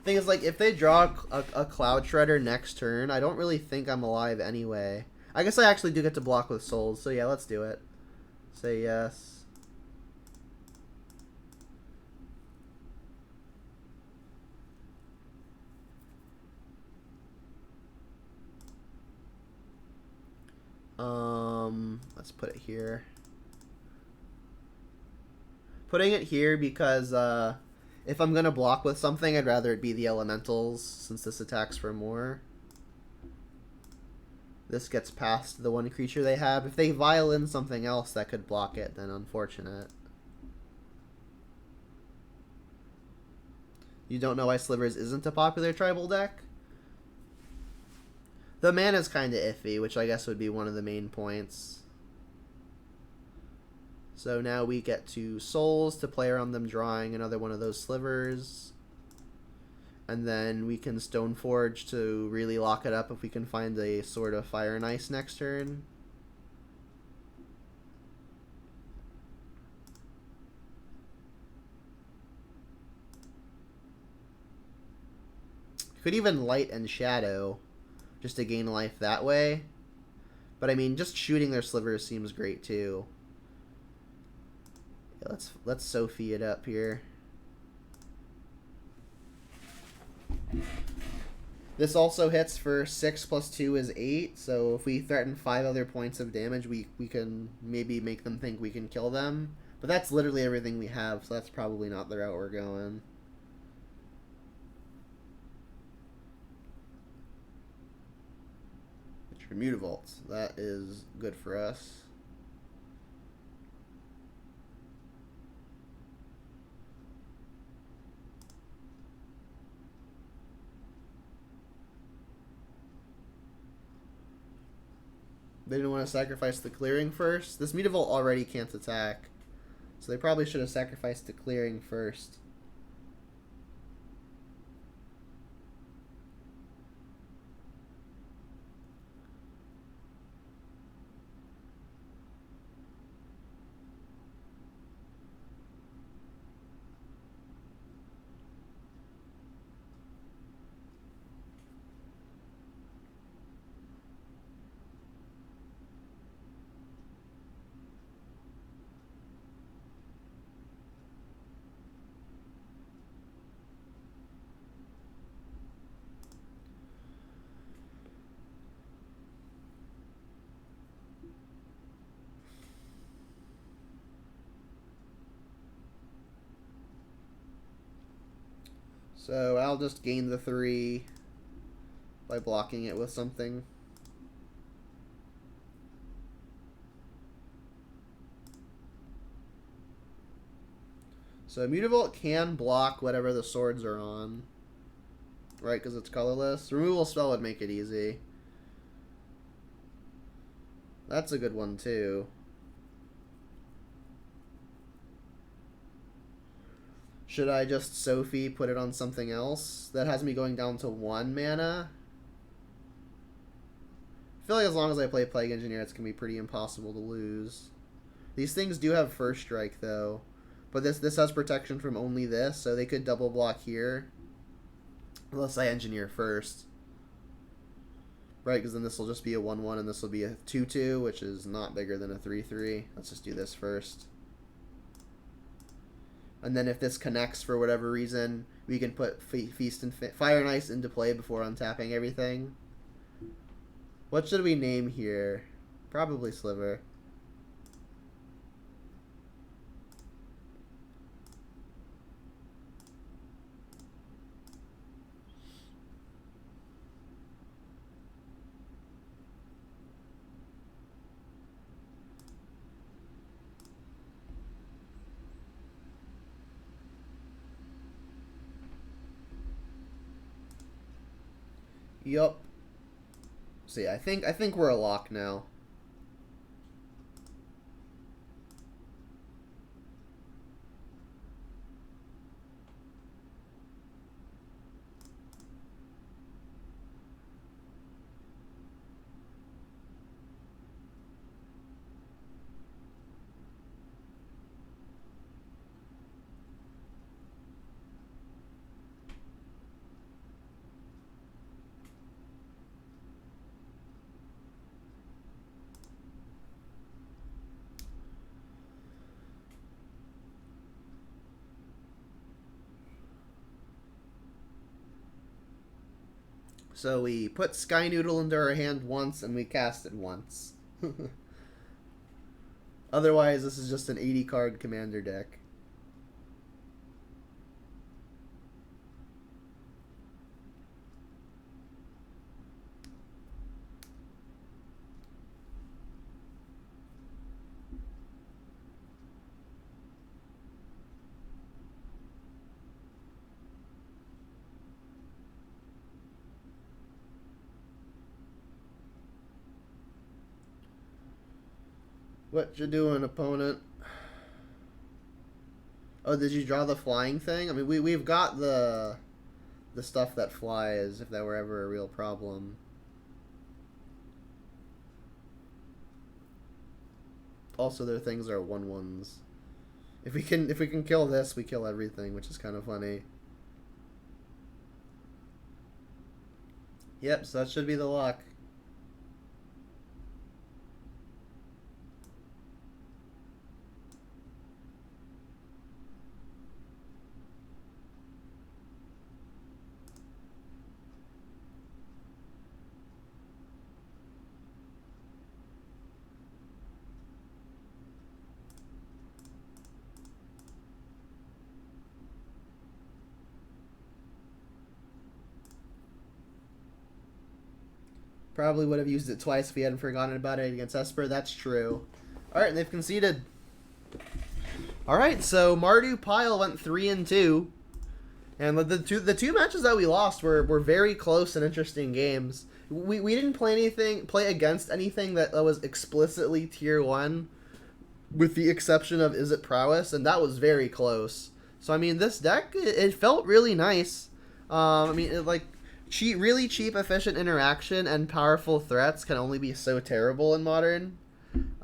Thing is, like, if they draw a Cloud Shredder next turn, I don't really think I'm alive anyway. I guess I actually do get to block with souls, so yeah, let's do it. Say yes. Let's put it here. Putting it here because, if I'm gonna block with something, I'd rather it be the elementals, since this attacks for more. This gets past the one creature they have. If they violin something else that could block it, then unfortunate. You don't know why Slivers isn't a popular tribal deck? The mana's kind of iffy, which I guess would be one of the main points. So now we get to Souls to play around them drawing another one of those Slivers. And then we can Stoneforge to really lock it up if we can find a Sword of Fire and Ice next turn. Could even Light and Shadow just to gain life that way. But I mean, just shooting their Slivers seems great too. Yeah, let's Sophie it up here. This also hits for 6 + 2 is 8, so if we threaten 5 other points of damage, we can maybe make them think we can kill them. But that's literally everything we have, so that's probably not the route we're going. Mutavault. That is good for us. They didn't want to sacrifice the clearing first. This Mutavault already can't attack, so they probably should have sacrificed the clearing first. So I'll just gain the 3 by blocking it with something. So Mutavault can block whatever the swords are on, right, because it's colorless. Removal spell would make it easy. That's a good one too. Should I just Sophie put it on something else? That has me going down to 1 mana. I feel like as long as I play Plague Engineer, it's going to be pretty impossible to lose. These things do have First Strike, though. But this has protection from only this, so they could double block here. Unless I Engineer first. Right, because then this will just be a 1-1, and this will be a 2-2, which is not bigger than a 3-3. Let's just do this first. And then if this connects for whatever reason, we can put Feast and Fire and Ice into play before untapping everything. What should we name here? Probably Sliver. Yup. See, I think we're a lock now. So we put Sky Noodle into our hand once, and we cast it once. Otherwise, this is just an 80-card commander deck. What you doing, opponent? Oh, did you draw the flying thing? I mean, we've got the stuff that flies if that were ever a real problem. Also, their things are 1/1s. If we can kill this, we kill everything, which is kind of funny. Yep, so that should be the lock. Probably would have used it twice if we hadn't forgotten about it against Esper. That's true. Alright, and they've conceded. Alright, so Mardu Pile went 3-2. And the two matches that we lost were very close and interesting games. We didn't play against anything that was explicitly tier 1, with the exception of Is It Prowess, and that was very close. So I mean, this deck, it felt really nice. I mean, really cheap, efficient interaction and powerful threats can only be so terrible in Modern.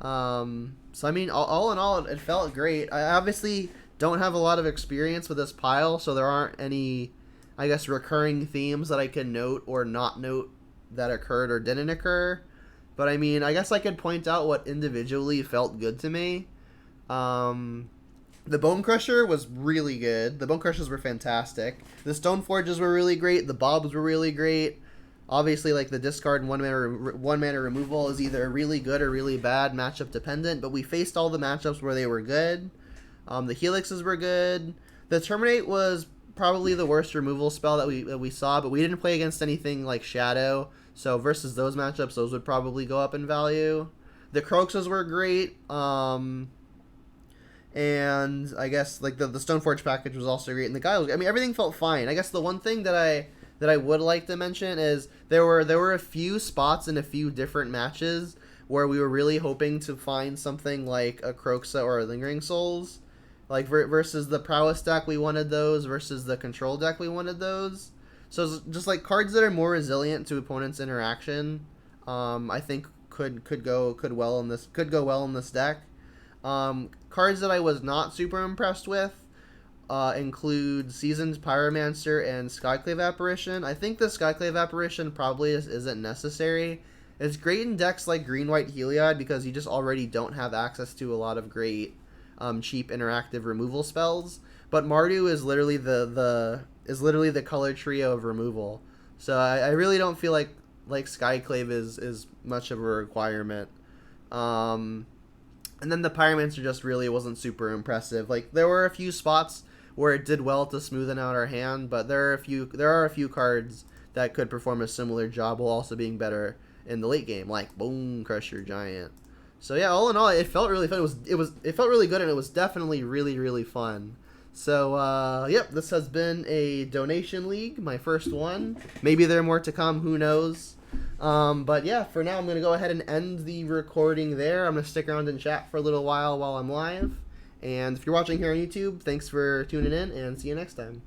So I mean, all in all, it felt great. I obviously don't have a lot of experience with this pile, so there aren't any, I guess, recurring themes that I can note or not note that occurred or didn't occur. But I mean, I guess I could point out what individually felt good to me. The Bone Crusher was really good. The Bone Crushers were fantastic. The Stoneforges were really great. The Bobs were really great. Obviously, like, the discard and one mana removal is either really good or really bad, matchup dependent. But we faced all the matchups where they were good. The Helixes were good. The Terminate was probably the worst removal spell that we saw, but we didn't play against anything like Shadow. So versus those matchups, those would probably go up in value. The Croxes were great. And I guess like the Stoneforge package was also great, and the guy was, I mean, everything felt fine. I guess the one thing that I would like to mention is there were a few spots in a few different matches where we were really hoping to find something like a Croxa or a Lingering Souls, Like versus the prowess deck, we wanted those. Versus the control deck, we wanted those. So it's just like cards that are more resilient to opponents' interaction. I think could go well in this deck. Cards that I was not super impressed with include Seasoned Pyromancer and Skyclave Apparition. I think the Skyclave Apparition probably isn't necessary. It's great in decks like Green-White Heliod because you just already don't have access to a lot of great cheap interactive removal spells. But Mardu is literally the color trio of removal. So I really don't feel like Skyclave is much of a requirement. And then the Pyromancer just really wasn't super impressive. Like there were a few spots where it did well to smoothen out our hand, but there are a few cards that could perform a similar job while also being better in the late game, like Bone Crusher Giant. So yeah, all in all, it felt really fun. It felt really good, and it was definitely really fun. So yep, this has been a donation league, my first one. Maybe there are more to come. Who knows? But yeah, for now I'm gonna go ahead and end the recording there. I'm gonna stick around and chat for a little while I'm live. And if you're watching here on YouTube, thanks for tuning in, and see you next time.